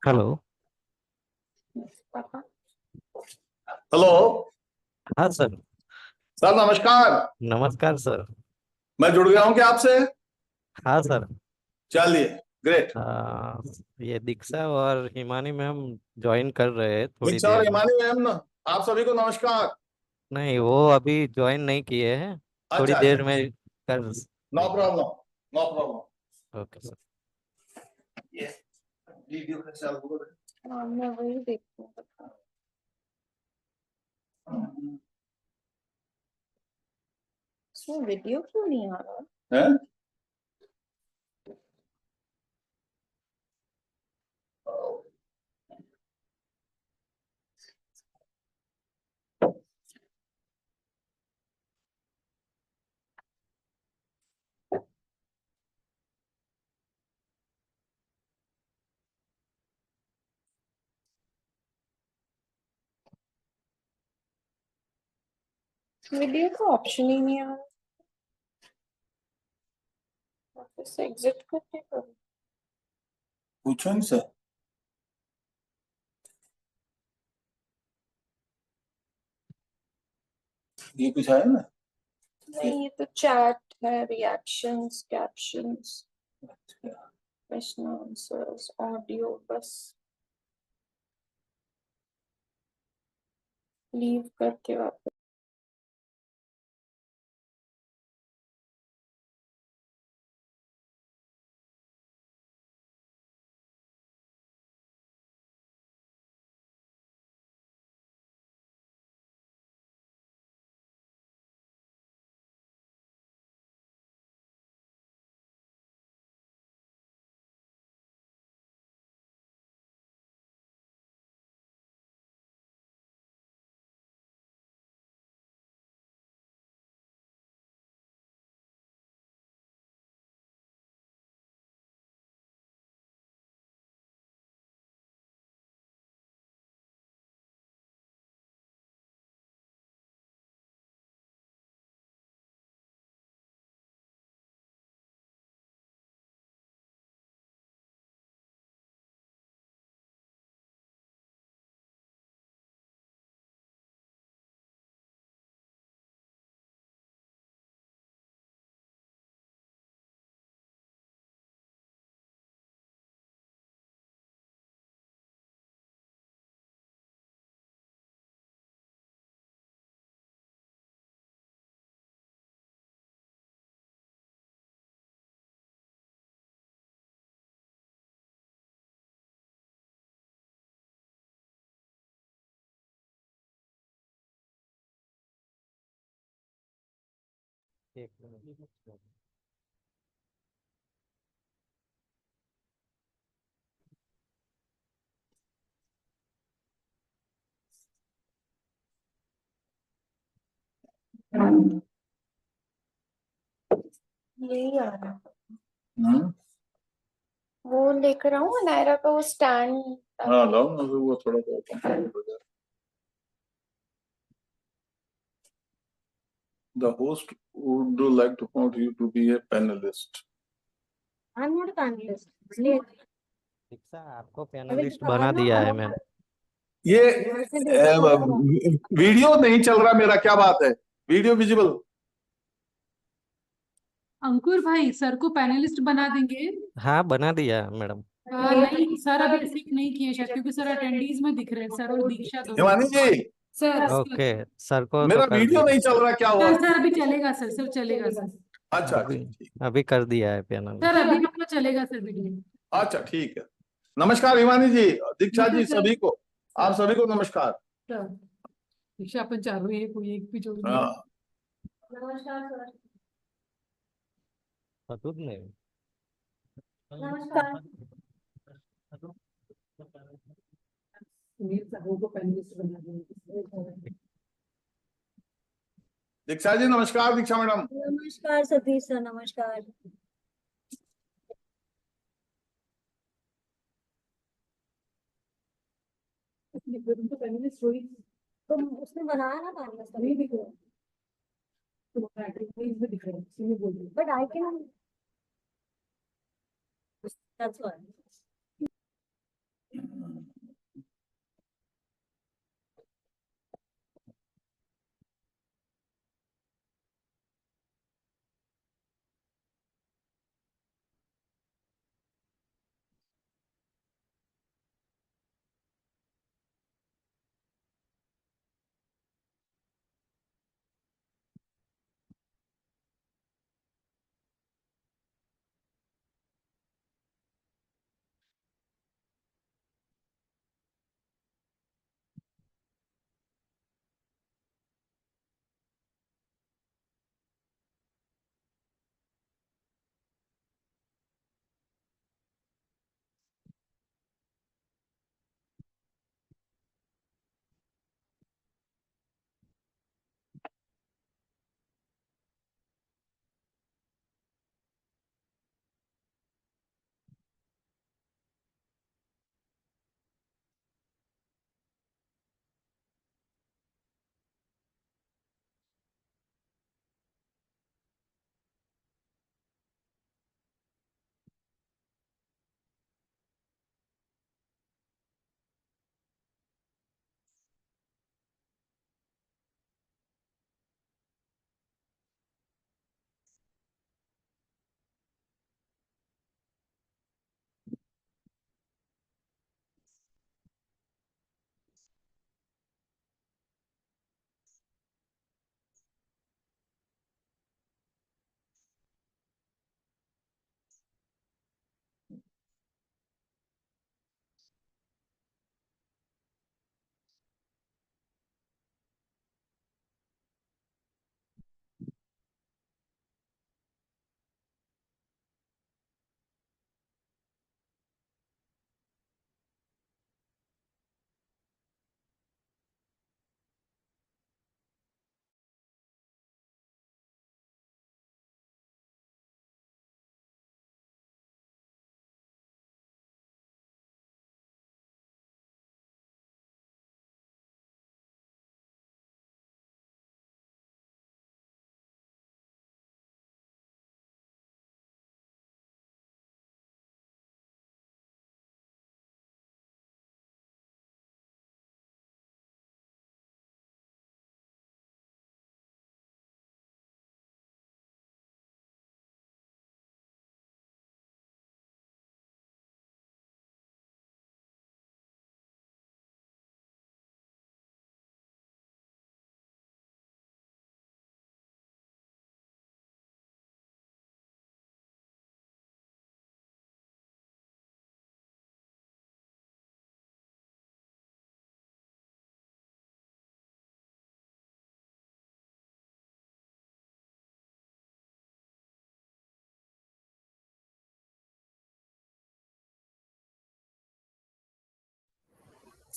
Hello. पापा। Hello हाँ sir. Sir, नमस्कार। नमस्कार सर। मैं जुड़ गया हूँ क्या आपसे? हाँ सर। चलिए, ग्रेट। ये दीक्षा और हिमानी मैम ज्वाइन कर रहे हैं थोड़ी दीक्षा और देर में। हिमानी मैम ना, आप सभी को नमस्कार। नहीं, वो अभी ज्वाइन नहीं किए हैं। थोड़ी अच्छा अच्छा, देर में कर नो देंगे। Problem, no problem. Okay sir. ये वीडियो का चालू हो हाँ, मैं वही देखती हूँ। रहा इसमें वीडियो क्यों नहीं आ रहा? है। वीडियो का ऑप्शन ही नहीं आ रहा। वापस से एग्जिट करके करूँ? पूछो इनसे। ये कुछ है ना? नहीं, ये तो चैट है, reactions, captions, question answers, audio, बस लीव करके वापस। एक मिनट। यही आ रहा है। हम्म। वो लेकर आऊँ नायरा का वो स्टैंड? हाँ लाओ ना, तो वो थोड़ा बहुत हो जाए। The host would like to promote you to be a panelist. I'm not a panelist. इसलिए दीक्षा आपको पैनलिस्ट बना दिया है मैम। ये वीडियो नहीं चल रहा मेरा, क्या बात है? Video visible. अंकुर भाई सर को पैनलिस्ट बना देंगे। हाँ, बना दिया है मैडम। नहीं सर अभी रिसीव नहीं किए शायद क्योंकि सर अटेंडीज में दिख रहे हैं, सर और दीक्षा दोनों। हिमानी जी, सर ओके, सर को तो मेरा कर वीडियो दिया। नहीं चल रहा, क्या हुआ? सर अभी चलेगा सर, सर चलेगा सर। अच्छा अभी अच्छा ठीक। अभी कर दिया है पैनल। सर अभी आपका चलेगा सर वीडियो। अच्छा ठीक है। नमस्कार हिमानी जी, दीक्षा जी, नमस्कार सभी को, आप सर। सभी को नमस्कार। सर दीक्षा अपन चालू है, कोई एक भी जोड़ नहीं। हाँ, नमस्कार सर। दूध नहीं। नमस्कार। सुनील साहू को पैनलिस्ट बना देंगे। दीक्षा जी नमस्कार। दीक्षा मैडम नमस्कार सतीश सर, नमस्कार। तो पैनलिस्ट हुई तो उसने बनाया ना पैनलिस्ट, अभी दिख रहा है तो कैटेगरीज में दिख रहा है, इसलिए बोल रही हूँ। But I can, that's why.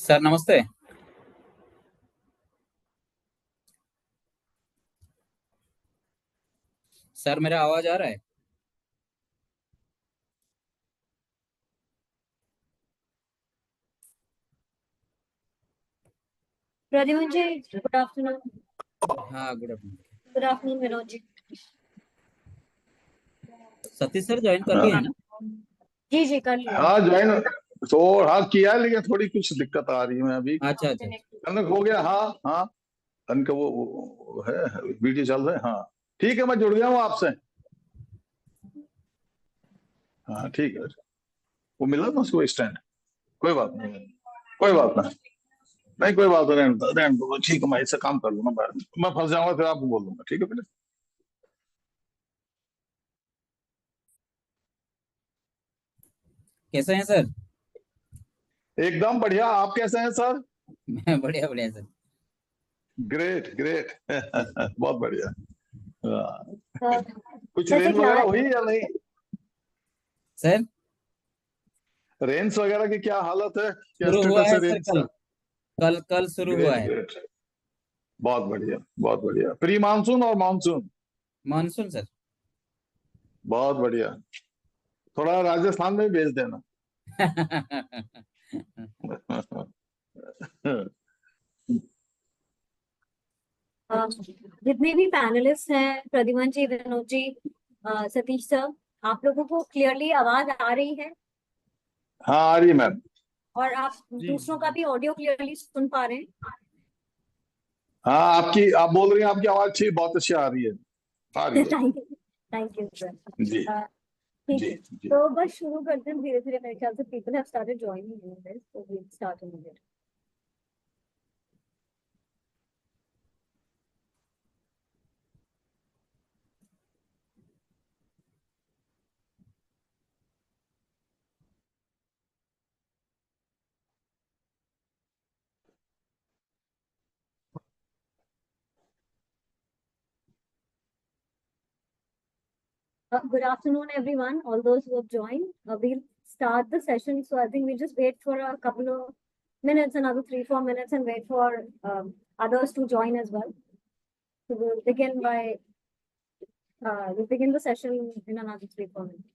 Sir नमस्ते। सर मेरा आवाज आ रहा है? Pradyuman ji, good afternoon. हाँ, good afternoon. Good afternoon Vinod ji. Satish sir join कर लिए हाँ हैं ना? जी जी, कर लिया। हाँ ज्वाइन तो हाँ किया है, लेकिन थोड़ी कुछ दिक्कत आ रही है। मैं अभी अच्छा अच्छा। कनक हो गया। हाँ हाँ, कनक वो है, वीडियो चल रहा है। हाँ ठीक है, मैं जुड़ गया हूँ आपसे। हाँ ठीक है, वो मिला ना उसको स्टैंड। कोई बात नहीं, कोई बात नहीं, नहीं कोई बात नहीं, रहने दो, ठीक है, मैं इससे काम कर लूंगा। मैं फंस जाऊंगा फिर आपको बोल दूंगा, ठीक है फिर। कैसे हैं सर? एकदम बढ़िया, आप कैसे हैं सर? मैं बढ़िया बढ़िया सर। ग्रेट ग्रेट बहुत बढ़िया। हाँ, कुछ जैसे रेंज वगैरह क्लास। हुई या नहीं? सर रेंज वगैरह की क्या हालत है, क्या शुरू हुआ स्टेटस है है सर, रेंज कल का? कल कल शुरू हुआ ग्रेट है। ग्रेट, बहुत बढ़िया बहुत बढ़िया। प्री मानसून और मानसून? Monsoon sir. बहुत बढ़िया, थोड़ा राजस्थान में भी भेज देना। जितने भी पैनलिस्ट हैं, प्रद्युमन जी, विनोद जी, सतीश सर, आप लोगों को क्लियरली आवाज आ रही है? हाँ आ रही है मैम। और आप दूसरों का भी ऑडियो क्लियरली सुन पा रहे हैं? हाँ आपकी, आप बोल रही हैं, आपकी आवाज ठीक, बहुत अच्छी आ रही है, आ रही है। Thank you sir. जी ठीक जी है, जी। तो बस शुरू करते हैं धीरे धीरे। मेरे ख्याल से people have started joining in this, so we start in it. Good afternoon, everyone. All those who have joined, we'll start the session. So I think we'll just wait for a couple of minutes, another 3-4 minutes, and wait for others to join as well. So we'll begin the session in another 3-4 minutes.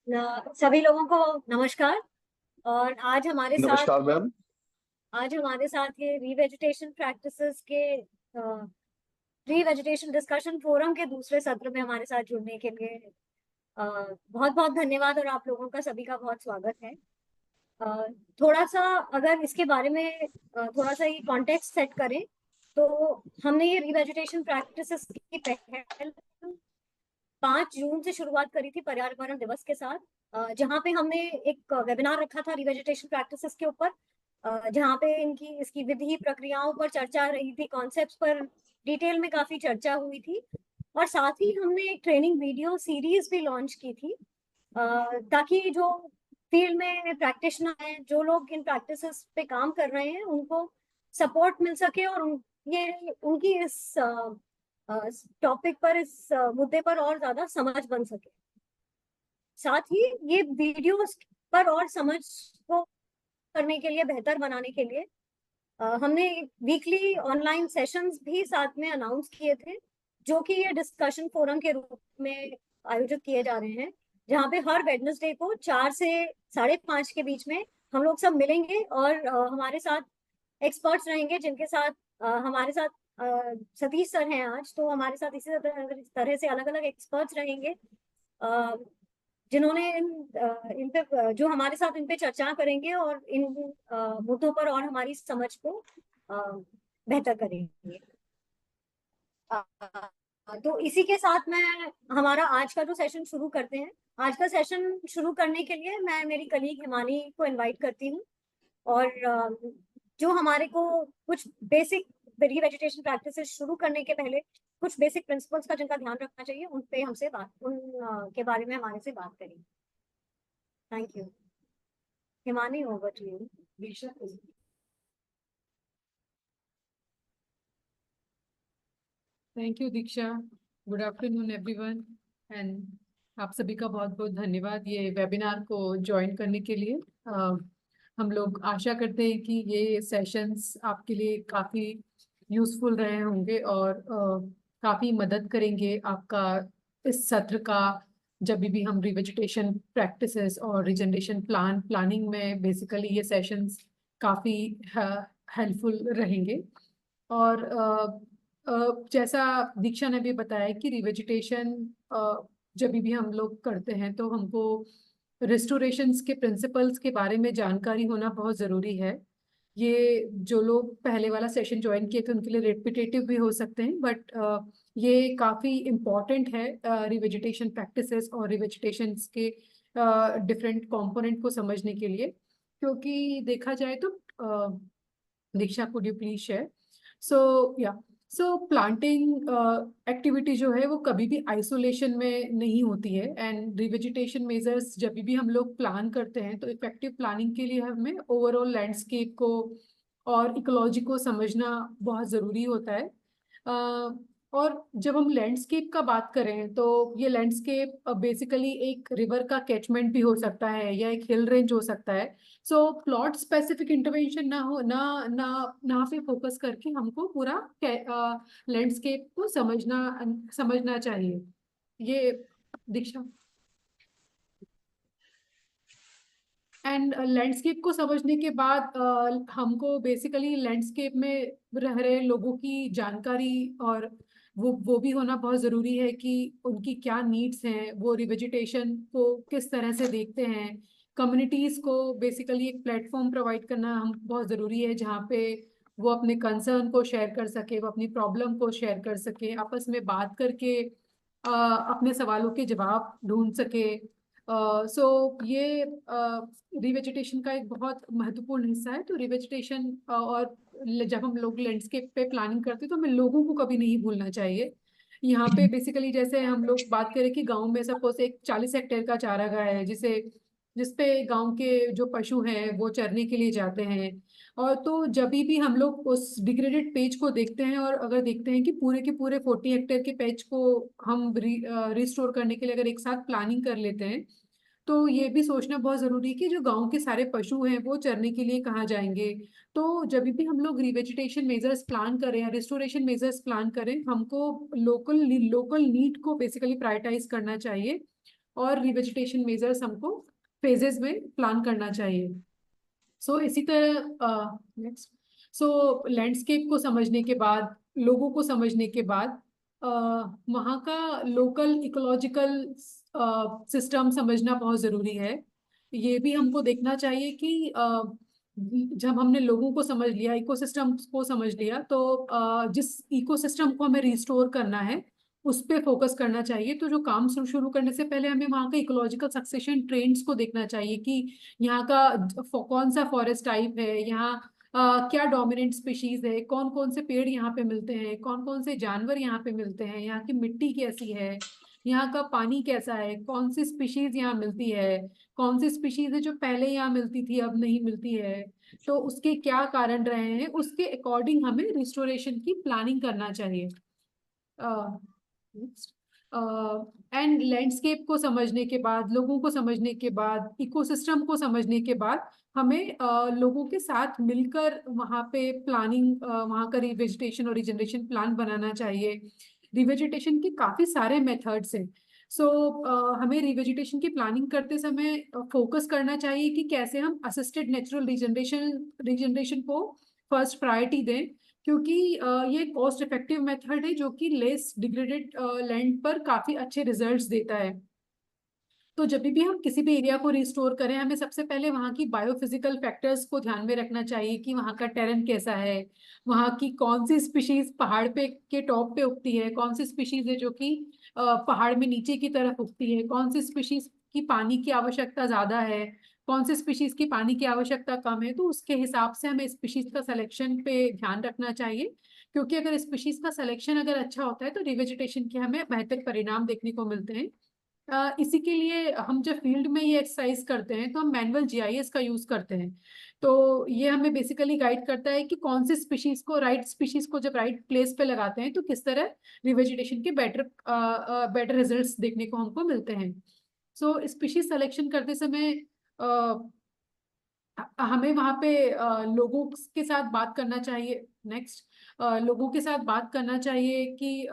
सभी लोगों को नमस्कार। और नमस्कार ma'am. आज हमारे साथ ये रीवेजिटेशन प्रैक्टिसेस के रीवेजिटेशन डिस्कशन फोरम के दूसरे सत्र में हमारे साथ जुड़ने के लिए बहुत बहुत धन्यवाद और आप लोगों का सभी का बहुत स्वागत है। थोड़ा सा अगर इसके बारे में थोड़ा सा ये कॉन्टेक्स्ट सेट करें तो हमने ये रीवेजिटेशन प्रैक्टिसेस की पहल 5 जून से शुरुआत करी थी पर्यावरण दिवस के साथ, जहाँ पे हमने एक वेबिनार रखा था रीवेजिटेशन प्रैक्टिसेस के ऊपर, जहाँ पे इसकी विधि प्रक्रियाओं पर चर्चा रही थी, कॉन्सेप्ट्स पर डिटेल में काफी चर्चा हुई थी। और साथ ही हमने एक ट्रेनिंग वीडियो सीरीज भी लॉन्च की थी, ताकि जो फील्ड में प्रैक्टिशनर हैं, जो लोग इन प्रैक्टिसेस पे काम कर रहे हैं, उनको सपोर्ट मिल सके और ये उनकी इस टॉपिक पर, इस मुद्दे पर और ज्यादा समझ बन सके। साथ ही ये वीडियोस पर और समझ को करने के लिए, बेहतर बनाने के लिए हमने वीकली ऑनलाइन सेशंस भी साथ में अनाउंस किए थे, जो कि ये डिस्कशन फोरम के रूप में आयोजित किए जा रहे हैं, जहाँ पे हर वेडनेसडे को 4 से 5:30 के बीच में हम लोग सब मिलेंगे और हमारे साथ एक्सपर्ट्स रहेंगे, जिनके साथ हमारे साथ सतीश सर हैं आज, तो हमारे साथ इसी तरह से अलग अलग एक्सपर्ट्स रहेंगे, जिन्होंने इन पे जो हमारे साथ इन पे चर्चा करेंगे और इन मुद्दों पर और हमारी समझ को बेहतर करेंगे। तो इसी के साथ मैं हमारा आज का जो सेशन शुरू करते हैं। आज का सेशन शुरू करने के लिए मैं मेरी कलीग हिमानी को इनवाइट करती हूँ, और जो हमारे को कुछ बेसिक रीवेजिटेशन प्रैक्टिसेस शुरू करने के पहले कुछ बेसिक प्रिंसिपल्स का जिनका ध्यान रखना चाहिए, उन के बारे में हमारे से बात करेंगे। Thank you. Himani, over to you. Thank you Diksha. Good afternoon everyone, and आप सभी का बहुत बहुत धन्यवाद ये वेबिनार को ज्वाइन करने के लिए। हम लोग आशा करते हैं कि ये सेशंस आपके लिए काफ़ी यूज़फुल रहे होंगे और काफ़ी मदद करेंगे आपका इस सत्र का, जब भी हम रिवेजिटेशन प्रैक्टिसेस और रिजनरेशन प्लानिंग में बेसिकली ये सेशंस काफ़ी हेल्पफुल रहेंगे। और जैसा दीक्षा ने भी बताया कि रिवेजिटेशन जब भी हम लोग करते हैं तो हमको रिस्टोरेशंस के प्रिंसिपल्स के बारे में जानकारी होना बहुत ज़रूरी है। ये जो लोग पहले वाला सेशन ज्वाइन किए थे उनके लिए रिपीटेटिव भी हो सकते हैं, बट ये काफ़ी इम्पॉर्टेंट है रिवेजिटेशन प्रैक्टिसेस और रिवेजिटेशंस के डिफरेंट कंपोनेंट को समझने के लिए, क्योंकि देखा जाए तो Diksha, could you please share? So planting activity जो है वो कभी भी आइसोलेशन में नहीं होती है, एंड रिवेजिटेशन मेजर्स जब भी हम लोग प्लान करते हैं तो इफेक्टिव प्लानिंग के लिए हमें ओवरऑल लैंडस्केप को और इकोलॉजी को समझना बहुत ज़रूरी होता है। और जब हम लैंडस्केप का बात करें तो ये लैंडस्केप बेसिकली एक रिवर का कैचमेंट भी हो सकता है या एक हिल रेंज हो सकता है। सो प्लॉट स्पेसिफिक इंटरवेंशन ना पे फोकस करके हमको पूरा लैंडस्केप को समझना चाहिए। ये दीक्षा। एंड लैंडस्केप को समझने के बाद हमको बेसिकली लैंडस्केप में रह रहे लोगों की जानकारी और वो भी होना बहुत ज़रूरी है कि उनकी क्या नीड्स हैं, वो रिवेजिटेशन को किस तरह से देखते हैं। कम्युनिटीज़ को बेसिकली एक प्लेटफॉर्म प्रोवाइड करना हम बहुत ज़रूरी है, जहाँ पे वो अपने कंसर्न को शेयर कर सके, वो अपनी प्रॉब्लम को शेयर कर सके, आपस में बात करके अपने सवालों के जवाब ढूंढ सके। सो ये रिवेजिटेशन का एक बहुत महत्वपूर्ण हिस्सा है। तो रिवेजिटेशन और जब हम लोग लैंडस्केप पे प्लानिंग करते हैं तो हमें लोगों को कभी नहीं भूलना चाहिए। यहाँ पे बेसिकली जैसे हम लोग बात करें कि गांव में सपोज एक 40 हेक्टेयर का चारागाह है, जिसपे गांव के जो पशु हैं वो चरने के लिए जाते हैं। और तो जब भी हम लोग उस डिग्रेडेड पेज को देखते हैं और अगर देखते हैं कि पूरे के पूरे 40 हेक्टेयर के पेज को हम रिस्टोर करने के लिए अगर एक साथ प्लानिंग कर लेते हैं, तो ये भी सोचना बहुत ज़रूरी है कि जो गांव के सारे पशु हैं वो चरने के लिए कहाँ जाएंगे। तो जब भी हम लोग रिवेजिटेशन मेजर्स प्लान करें या रिस्टोरेशन मेजर्स प्लान करें, हमको लोकल नीड को बेसिकली प्रायोरिटाइज करना चाहिए। और रिवेजिटेशन मेजर्स हमको फेजेस में प्लान करना चाहिए। सो इसी तरह नेक्स्ट, सो लैंडस्केप को समझने के बाद, लोगों को समझने के बाद, वहाँ का लोकल इकोलॉजिकल सिस्टम समझना बहुत ज़रूरी है। ये भी हमको देखना चाहिए कि जब हमने लोगों को समझ लिया, इकोसिस्टम को समझ लिया, तो जिस इकोसिस्टम को हमें रिस्टोर करना है उस पे फोकस करना चाहिए। तो जो काम शुरू करने से पहले हमें वहाँ का इकोलॉजिकल सक्सेशन ट्रेंड्स को देखना चाहिए कि यहाँ का कौन सा फॉरेस्ट टाइप है, यहाँ क्या डोमिनेंट स्पीशीज है, कौन कौन से पेड़ यहाँ पे मिलते हैं, कौन कौन से जानवर यहाँ पे मिलते हैं, यहाँ की मिट्टी कैसी है, यहाँ का पानी कैसा है, कौन सी स्पीशीज यहाँ मिलती है, कौन सी स्पीशीज है जो पहले यहाँ मिलती थी अब नहीं मिलती है, तो उसके क्या कारण रहे हैं, उसके अकॉर्डिंग हमें रिस्टोरेशन की प्लानिंग करना चाहिए। एंड लैंडस्केप को समझने के बाद, लोगों को समझने के बाद, इकोसिस्टम को समझने के बाद हमें लोगों के साथ मिलकर वहाँ पे प्लानिंग, वहाँ का रिवेजिटेशन और रिजनरेशन प्लान बनाना चाहिए। रिवेजिटेशन के काफ़ी सारे मेथड्स हैं। सो हमें रिवेजिटेशन की प्लानिंग करते समय फोकस करना चाहिए कि कैसे हम असिस्टेड नेचुरल रिजनरेशन को फर्स्ट प्रायोरिटी दें, क्योंकि ये कॉस्ट इफेक्टिव मेथड है जो कि लेस डिग्रेडेड लैंड पर काफ़ी अच्छे रिजल्ट्स देता है। तो जब भी हम किसी भी एरिया को रिस्टोर करें, हमें सबसे पहले वहाँ की बायोफिजिकल फैक्टर्स को ध्यान में रखना चाहिए कि वहाँ का टेरेन कैसा है, वहाँ की कौन सी स्पीशीज पहाड़ पे के टॉप पे उगती है, कौन सी स्पीशीज है जो कि पहाड़ में नीचे की तरफ उगती है, कौन सी स्पीशीज की पानी की आवश्यकता ज़्यादा है, कौन सी स्पीशीज की पानी की आवश्यकता कम है। तो उसके हिसाब से हमें स्पीशीज का सिलेक्शन पे ध्यान रखना चाहिए, क्योंकि अगर स्पीशीज का सिलेक्शन अगर अच्छा होता है तो रिवेजिटेशन के हमें बेहतर परिणाम देखने को मिलते हैं। इसी के लिए हम जब फील्ड में ये एक्सरसाइज करते हैं तो हम मैनुअल जीआईएस का यूज करते हैं। तो ये हमें बेसिकली गाइड करता है कि कौन सी स्पीशीज को, राइट स्पीशीज को जब राइट प्लेस पे लगाते हैं तो किस तरह रिवेजिटेशन के बेटर रिजल्ट्स देखने को हमको मिलते हैं। सो स्पीशीज सिलेक्शन करते समय हमें वहाँ पे लोगों के साथ बात करना चाहिए। नेक्स्ट, लोगों के साथ बात करना चाहिए कि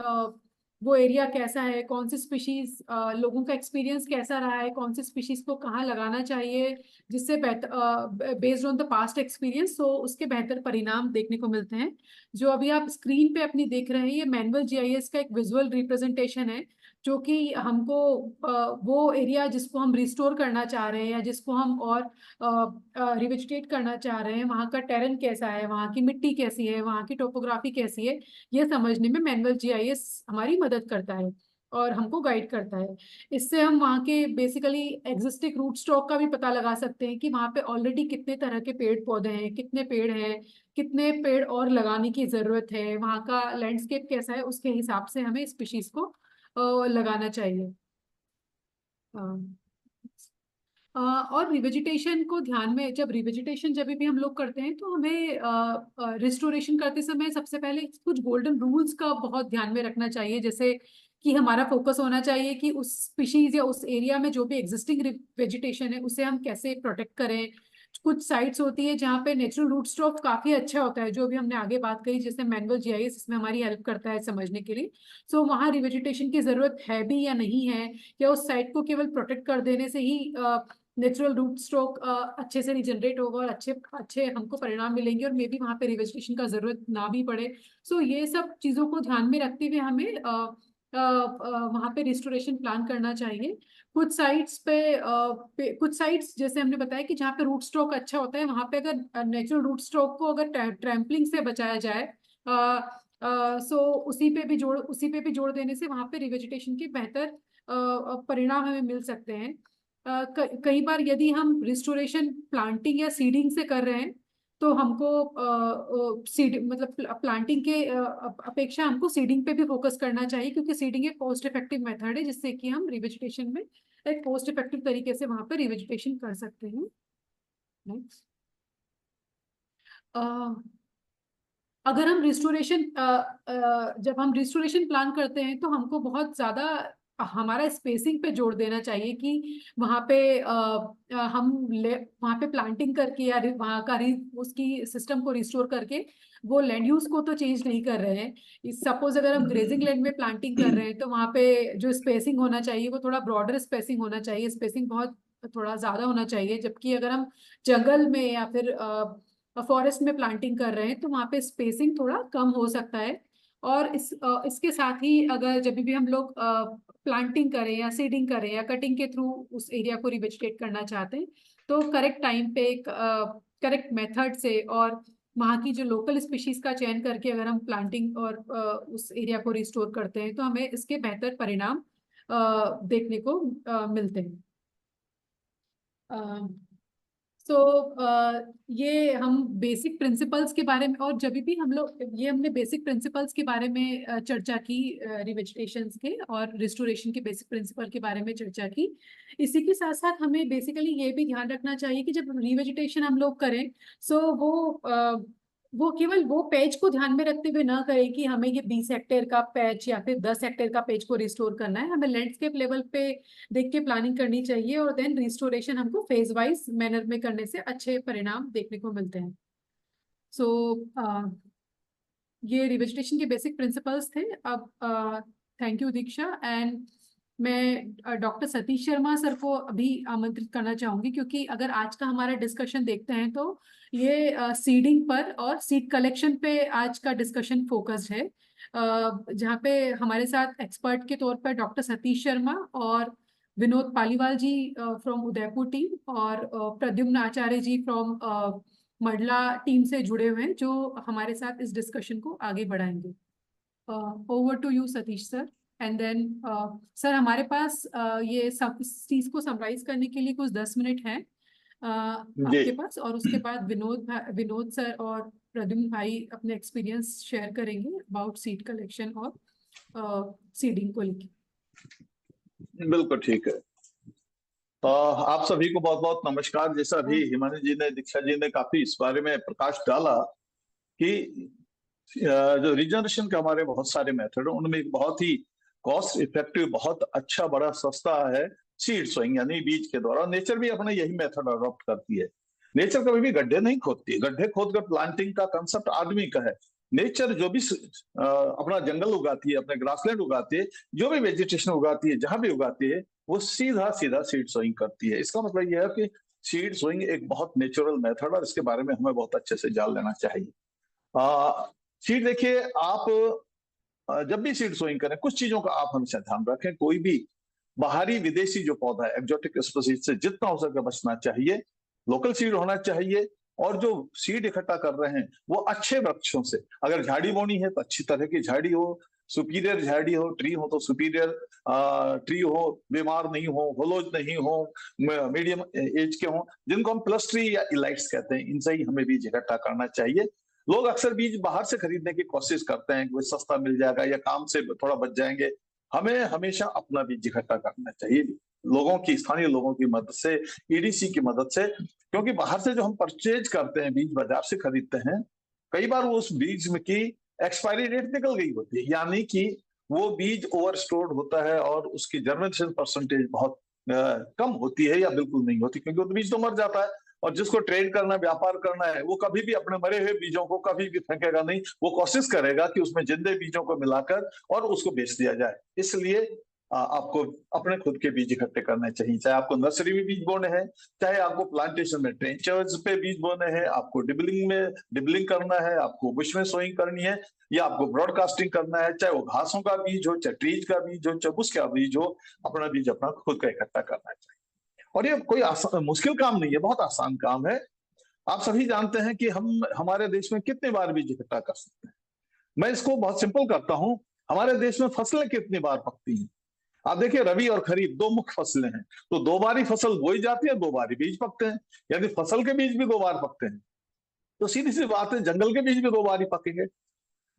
वो एरिया कैसा है, कौन सी स्पीशीज, लोगों का एक्सपीरियंस कैसा रहा है, कौन सी स्पीशीज को कहाँ लगाना चाहिए, जिससे based on the past experience तो उसके बेहतर परिणाम देखने को मिलते हैं। जो अभी आप स्क्रीन पे अपनी देख रहे हैं, ये मैनुअल जीआईएस का एक विजुअल रिप्रेजेंटेशन है, जो कि हमको वो एरिया जिसको हम रिस्टोर करना चाह रहे हैं या जिसको हम और रिवेजिटेट करना चाह रहे हैं, वहाँ का टेरेन कैसा है, वहाँ की मिट्टी कैसी है, वहाँ की टोपोग्राफी कैसी है, ये समझने में मैनुअल जीआईएस हमारी मदद करता है और हमको गाइड करता है। इससे हम वहाँ के बेसिकली एग्जिस्टिंग रूट स्टॉक का भी पता लगा सकते हैं कि वहाँ पे ऑलरेडी कितने तरह के पेड़ पौधे हैं, कितने पेड़ हैं, कितने पेड़ और लगाने की ज़रूरत है, वहाँ का लैंडस्केप कैसा है, उसके हिसाब से हमें स्पीशीज को लगाना चाहिए। और रिवेजिटेशन को ध्यान में, जब रिवेजिटेशन जब भी हम लोग करते हैं तो हमें रिस्टोरेशन करते समय सबसे पहले कुछ गोल्डन रूल्स का बहुत ध्यान में रखना चाहिए। जैसे कि हमारा फोकस होना चाहिए कि उस स्पीशीज या उस एरिया में जो भी एग्जिस्टिंग वेजिटेशन है उसे हम कैसे प्रोटेक्ट करें। कुछ साइट्स होती है जहाँ पे नेचुरल रूट स्टॉक काफी अच्छा होता है, जो भी हमने आगे बात कही, जैसे मैनुअल जीआईएस इसमें हमारी हेल्प करता है समझने के लिए। सो वहाँ रिवेजिटेशन की जरूरत है भी या नहीं है, या उस साइट को केवल प्रोटेक्ट कर देने से ही नेचुरल रूट स्टॉक अच्छे से रिजनरेट होगा और अच्छे अच्छे हमको परिणाम मिलेंगे और मे बी वहाँ पे रिवेजिटेशन का जरूरत ना भी पड़े। सो ये सब चीज़ों को ध्यान में रखते हुए हमें वहाँ पे रिस्टोरेशन प्लान करना चाहिए। कुछ साइट्स पे कुछ साइट्स जैसे हमने बताया कि जहाँ पे रूट स्टॉक अच्छा होता है, वहाँ पे अगर नेचुरल रूट स्टॉक को अगर ट्रैम्पलिंग से बचाया जाए, सो उसी पे भी जोड़ देने से वहाँ पे रिवेजिटेशन के बेहतर परिणाम हमें मिल सकते हैं। कई बार यदि हम रिस्टोरेशन प्लांटिंग या सीडिंग से कर रहे हैं तो हमको सीड मतलब प्लांटिंग के अपेक्षा हमको सीडिंग पे भी फोकस करना चाहिए, क्योंकि सीडिंग एक कॉस्ट इफेक्टिव मेथड है जिससे कि हम रिवेजिटेशन में एक कॉस्ट इफेक्टिव तरीके से वहां पर रिवेजिटेशन कर सकते हैं। नेक्स्ट, अगर हम जब हम रिस्टोरेशन प्लान करते हैं तो हमको बहुत ज़्यादा हमारा स्पेसिंग पे जोर देना चाहिए कि वहाँ पे वहाँ पे प्लांटिंग करके या वहाँ का उसकी सिस्टम को रिस्टोर करके वो लैंड यूज को तो चेंज नहीं कर रहे हैं। सपोज अगर हम ग्रेजिंग लैंड में प्लांटिंग कर रहे हैं तो वहाँ पे जो स्पेसिंग होना चाहिए वो थोड़ा ब्रॉडर स्पेसिंग होना चाहिए, स्पेसिंग बहुत थोड़ा ज्यादा होना चाहिए। जबकि अगर हम जंगल में या फिर फॉरेस्ट में प्लांटिंग कर रहे हैं तो वहाँ पे स्पेसिंग थोड़ा कम हो सकता है। और इसके साथ ही अगर जब भी हम लोग प्लांटिंग करें या सीडिंग करें या कटिंग के थ्रू उस एरिया को रिवेजिटेट करना चाहते हैं तो करेक्ट टाइम पे करेक्ट मेथड से और वहाँ की जो लोकल स्पीशीज का चयन करके अगर हम प्लांटिंग और उस एरिया को रिस्टोर करते हैं तो हमें इसके बेहतर परिणाम देखने को मिलते हैं। सो ये हम बेसिक प्रिंसिपल्स के बारे में और जब भी हम लोग ये हमने बेसिक प्रिंसिपल्स के बारे में चर्चा की, रिवेजिटेशन के और रिस्टोरेशन के बेसिक प्रिंसिपल के बारे में चर्चा की। इसी के साथ साथ हमें बेसिकली ये भी ध्यान रखना चाहिए कि जब रिवेजिटेशन हम लोग करें सो वो केवल वो पैच को ध्यान में रखते हुए ना करें कि हमें ये 20 हेक्टेयर का पैच या फिर 10 हेक्टेयर का पैच को रिस्टोर करना है। हमें लैंडस्केप लेवल पे देख के प्लानिंग करनी चाहिए और देन रिस्टोरेशन हमको फेज वाइज मैनर में करने से अच्छे परिणाम देखने को मिलते हैं। सो ये रिवेजिटेशन के बेसिक प्रिंसिपल्स थे। अब थैंक यू दीक्षा, एंड मैं डॉक्टर सतीश शर्मा सर को अभी आमंत्रित करना चाहूंगी क्योंकि अगर आज का हमारा डिस्कशन देखते हैं तो ये सीडिंग पर और सीड कलेक्शन पे आज का डिस्कशन फोकस्ड है, जहाँ पे हमारे साथ एक्सपर्ट के तौर पर डॉक्टर सतीश शर्मा और विनोद पालीवाल जी फ्रॉम उदयपुर टीम और प्रद्युम्न आचार्य जी फ्रॉम मंडला टीम से जुड़े हुए हैं जो हमारे साथ इस डिस्कशन को आगे बढ़ाएंगे। Over to you Satish sir. And then sir हमारे पास ये सब इस चीज को समराइज करने के लिए कुछ 10 मिनट हैं आपके पास, और उसके बाद विनोद सर और प्रद्युम्न भाई अपने एक्सपीरियंस शेयर करेंगे अबाउट सीड कलेक्शन और सीडिंग को लेकर। बिल्कुल ठीक है। आप सभी को बहुत बहुत नमस्कार। जैसा अभी हिमानी जी ने, दीक्षा जी ने काफी इस बारे में प्रकाश डाला कि जो रिजनरेशन के हमारे बहुत सारे मेथड हैं उनमें एक बहुत ही कॉस्ट इफेक्टिव, बहुत अच्छा, बड़ा सस्ता है सीड सोइंग यानी बीज के द्वारा। नेचर भी अपने यही मेथड अडॉप्ट करती है। नेचर कभी भी गड्ढे नहीं खोदती है। गड्ढे खोदकर प्लांटिंग का कंसेप्ट आदमी का है। नेचर जो भी अपना जंगल उगाती है, अपने ग्रासलैंड उगाती है, जो भी वेजिटेशन उगाती है, जहां भी उगाती है, वो सीधा सीधा सीड सोइंग करती है। इसका मतलब यह है कि सीड सोइंग एक बहुत नेचुरल मेथड है, इसके बारे में हमें बहुत अच्छे से जान लेना चाहिए। सीड देखिए, आप जब भी सीड सोइंग करें कुछ चीजों का आप हमेशा ध्यान रखें। कोई भी बाहरी विदेशी जो पौधा है, एक्जोटिक स्पीशीज से जितना हो सके बचना चाहिए। लोकल सीड होना चाहिए और जो सीड इकट्ठा कर रहे हैं वो अच्छे वृक्षों से। अगर झाड़ी बोनी है तो अच्छी तरह की झाड़ी हो, सुपीरियर झाड़ी हो, ट्री हो तो सुपीरियर ट्री हो, बीमार नहीं हो, होलोज नहीं हो, मीडियम एज के हो, जिनको हम प्लस ट्री या इलाइट्स कहते हैं, इनसे ही हमें बीज इकट्ठा करना चाहिए। लोग अक्सर बीज बाहर से खरीदने की कोशिश करते हैं कि सस्ता मिल जाएगा या काम से थोड़ा बच जाएंगे। हमें हमेशा अपना बीज इकट्ठा करना चाहिए लोगों की, स्थानीय लोगों की मदद से, ईडीसी की मदद से। क्योंकि बाहर से जो हम परचेज करते हैं, बीज बाजार से खरीदते हैं, कई बार वो उस बीज में की एक्सपायरी डेट निकल गई होती है, यानी कि वो बीज ओवर स्टोर्ड होता है और उसकी जर्मिनेशन परसेंटेज बहुत कम होती है या बिल्कुल नहीं होती, क्योंकि वो बीज तो मर जाता है। और जिसको ट्रेड करना, व्यापार करना है, वो कभी भी अपने मरे हुए बीजों को कभी भी फेंकेगा नहीं। वो कोशिश करेगा कि उसमें जिंदे बीजों को मिलाकर और उसको बेच दिया जाए। इसलिए आपको अपने खुद के बीज इकट्ठे करने चाहिए। चाहे आपको नर्सरी में बीज बोने हैं, चाहे आपको प्लांटेशन में ट्रेंचर्स पे बीज बोने हैं, आपको डिबलिंग करना है, आपको बुश में सोइंग करनी है, या आपको ब्रॉडकास्टिंग करना है, चाहे वो घासों का बीज हो, चाहे ट्रीज का बीज हो, चाहे बुश का बीज हो, अपना बीज अपना खुद का इकट्ठा करना चाहिए। और ये कोई मुश्किल काम नहीं है, बहुत आसान काम है। आप सभी जानते हैं कि हम हमारे देश में कितने बार बीज इकट्ठा कर सकते हैं। मैं इसको बहुत सिंपल करता हूं। हमारे देश में फसलें कितनी बार पकती हैं? आप देखिए, रबी और खरीफ दो मुख्य फसलें हैं, तो 2 बार ही फसल बोई जाती है, 2 बार ही बीज पकते हैं। यदि फसल के बीज भी 2 बार पकते हैं तो सीधी सी बात है, जंगल के बीज भी 2 बार ही पकेंगे।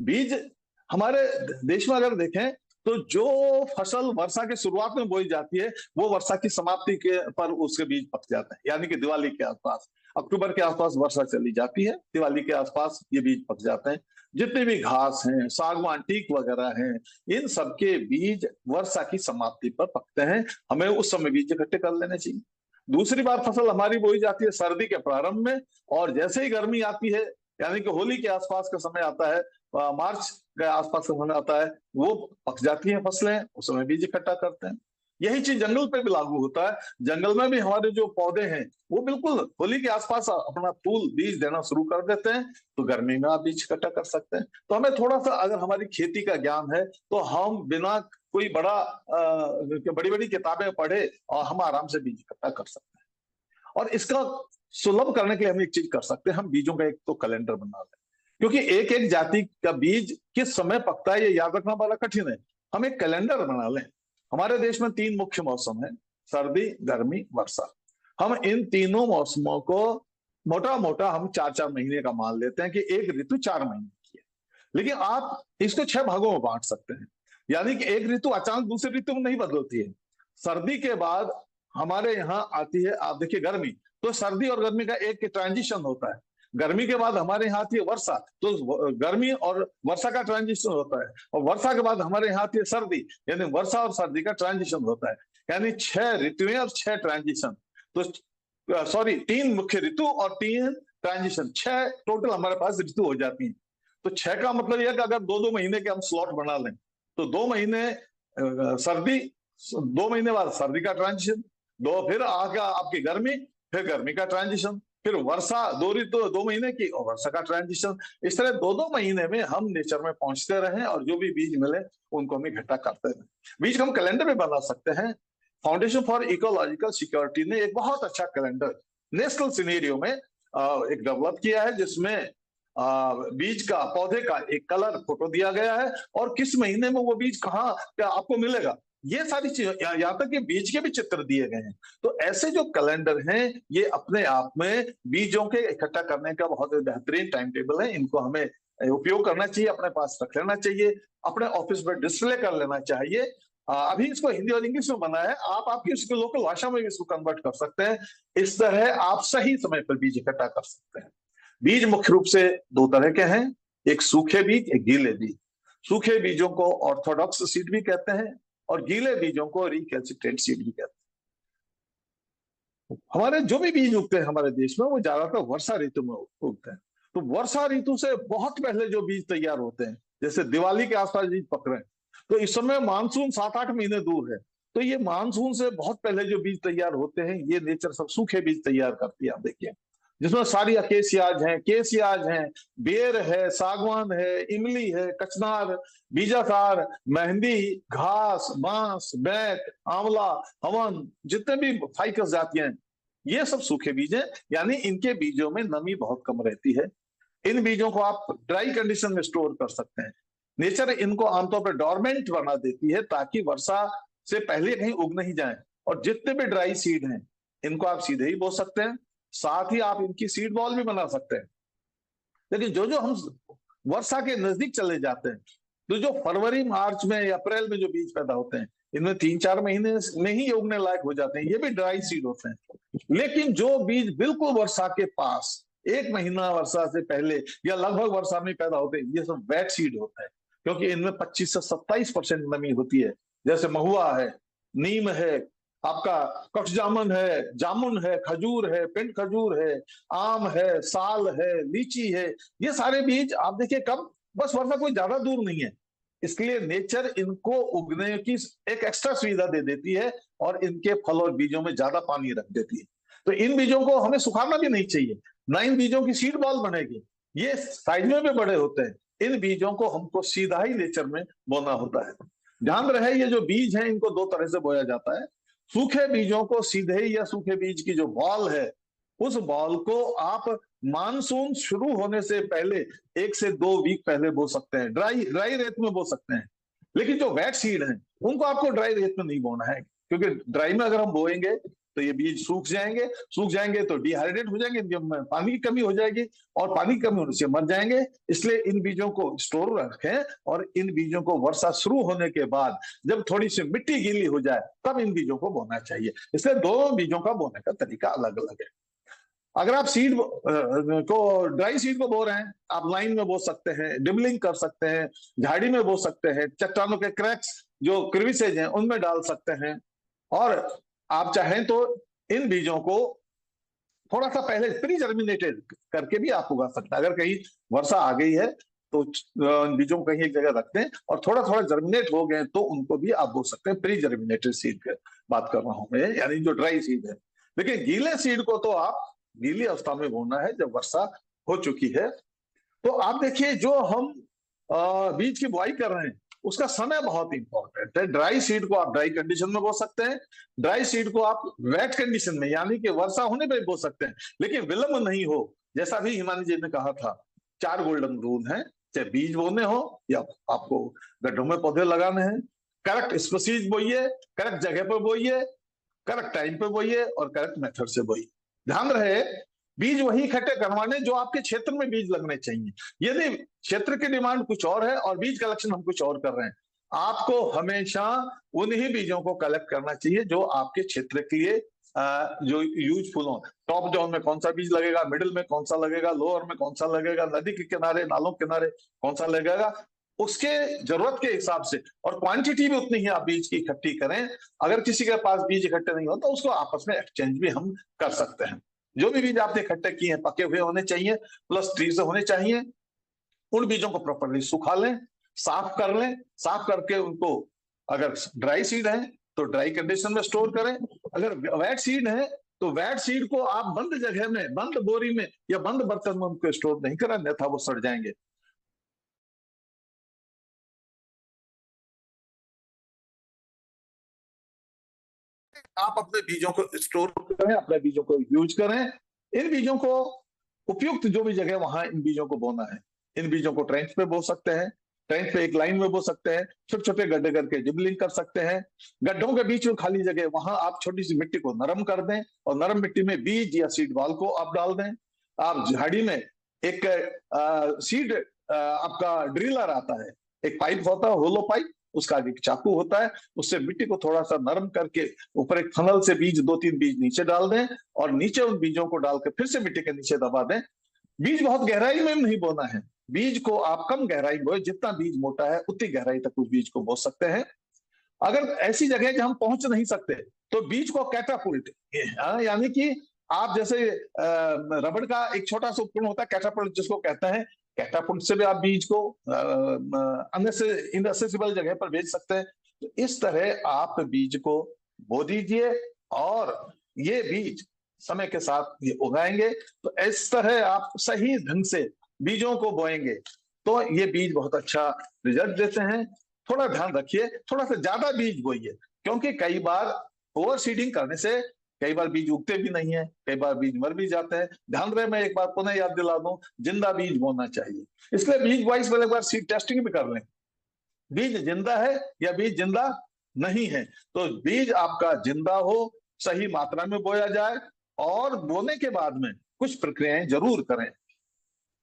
बीज हमारे देश में अगर देखें तो जो फसल वर्षा के शुरुआत में बोई जाती है वो वर्षा की समाप्ति के पर उसके बीज पक जाते हैं, यानी कि दिवाली के आसपास, अक्टूबर के आसपास वर्षा चली जाती है, दिवाली के आसपास ये बीज पक जाते हैं। जितने भी घास हैं, सागवान, टीक वगैरह हैं, इन सबके बीज वर्षा की समाप्ति पर पकते हैं। हमें उस समय बीज इकट्ठे कर लेने चाहिए। दूसरी बार फसल हमारी बोई जाती है सर्दी के प्रारंभ में, और जैसे ही गर्मी आती है, यानी कि होली के आसपास का समय आता है, मार्च के आसपास का समय आता है, वो पक जाती है फसलें, उस समय बीज इकट्ठा करते हैं। यही चीज जंगल पे भी लागू होता है। जंगल में भी हमारे जो पौधे हैं वो बिल्कुल होली के आसपास अपना फूल बीज देना शुरू कर देते हैं, तो गर्मी में आप बीज इकट्ठा कर सकते हैं। तो हमें थोड़ा सा अगर हमारी खेती का ज्ञान है तो हम बिना कोई बड़ी बड़ी किताबें पढ़े और हम आराम से बीज इकट्ठा कर सकते हैं। और इसका सुलभ करने के लिए हम एक चीज कर सकते हैं, हम बीजों का एक तो कैलेंडर बना लें, क्योंकि एक एक जाति का बीज किस समय पकता है ये याद रखना बड़ा कठिन है। हम एक कैलेंडर बना लें। हमारे देश में 3 मुख्य मौसम है, सर्दी, गर्मी, वर्षा। हम इन तीनों मौसमों को मोटा मोटा हम 4-4 महीने का मान लेते हैं कि एक ऋतु 4 महीने की है। लेकिन आप इसको 6 भागों में बांट सकते हैं, यानी कि एक ऋतु अचानक दूसरी ऋतु में नहीं बदलती है। सर्दी के बाद हमारे यहाँ आती है, आप देखिए, गर्मी, तो सर्दी और गर्मी का एक ट्रांजिशन होता है। गर्मी के बाद हमारे यहाँ आती है वर्षा, तो गर्मी और वर्षा का ट्रांजिशन होता है, और वर्षा के बाद हमारे यहाँ आती है सर्दी, यानी वर्षा और सर्दी का ट्रांजिशन होता है। यानी 6 ऋतुएं और 6 ट्रांजिशन, तो सॉरी 3 मुख्य ऋतु और 3 ट्रांजिशन, 6 टोटल हमारे पास ऋतु हो जाती है। तो 6 का मतलब यह कि अगर 2-2 महीने के हम स्लॉट बना लें तो 2 महीने सर्दी, 2 महीने बाद सर्दी का ट्रांजिशन, फिर आगे आपकी गर्मी, फिर गर्मी का ट्रांजिशन, फिर वर्षा, 2 ऋतु 2 महीने की, और वर्षा का ट्रांजिशन। इस तरह 2-2 महीने में हम नेचर में पहुंचते रहें और जो भी बीज मिले उनको हम इकट्ठा करते रहें। बीज हम कैलेंडर में बना सकते हैं। फाउंडेशन फॉर इकोलॉजिकल सिक्योरिटी ने एक बहुत अच्छा कैलेंडर नेशनल सिनेरियो में एक डेवलप किया है, जिसमें बीज का, पौधे का एक कलर फोटो दिया गया है और किस महीने में वो बीज कहाँ आपको मिलेगा, ये सारी चीजें, यहाँ तक कि बीज के भी चित्र दिए गए हैं। तो ऐसे जो कैलेंडर हैं ये अपने आप में बीजों के इकट्ठा करने का बहुत बेहतरीन टाइम टेबल है। इनको हमें उपयोग करना चाहिए, अपने पास रख लेना चाहिए, अपने ऑफिस में डिस्प्ले कर लेना चाहिए। अभी इसको हिंदी और इंग्लिश में बना है, आप आपकी उसकी लोकल भाषा में भी इसको कन्वर्ट कर सकते हैं। इस तरह आप सही समय पर बीज इकट्ठा कर सकते हैं। बीज मुख्य रूप से 2 तरह के हैं, एक सूखे बीज, एक गीले बीज। सूखे बीजों को ऑर्थोडॉक्स सीड भी कहते हैं और गीले बीजों को रिकैल्सिट्रेंट सीड भी कहते हैं। हमारे जो भी बीज उगते हैं हमारे देश में वो ज्यादातर वर्षा ऋतु में उगते हैं। तो वर्षा ऋतु से बहुत पहले जो बीज तैयार होते हैं, जैसे दिवाली के आसपास बीज पक रहे हैं, तो इस समय मानसून 7-8 महीने दूर है, तो ये मानसून से बहुत पहले जो बीज तैयार होते हैं ये नेचर सब सूखे बीज तैयार करती है। आप देखिए, जिसमें सारी अकेसियाज हैं, केसियाज हैं, बेर है, सागवान है, इमली है, कचनार, बीजाकार, मेहंदी, घास, बांस, बैक, आंवला, हवन, जितने भी फाइकस जातियां हैं, ये सब सूखे बीज हैं, यानी इनके बीजों में नमी बहुत कम रहती है। इन बीजों को आप ड्राई कंडीशन में स्टोर कर सकते हैं। नेचर इनको आमतौर पर डोरमेंट बना देती है ताकि वर्षा से पहले कहीं उग नहीं जाए। और जितने भी ड्राई सीड हैं इनको आप सीधे ही बो सकते हैं, साथ ही आप इनकी सीड बॉल भी बना सकते हैं। लेकिन जो हम वर्षा के नजदीक चले जाते हैं, तो जो फरवरी, मार्च में या अप्रैल में जो बीज पैदा होते हैं, इनमें 3-4 महीने में ही उगने लायक हो जाते हैं, ये भी ड्राई सीड होते हैं। लेकिन जो बीज बिल्कुल वर्षा के पास, 1 महीना वर्षा से पहले या लगभग वर्षा में पैदा होते हैं, ये सब वेट सीड होता है, क्योंकि इनमें 25 से 27% नमी होती है। जैसे महुआ है, नीम है, आपका कठजामुन है, जामुन है, खजूर है, पिंड खजूर है, आम है, साल है, लीची है, ये सारे बीज आप देखिए कब, बस वर्षा कोई ज्यादा दूर नहीं है, इसलिए नेचर इनको उगने की एक एक्स्ट्रा सुविधा दे देती है और इनके फल और बीजों में ज्यादा पानी रख देती है। तो इन बीजों को हमें सुखाना भी नहीं चाहिए, ना इन बीजों की सीड बॉल बनेगी, ये साइज में भी बड़े होते हैं। इन बीजों को हमको सीधा ही नेचर में बोना होता है। ध्यान रहे, ये जो बीज है इनको 2 तरह से बोया जाता है। सूखे बीजों को सीधे ही, या सूखे बीज की जो बॉल है उस बॉल को आप मानसून शुरू होने से पहले 1 से 2 वीक पहले बो सकते हैं, ड्राई रेत में बो सकते हैं। लेकिन जो वेट सीड है उनको आपको ड्राई रेत में नहीं बोना है, क्योंकि ड्राई में अगर हम बोएंगे तो ये बीज सूख जाएंगे तो डिहाइड्रेट हो जाएंगे, इनके पानी की कमी हो जाएगी और पानी की कमी होने से मर जाएंगे। इसलिए इन बीजों को स्टोर रखें और इन बीजों को वर्षा शुरू होने के बाद जब थोड़ी सी मिट्टी गीली हो जाए तब इन बीजों को बोना चाहिए। इसलिए दोनों बीजों का बोने का तरीका अलग अलग है। अगर आप सीड को ड्राई सीड को बो रहे हैं, आप लाइन में बो सकते हैं, डिबलिंग कर सकते हैं, झाड़ी में बो सकते हैं, चट्टानों के क्रैक्स जो क्रिविसेज हैं उनमें डाल सकते हैं। और आप चाहें तो इन बीजों को थोड़ा सा पहले प्री जर्मिनेटेड करके भी आप उगा सकते हैं। अगर कहीं वर्षा आ गई है तो बीजों को कहीं एक जगह रख दें और थोड़ा थोड़ा जर्मिनेट हो गए तो उनको भी आप बो सकते हैं। प्री जर्मिनेटेड सीड की बात कर रहा हूं मैं, यानी जो ड्राई सीड है। लेकिन गीले सीड को तो आप गीली अवस्था में बोना है जब वर्षा हो चुकी है। तो आप देखिए, जो हम बीज की बुआई कर रहे हैं उसका समय बहुत इंपॉर्टेंट है। ड्राई सीड को आप ड्राई कंडीशन में बो सकते हैं, ड्राई सीड को आप वेट कंडीशन में यानी कि वर्षा होने पर बो सकते हैं, लेकिन विलंब नहीं हो। जैसा भी हिमानी जी ने कहा था, 4 गोल्डन रूल हैं, चाहे बीज बोने हो या आपको गड्ढों में पौधे लगाने हैं। करेक्ट स्पीसीज बोइए, करेक्ट जगह पर बोइए, करेक्ट टाइम पे बोइए और करेक्ट मेथड से बोइए। ध्यान रहे, बीज वही इकट्ठे करवाने जो आपके क्षेत्र में बीज लगने चाहिए। यदि क्षेत्र की डिमांड कुछ और है और बीज कलेक्शन हम कुछ और कर रहे हैं, आपको हमेशा उन्हीं बीजों को कलेक्ट करना चाहिए जो आपके क्षेत्र के लिए जो यूजफुल हो। टॉप डाउन में कौन सा बीज लगेगा, मिडिल में कौन सा लगेगा, लोअर में कौन सा लगेगा, नदी के किनारे नालों के किनारे कौन सा लगेगा, उसके जरूरत के हिसाब से। और क्वांटिटी भी उतनी ही आप बीज की इकट्ठी करें। अगर किसी के पास बीज इकट्ठे नहीं हो तो उसको आपस में एक्सचेंज भी हम कर सकते हैं। जो भी बीज आपने इकट्ठे किए हैं पके हुए होने चाहिए, प्लस ट्री से होने चाहिए। उन बीजों को प्रॉपरली सुखा लें, साफ कर लें, साफ करके उनको अगर ड्राई सीड है तो ड्राई कंडीशन में स्टोर करें, अगर वेट सीड है तो वेट सीड को आप बंद जगह में, बंद बोरी में या बंद बर्तन में उनको स्टोर नहीं करें, अन्यथा वो सड़ जाएंगे। आप अपने बीजों को स्टोर करें, अपने बीजों को यूज करें। इन बीजों को उपयुक्त जो भी जगह वहां इन बीजों को बोना है। इन बीजों को ट्रेंच पे बो सकते हैं, ट्रेंच पे एक लाइन में बो सकते हैं, छोटे छोटे गड्ढे करके डिबलिंग कर सकते हैं। गड्ढों के बीच में खाली जगह वहां आप छोटी सी मिट्टी को नरम कर दें और नरम मिट्टी में बीज या सीड बॉल को आप डाल दें। आप झाड़ी में एक सीड आपका ड्रिलर आता है, एक पाइप होता है, होलो पाइप, उसका आगे चाकू होता है, उससे मिट्टी को थोड़ा सा नरम करके ऊपर एक फनल से बीज 2-3 बीज नीचे डाल दें और नीचे उन बीजों को डाल के फिर से मिट्टी के नीचे दबा दें। बीज बहुत गहराई में नहीं बोना है, बीज को आप कम गहराई बोए, जितना बीज मोटा है उतनी गहराई तक उस बीज को बो सकते हैं। अगर ऐसी जगह जहां हम पहुंच नहीं सकते तो बीज को कैटापुल्ट, यानी कि आप जैसे रबड़ का एक छोटा सा उपकरण होता है कैटापुल्ट जिसको कहते हैं, कैटापुल्ट से भी आप बीज को इनएक्सेसिबल जगह पर भेज सकते हैं। तो इस तरह आप बीज को बो दीजिए और ये बीज समय के साथ ये उगाएंगे। तो इस तरह आप सही ढंग से बीजों को बोएंगे तो ये बीज बहुत अच्छा रिजल्ट देते हैं। थोड़ा ध्यान रखिए, थोड़ा सा ज्यादा बीज बोइए, क्योंकि कई बार ओवर सीडिंग करने से कई बार बीज उगते भी नहीं है, कई बार बीज मर भी जाते हैं। ध्यान रहे, मैं एक बार पुनः याद दिला दूं, जिंदा बीज बोना चाहिए। इसलिए बीज बुआई से पहले एक बार सीड टेस्टिंग भी कर लें, बीज जिंदा है या बीज जिंदा नहीं है। तो बीज आपका जिंदा हो, सही मात्रा में बोया जाए और बोने के बाद में कुछ प्रक्रियाएं जरूर करें।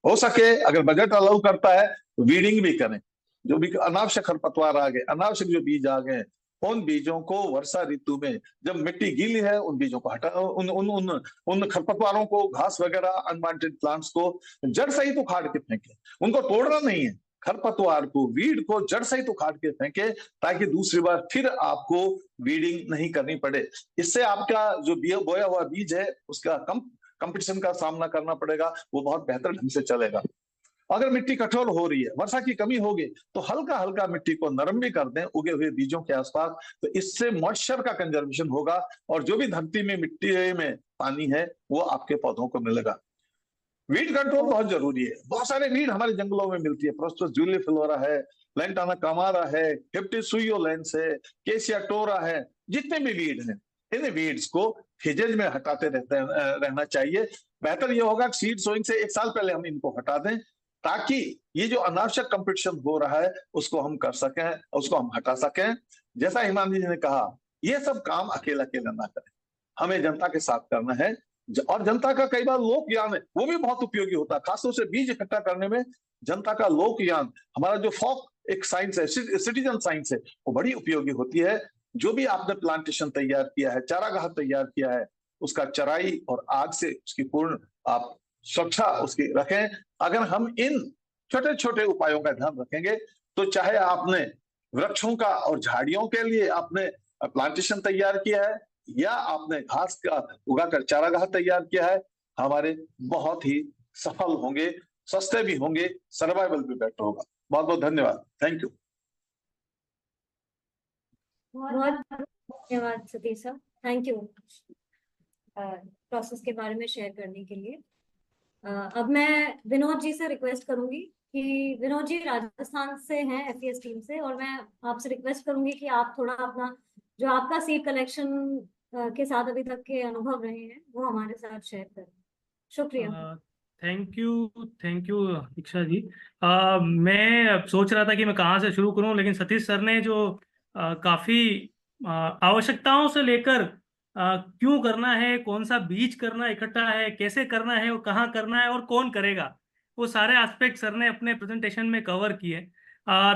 हो सके अगर बजट अलाउ करता है तो वीडिंग भी करें। जो भी अनावश्यक खरपतवार आ गए, अनावश्यक जो बीज आ गए, उन बीजों को वर्षा ऋतु में जब मिट्टी गीली है उन बीजों को हटा, उन खरपतवारों को, घास वगैरह, अनवांटेड प्लांट्स को जड़ सहित उखाड़ के फेंके। उनको तोड़ना नहीं है, खरपतवार को, वीड को जड़ सहित उखाड़ के फेंके ताकि दूसरी बार फिर आपको वीडिंग नहीं करनी पड़े। इससे आपका जो बोया हुआ बीज है उसका कंपटीशन का सामना करना पड़ेगा, वो बहुत बेहतर ढंग से चलेगा। अगर मिट्टी कठोर हो रही है, वर्षा की कमी होगी, तो हल्का हल्का मिट्टी को नरम भी कर दें उगे हुए बीजों के आसपास। तो इससे मॉइस्चर का कंजर्वेशन होगा और जो भी धरती में, मिट्टी में पानी है वो आपके पौधों को मिलेगा। वीड कंट्रोल बहुत जरूरी है। बहुत सारे वीड हमारे जंगलों में मिलती है, प्रोस्टस जूलिफ्लोरा है, लैंटाना कामारा है, हिप्टिसुयोलेंस है, केसिया टोरा है, जितने भी वीड हैं इन वीड्स को फेजेज में हटाते रहना चाहिए। बेहतर यह होगा कि सीड सोइंग से 1 साल पहले हम इनको हटा दें ताकि ये जो अनावश्यक कंपटीशन हो रहा है उसको हम कर सकें, उसको हम हटा सकें। जैसा हिमानी जी ने कहा, ये सब काम अकेला अकेला ना करें, हमें जनता के साथ करना है। और जनता का कई बार लोक ज्ञान है, वो भी बहुत उपयोगी होता है, खासतौर से बीज इकट्ठा करने में जनता का लोक ज्ञान, हमारा जो फॉक एक साइंस है, सिटीजन साइंस है, वो बड़ी उपयोगी होती है। जो भी आपने प्लांटेशन तैयार किया है, चारागाह तैयार किया है, उसका चराई और आग से उसकी पूर्ण आप सुरक्षा उसकी रखें। अगर हम इन छोटे छोटे उपायों का ध्यान रखेंगे तो चाहे आपने वृक्षों का और झाड़ियों के लिए आपने प्लांटेशन तैयार किया है या आपने घास का उगाकर चारागाह तैयार किया है, हमारे बहुत ही सफल होंगे, सस्ते भी होंगे, सर्वाइवल भी बेटर होगा। बहुत बहुत धन्यवाद। Thank you. बहुत धन्यवाद Satish sir, thank you process के बारे में शेयर करने के लिए। अब मैं विनोद जी से रिक्वेस्ट करूंगी कि विनोद जी राजस्थान से हैं एफईएस टीम से, और मैं आपसे रिक्वेस्ट करूंगी कि आप थोड़ा अपना जो आपका सीड कलेक्शन के साथ अभी तक के अनुभव रहे हैं वो हमारे साथ शेयर करें। शुक्रिया। Thank you Diksha ji. मैं सोच रहा था कि मैं कहाँ से शुरू करूं, लेकिन सतीश सर ने जो काफ़ी आवश्यकताओं से लेकर क्यों करना है, कौन सा बीज करना इकट्ठा है, कैसे करना है, और कहाँ करना है और कौन करेगा, वो सारे एस्पेक्ट सर ने अपने प्रेजेंटेशन में कवर किए।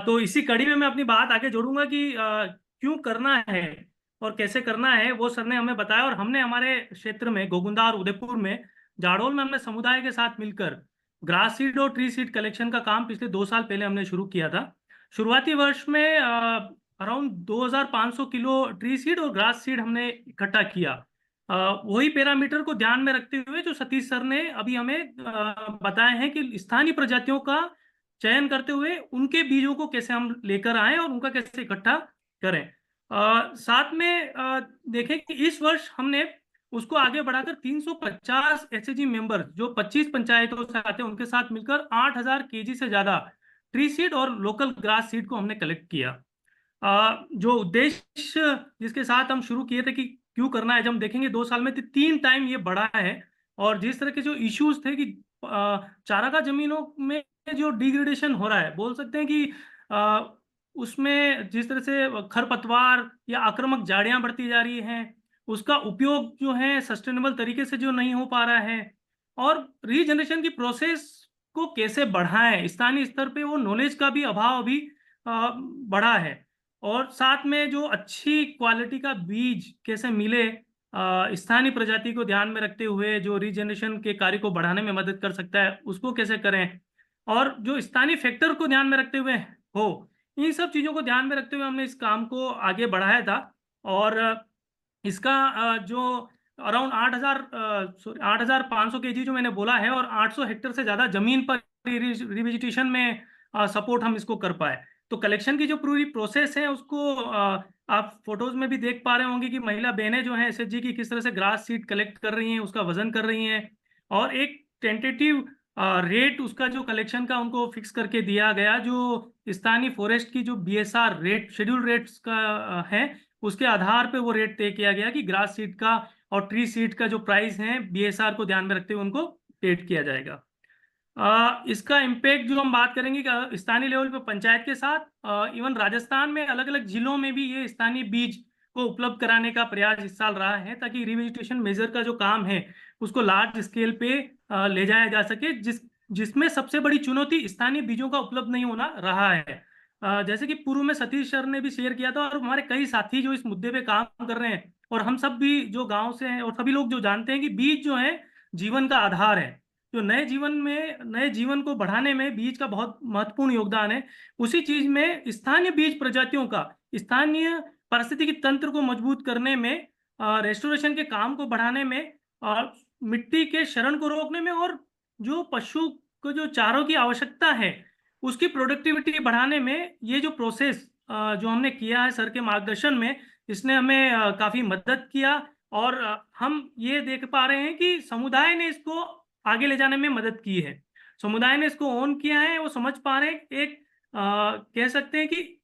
तो इसी कड़ी में मैं अपनी बात आगे जोड़ूंगा कि क्यों करना है और कैसे करना है, वो सर ने हमें बताया। और हमने हमारे क्षेत्र में गोगुंदा और उदयपुर में जाडोल में हमने समुदाय के साथ मिलकर ग्रास सीड और ट्री सीड कलेक्शन का काम पिछले 2 साल पहले हमने शुरू किया था। शुरुआती वर्ष में अराउंड 2500 किलो ट्री सीड और ग्रास सीड हमने इकट्ठा किया। वही पैरामीटर को ध्यान में रखते हुए जो सतीश सर ने अभी हमें बताए हैं कि स्थानीय प्रजातियों का चयन करते हुए उनके बीजों को कैसे हम लेकर आए और उनका कैसे इकट्ठा करें। साथ में देखें कि इस वर्ष हमने उसको आगे बढ़ाकर 350 एसएचजी मेंबर जो 25 पंचायतों से आते हैं उनके साथ मिलकर 8000 केजी से ज्यादा ट्री सीड और लोकल ग्रास सीड को हमने कलेक्ट किया। जो उद्देश्य जिसके साथ हम शुरू किए थे कि क्यों करना है, जब हम देखेंगे 2 साल में 3 टाइम ये बढ़ा है। और जिस तरह के जो इश्यूज थे कि चारागाह जमीनों में जो डिग्रेडेशन हो रहा है, बोल सकते हैं कि उसमें जिस तरह से खरपतवार या आक्रामक झाड़ियां बढ़ती जा रही हैं, उसका उपयोग जो है सस्टेनेबल तरीके से जो नहीं हो पा रहा है, और रीजनरेशन की प्रोसेस को कैसे बढ़ाएं, स्थानीय स्तर पे वो नॉलेज का भी अभाव अभी बढ़ा है। और साथ में जो अच्छी क्वालिटी का बीज कैसे मिले, स्थानीय प्रजाति को ध्यान में रखते हुए जो रीजनरेशन के कार्य को बढ़ाने में मदद कर सकता है उसको कैसे करें, और जो स्थानीय फैक्टर को ध्यान में रखते हुए हो, इन सब चीज़ों को ध्यान में रखते हुए हमने इस काम को आगे बढ़ाया था। और इसका जो अराउंड 8,500 केजी जो मैंने बोला है, और 800 हेक्टेयर से ज़्यादा जमीन पर रिवेजिटेशन में सपोर्ट हम इसको कर पाए। तो कलेक्शन की जो पूरी प्रोसेस है उसको आप फोटोज में भी देख पा रहे होंगे कि महिला बहनें जो हैं एसएचजी की किस तरह से ग्रास सीड कलेक्ट कर रही हैं, उसका वजन कर रही हैं, और एक टेंटेटिव रेट उसका जो कलेक्शन का उनको फिक्स करके दिया गया, जो स्थानीय फॉरेस्ट की जो बीएसआर रेट शेड्यूल रेट्स का है, उसके आधार पे वो रेट तय किया गया कि ग्रास सीड का और ट्री सीड का जो प्राइस है बीएसआर को ध्यान में रखते हुए उनको पेड किया जाएगा। इसका इम्पैक्ट जो हम बात करेंगे स्थानीय लेवल पे पंचायत के साथ, इवन राजस्थान में अलग अलग जिलों में भी ये स्थानीय बीज को उपलब्ध कराने का प्रयास इस साल रहा है, ताकि रिवेजिटेशन मेजर का जो काम है उसको लार्ज स्केल पे ले जाया जा सके, जिसमें सबसे बड़ी चुनौती स्थानीय बीजों का उपलब्ध नहीं होना रहा है। जैसे कि पूर्व में सतीश सर ने भी शेयर किया था, और हमारे कई साथी जो इस मुद्दे पे काम कर रहे हैं, और हम सब भी जो गांव से हैं, और सभी लोग जो जानते हैं कि बीज जो है जीवन का आधार है। जो नए जीवन को बढ़ाने में बीज का बहुत महत्वपूर्ण योगदान है। उसी चीज में स्थानीय बीज प्रजातियों का स्थानीय पारिस्थितिकी तंत्र को मजबूत करने में, रेस्टोरेशन के काम को बढ़ाने में, और मिट्टी के शरण को रोकने में, और जो पशु को जो चारों की आवश्यकता है उसकी प्रोडक्टिविटी बढ़ाने में, ये जो प्रोसेस जो हमने किया है सर के मार्गदर्शन में, इसने हमें काफी मदद किया। और हम ये देख पा रहे हैं कि समुदाय ने इसको आगे ले जाने में मदद की है, समुदाय ने इसको ऑन किया है, वो समझ पा रहे हैं। एक कह सकते हैं कि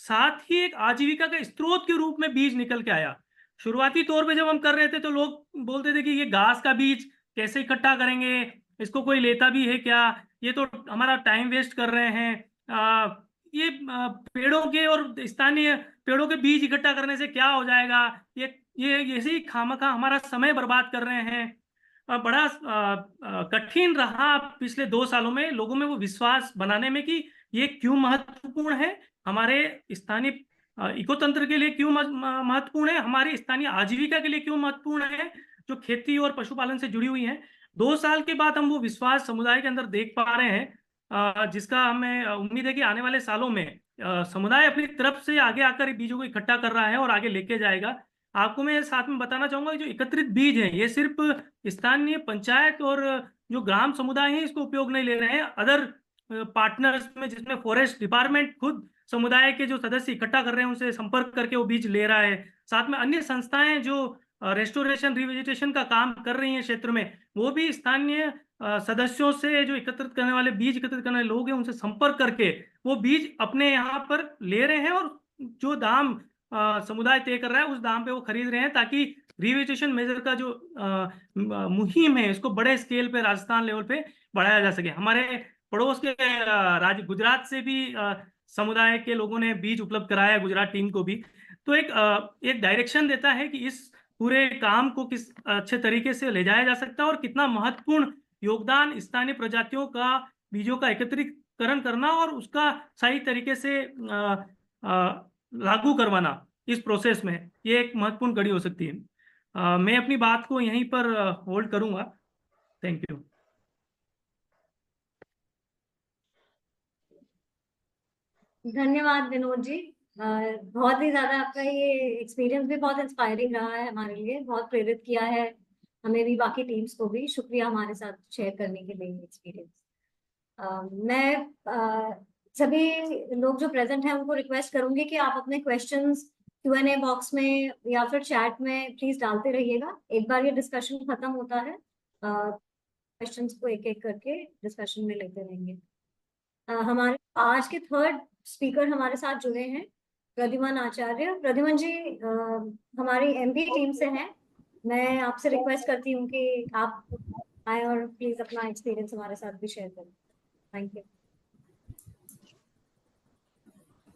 साथ ही एक आजीविका का स्रोत के रूप में बीज निकल के आया। शुरुआती तौर पे जब हम कर रहे थे तो लोग बोलते थे कि ये घास का बीज कैसे इकट्ठा करेंगे, इसको कोई लेता भी है क्या, ये तो हमारा टाइम वेस्ट कर रहे हैं, ये पेड़ों के और स्थानीय पेड़ों के बीज इकट्ठा करने से क्या हो जाएगा, ये ये ऐसे ही खामखा हमारा समय बर्बाद कर रहे हैं। बड़ा कठिन रहा पिछले 2 सालों में लोगों में वो विश्वास बनाने में कि ये क्यों महत्वपूर्ण है, हमारे स्थानीय इकोतंत्र के लिए क्यों महत्वपूर्ण है, हमारी स्थानीय आजीविका के लिए क्यों महत्वपूर्ण है, जो खेती और पशुपालन से जुड़ी हुई है। 2 साल के बाद हम वो विश्वास समुदाय के अंदर देख पा रहे हैं, जिसका हमें उम्मीद है कि आने वाले सालों में समुदाय अपनी तरफ से आगे आकर बीजों को इकट्ठा कर रहा है और आगे लेके जाएगा। आपको मैं साथ में बताना चाहूंगा जो एकत्रित बीज हैं ये सिर्फ स्थानीय पंचायत और जो ग्राम समुदाय हैं इसको उपयोग नहीं ले रहे हैं, अदर पार्टनर्स में जिसमें फॉरेस्ट डिपार्टमेंट खुद समुदाय के जो सदस्य इकट्ठा कर रहे हैं उनसे संपर्क करके वो बीज ले रहा है। साथ में अन्य संस्थाएं जो रेस्टोरेशन रिवेजिटेशन का काम कर रही हैं क्षेत्र में, वो भी स्थानीय सदस्यों से जो एकत्रित करने वाले बीज एकत्रित करने वाले लोग हैं उनसे संपर्क करके वो बीज अपने यहाँ पर ले रहे हैं और जो दाम समुदाय तय कर रहा है उस दाम पे वो खरीद रहे हैं, ताकि रिवेजिटेशन मेजर का जो मुहिम है इसको बड़े स्केल पे राजस्थान लेवल पे बढ़ाया जा सके। हमारे पड़ोस के राज्य गुजरात से भी समुदाय के लोगों ने बीज उपलब्ध कराया गुजरात टीम को भी। तो एक डायरेक्शन देता है कि इस पूरे काम को किस अच्छे तरीके से ले जाया जा सकता है और कितना महत्वपूर्ण योगदान स्थानीय प्रजातियों का बीजों का एकत्रीकरण करना और उसका सही तरीके से लागू करवाना इस प्रोसेस में ये एक महत्वपूर्ण कड़ी हो सकती है। मैं अपनी बात को यहीं पर होल्ड करूंगा। Thank you. धन्यवाद विनोद जी। बहुत ही ज्यादा आपका ये एक्सपीरियंस भी बहुत इंस्पायरिंग रहा है हमारे लिए, बहुत प्रेरित किया है हमें भी, बाकी टीम्स को भी। शुक्रिया हमारे साथ शेयर करने के लिए एक्सपीरियंस। मैं सभी लोग जो प्रेजेंट हैं उनको रिक्वेस्ट करूंगी कि आप अपने क्वेश्चंस Q&A बॉक्स में या फिर चैट में प्लीज डालते रहिएगा। एक बार ये डिस्कशन खत्म होता है क्वेश्चंस को एक एक करके डिस्कशन में लेते रहेंगे। हमारे आज के थर्ड स्पीकर हमारे साथ जुड़े हैं प्रद्युमन आचार्य। प्रद्युमन जी हमारी MP टीम से हैं। मैं आपसे रिक्वेस्ट करती हूँ कि आप आए और प्लीज अपना एक्सपीरियंस हमारे साथ भी शेयर करें। Thank you.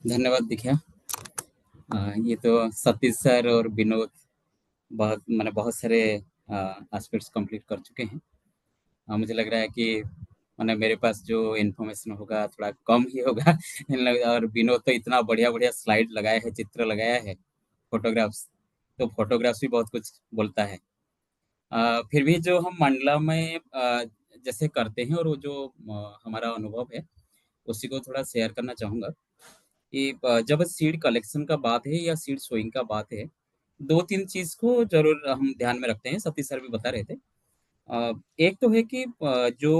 धन्यवाद दीक्षा। ये तो सतीश सर और विनोद बहुत सारे एस्पेक्ट्स कंप्लीट कर चुके हैं। मुझे लग रहा है कि मेरे पास जो इन्फॉर्मेशन होगा थोड़ा कम ही होगा और विनोद तो इतना बढ़िया बढ़िया स्लाइड लगाया है, चित्र लगाया है, फोटोग्राफ्स भी बहुत कुछ बोलता है। फिर भी जो हम मंडला में जैसे करते हैं और वो जो हमारा अनुभव है उसी को थोड़ा शेयर करना चाहूँगा कि जब सीड कलेक्शन का बात है या सीड सोइंग का बात है, 2-3 चीज़ को जरूर हम ध्यान में रखते हैं। सतीश सर भी बता रहे थे। एक तो है कि जो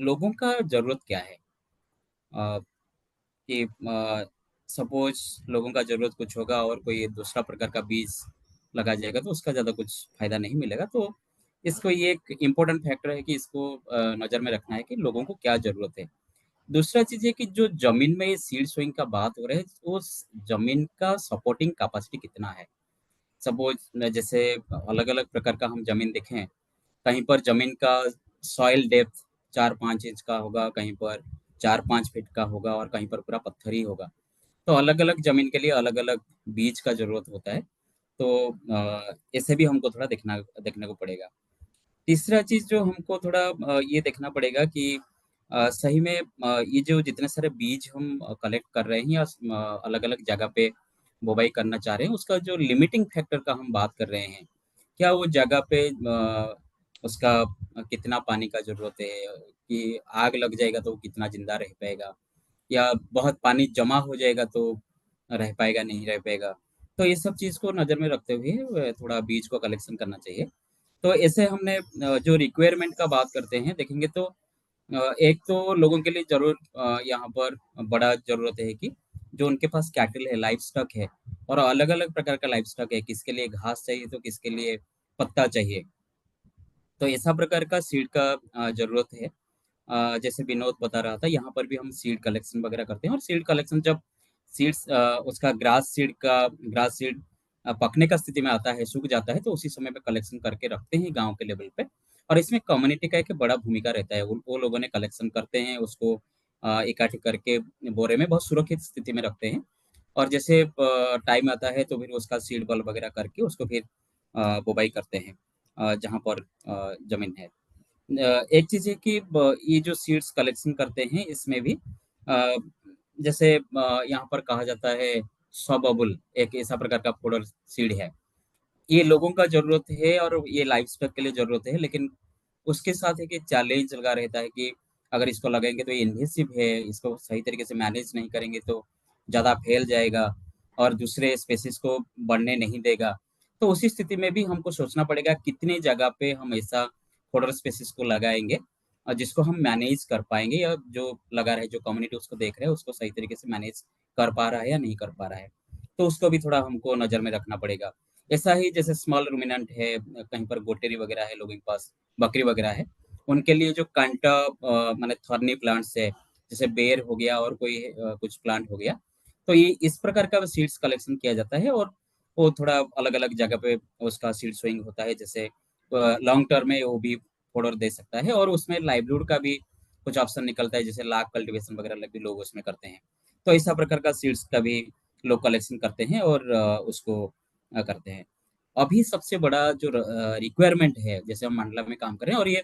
लोगों का ज़रूरत क्या है, कि सपोज लोगों का ज़रूरत कुछ होगा और कोई दूसरा प्रकार का बीज लगा जाएगा तो उसका ज़्यादा कुछ फ़ायदा नहीं मिलेगा। तो इसको ये एक इम्पोर्टेंट फैक्टर है कि इसको नज़र में रखना है कि लोगों को क्या ज़रूरत है। दूसरा चीज़ है कि जो ज़मीन में सीड सोइंग का बात हो रहा है, उस ज़मीन का सपोर्टिंग कैपेसिटी कितना है। सपोज जैसे अलग-अलग प्रकार का हम ज़मीन देखें, कहीं पर ज़मीन का सॉइल डेप्थ 4-5 इंच का होगा, कहीं पर 4-5 फीट का होगा और कहीं पर पूरा पत्थर ही होगा। तो अलग-अलग ज़मीन के लिए अलग-अलग बीज का ज़रूरत होता है। तो ऐसे भी हमको थोड़ा देखने को पड़ेगा। तीसरा चीज़ जो हमको थोड़ा ये देखना पड़ेगा कि सही में ये जो जितने सारे बीज हम कलेक्ट कर रहे हैं या अलग-अलग जगह पे बुवाई करना चाह रहे हैं, उसका जो लिमिटिंग फैक्टर का हम बात कर रहे हैं, क्या वो जगह पे उसका कितना पानी का ज़रूरत है, कि आग लग जाएगा तो वो कितना ज़िंदा रह पाएगा, या बहुत पानी जमा हो जाएगा तो रह पाएगा, नहीं रह पाएगा। तो ये सब चीज़ को नज़र में रखते हुए थोड़ा बीज को कलेक्शन करना चाहिए। तो ऐसे हमने जो रिक्वायरमेंट का बात करते हैं देखेंगे तो एक तो लोगों के लिए ज़रूर यहाँ पर बड़ा ज़रूरत है कि जो उनके पास कैटल है, लाइव स्टॉक है और अलग-अलग प्रकार का लाइव स्टॉक है, किसके लिए घास चाहिए तो किसके लिए पत्ता चाहिए। तो ऐसा प्रकार का सीड का ज़रूरत है। जैसे विनोद बता रहा था, यहाँ पर भी हम सीड कलेक्शन वगैरह करते हैं और सीड कलेक्शन जब सीड्स उसका ग्रास सीड पकने का स्थिति में आता है, सूख जाता है, तो उसी समय पे कलेक्शन करके रखते हैं गाँव के लेवल पे। और इसमें कम्युनिटी का एक बड़ा भूमिका रहता है। वो लोगों ने कलेक्शन करते हैं, उसको इकट्ठे करके बोरे में बहुत सुरक्षित स्थिति में रखते हैं और जैसे टाइम आता है तो फिर उसका सीड बल वगैरह करके उसको फिर बुवाई करते हैं जहाँ पर जमीन है। एक चीज़ है कि ये जो सीड्स कलेक्शन करते हैं इसमें भी अ, जैसे यहाँ पर कहा जाता है सॉबबुल, एक ऐसा प्रकार का फोडर सीड है। ये लोगों का ज़रूरत है और ये लाइफ स्टॉक के लिए ज़रूरत है, लेकिन उसके साथ एक चैलेंज लगा रहता है कि अगर इसको लगाएँगे तो ये इन्वेसिव है, इसको सही तरीके से मैनेज नहीं करेंगे तो ज़्यादा फैल जाएगा और दूसरे स्पेसीज़ को बढ़ने नहीं देगा। तो उसी स्थिति में भी हमको सोचना पड़ेगा कितनी जगह पे हम ऐसा फॉडर स्पेसीज़ को लगाएँगे जिसको हम मैनेज कर पाएँगे, या जो लगा रहे, जो कम्युनिटी उसको देख रहे हैं, उसको सही तरीके से मैनेज कर पा रहा है या नहीं कर पा रहा है। तो उसको भी थोड़ा हमको नज़र में रखना पड़ेगा। ऐसा ही जैसे स्मॉल रूमिनेंट है, कहीं पर गोटेरी वगैरह है लोगों के पास, बकरी वगैरह है, उनके लिए जो कांटा माने थॉर्नी प्लांट्स है, जैसे बेर हो गया और कोई कुछ प्लांट हो गया, तो ये इस प्रकार का सीड्स कलेक्शन किया जाता है और वो थोड़ा अलग-अलग जगह पे उसका सीड सोइंग होता है। जैसे लॉन्ग टर्म में वो भी फॉडर दे सकता है और उसमें लाइवलीहुड का भी कुछ ऑप्शन निकलता है, जैसे लाख कल्टीवेशन वगैरह भी लोग उसमें करते हैं। तो ऐसा प्रकार का सीड्स का भी लोग कलेक्शन करते हैं और उसको करते हैं। अभी सबसे बड़ा जो रिक्वायरमेंट है, जैसे हम मंडला में काम कर रहे हैं और ये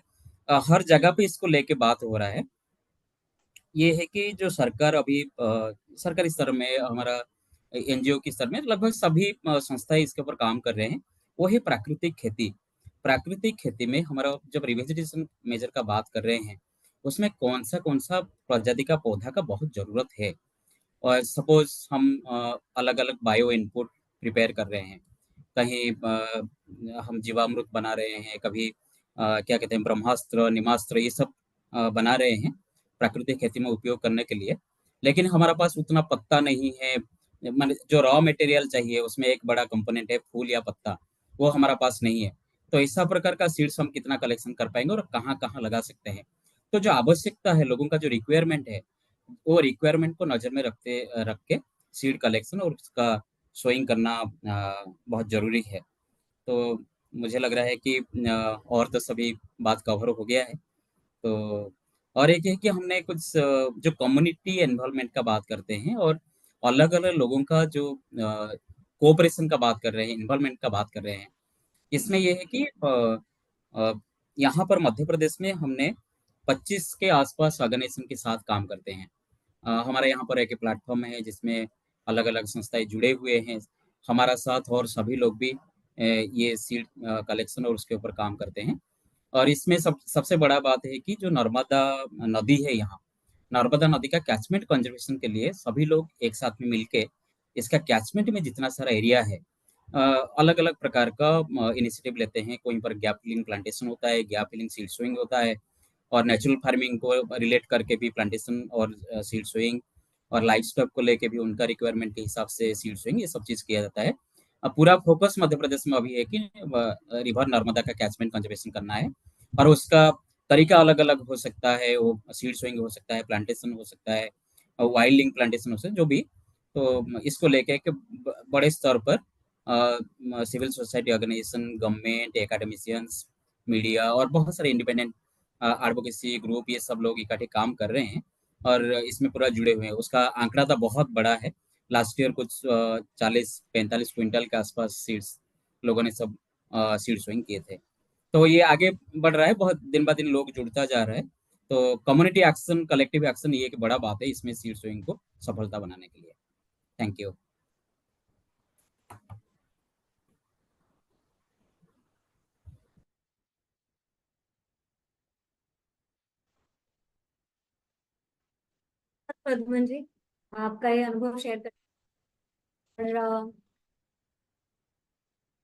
हर जगह पे इसको लेके बात हो रहा है, ये है कि जो सरकार अभी सरकारी स्तर में, हमारा एनजीओ के स्तर में लगभग सभी संस्थाएं इसके ऊपर काम कर रहे हैं, वो है प्राकृतिक खेती। प्राकृतिक खेती में हमारा जब रिवेजिटेशन मेजर का बात कर रहे हैं, उसमें कौन सा प्रजाति का पौधा का बहुत ज़रूरत है। और सपोज हम अलग-अलग बायो इनपुट प्रिपेयर कर रहे हैं, कहीं हम जीवामृत बना रहे हैं, कभी क्या कहते हैं ब्रह्मास्त्र, निमास्त्र, ये सब बना रहे हैं प्राकृतिक खेती में उपयोग करने के लिए। लेकिन हमारे पास उतना पत्ता नहीं है, माने जो रॉ मटेरियल चाहिए उसमें एक बड़ा कंपोनेंट है फूल या पत्ता, वो हमारा पास नहीं है। तो ऐसा प्रकार का सीड्स हम कितना कलेक्शन कर पाएँगे और कहाँ-कहाँ लगा सकते हैं। तो जो आवश्यकता है, लोगों का जो रिक्वायरमेंट है, वो रिक्वायरमेंट को नज़र में रख के सीड कलेक्शन और उसका सोइंग करना बहुत ज़रूरी है। तो मुझे लग रहा है कि और तो सभी बात कवर हो गया है। तो और एक है कि हमने कुछ जो कम्युनिटी इन्वॉल्वमेंट का बात करते हैं और अलग-अलग लोगों का जो कोऑपरेशन का बात कर रहे हैं, इन्वॉल्वमेंट का बात कर रहे हैं। इसमें ये है कि अ, यहाँ पर मध्य प्रदेश में हमने 25 के आसपास ऑर्गेनाइजेशन के साथ काम करते हैं। हमारे यहाँ पर एक प्लेटफ़ॉर्म है जिसमें अलग-अलग संस्थाएँ जुड़े हुए हैं, हमारा साथ और सभी लोग भी ये सीड कलेक्शन और उसके ऊपर काम करते हैं। और इसमें सबसे बड़ा बात है कि जो नर्मदा नदी है यहाँ, नर्मदा नदी का कैचमेंट कंज़र्वेशन के लिए सभी लोग एक साथ में मिलके इसका कैचमेंट में जितना सारा एरिया है अ, अलग-अलग प्रकार का इनिशिएटिव लेते हैं। कहीं पर गैप फिलिंग प्लांटेशन होता है, गैप फिलिंग सीड सोइंग होता है और नेचुरल फार्मिंग को रिलेट करके भी प्लांटेशन और सीड सोइंग और लाइव स्टॉक को लेके भी उनका रिक्वायरमेंट के हिसाब से सीड सोइंग, ये सब चीज़ किया जाता है। पूरा फोकस मध्य प्रदेश में अभी है कि रिवर नर्मदा का कैचमेंट कंज़र्वेशन करना है और उसका तरीका अलग-अलग हो सकता है, वो सीड सोइंग हो सकता है, प्लांटेशन हो सकता है, वाइल्डिंग प्लांटेशन हो सकता है, जो भी। तो इसको लेके एक बड़े स्तर पर civil society organisation, government, academicians, media और बहुत सारे इंडिपेंडेंट एडवोकेसी ग्रुप, ये सब लोग इकट्ठे काम कर रहे हैं और इसमें पूरा जुड़े हुए हैं। उसका आंकड़ा तो बहुत बड़ा है। लास्ट ईयर कुछ 40-45 क्विंटल के आसपास सीड्स लोगों ने सब सीड सोइंग किए थे। तो ये आगे बढ़ रहा है, बहुत दिन ब दिन लोग जुड़ता जा रहा है। तो कम्युनिटी एक्शन, कलेक्टिव एक्शन, ये एक बड़ा बात है इसमें सीड सोइंग को सफलता बनाने के लिए। Thank you. प्रद्युमन जी, आपका ये अनुभव शेयर कर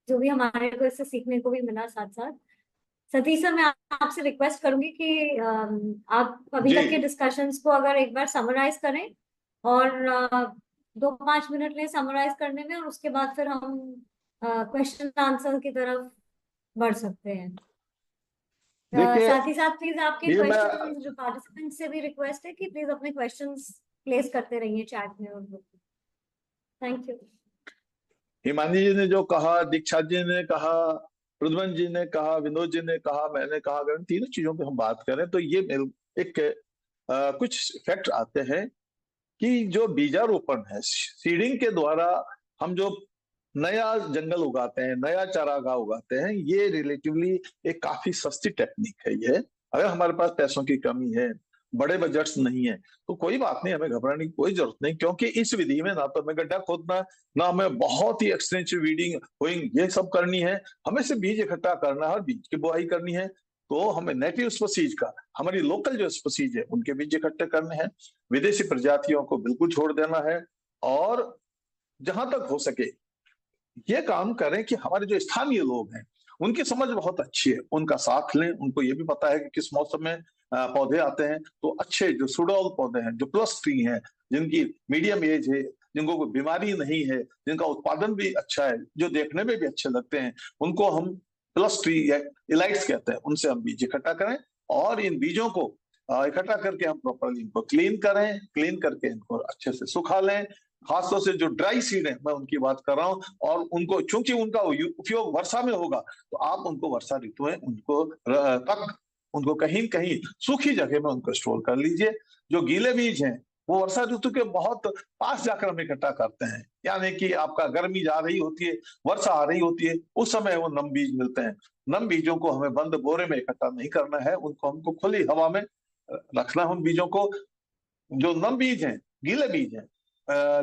जो भी हमारे को इससे सीखने को भी मिला साथ साथ। सतीश सर, मैं आपसे रिक्वेस्ट करूंगी कि आप अभी जी तक के डिस्कशंस को अगर एक बार समराइज करें और 2-5 मिनट लें समराइज करने में, और उसके बाद फिर हम क्वेश्चन आंसर की तरफ बढ़ सकते हैं। देखिए, साथ ही साथ प्लीज आपके ये मैं क्वेश्चन, जो पार्टिसिपेंट से भी रिक्वेस्ट है कि प्लीज अपने क्वेश्चंस प्लेस करते रहिए चैट में। और थैंक यू। हिमानी जी ने जो कहा, दीक्षा जी ने कहा, प्रद्युमन जी ने कहा, विनोद जी ने कहा, मैंने कहा, अगर इन तीनों चीजों पे हम बात करें तो ये एक कुछ फैक्ट आते हैं कि जो बीजारोपण है, सीडिंग के द्वारा हम जो नया जंगल उगाते हैं, नया चारागाह उगाते हैं, ये रिलेटिवली एक काफी सस्ती टेक्निक है ये। अगर हमारे पास पैसों की कमी है, बड़े बजट्स नहीं है, तो कोई बात नहीं, हमें घबराने की कोई जरूरत नहीं, क्योंकि इस विधि में ना तो हमें गड्ढा खोदना, ना हमें बहुत ही एक्सटेंसिव वीडिंग होइंग ये सब करनी है। हमें सिर्फ बीज इकट्ठा करना है और बीज की बुआई करनी है। तो हमें नेटिव स्पीसीज का, हमारी लोकल जो स्पीसीज है, उनके बीज इकट्ठे करने हैं। विदेशी प्रजातियों को बिल्कुल छोड़ देना है। और जहां तक हो सके ये काम करें कि हमारे जो स्थानीय लोग हैं, उनकी समझ बहुत अच्छी है, उनका साथ लें। उनको ये भी पता है कि किस मौसम में पौधे आते हैं। तो अच्छे जो सुडौल पौधे हैं, जो प्लस ट्री हैं, जिनकी मीडियम एज है, जिनको कोई बीमारी नहीं है, जिनका उत्पादन भी अच्छा है, जो देखने में भी अच्छे लगते हैं, उनको हम प्लस ट्री या इलाइट्स कहते हैं, उनसे हम बीज इकट्ठा करें। और इन बीजों को इकट्ठा करके हम प्रॉपरली इनको क्लीन करें, क्लीन करके इनको अच्छे से सुखा लें। खासतौर से जो ड्राई सीड है, मैं उनकी बात कर रहा हूँ। और उनको, चूंकि उनका उपयोग वर्षा में होगा, तो आप उनको वर्षा ऋतु में उनको कहीं कहीं सूखी जगह में उनको स्टोर कर लीजिए। जो गीले बीज हैं, वो वर्षा ऋतु के बहुत पास जाकर हम इकट्ठा करते हैं। यानी कि आपका गर्मी जा रही होती है, वर्षा आ रही होती है, उस समय वो नम बीज मिलते हैं। नम बीजों को हमें बंद बोरे में इकट्ठा नहीं करना है, उनको हमको खुली हवा में रखना है। उन बीजों को, जो नम बीज हैं, गीले बीज हैं,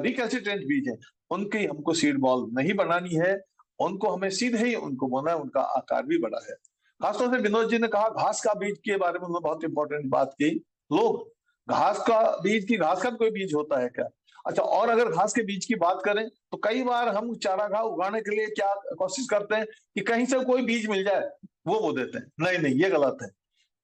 रिकैल्सिट्रेंट बीज हैं, उनकी हमको सीड बॉल नहीं बनानी है। उनको हमें सीधे ही उनको बोना है। उनका आकार भी बड़ा है। खासतौर से विनोद जी ने कहा घास का बीज के बारे में, उन्होंने बहुत इंपॉर्टेंट बात की। लोग घास का बीज की, घास का भी कोई बीज होता है क्या? अच्छा, और अगर घास के बीज की बात करें तो कई बार हम चारागाह उगाने के लिए क्या कोशिश करते हैं कि कहीं से कोई बीज मिल जाए, वो बो देते हैं। नहीं नहीं, ये गलत है।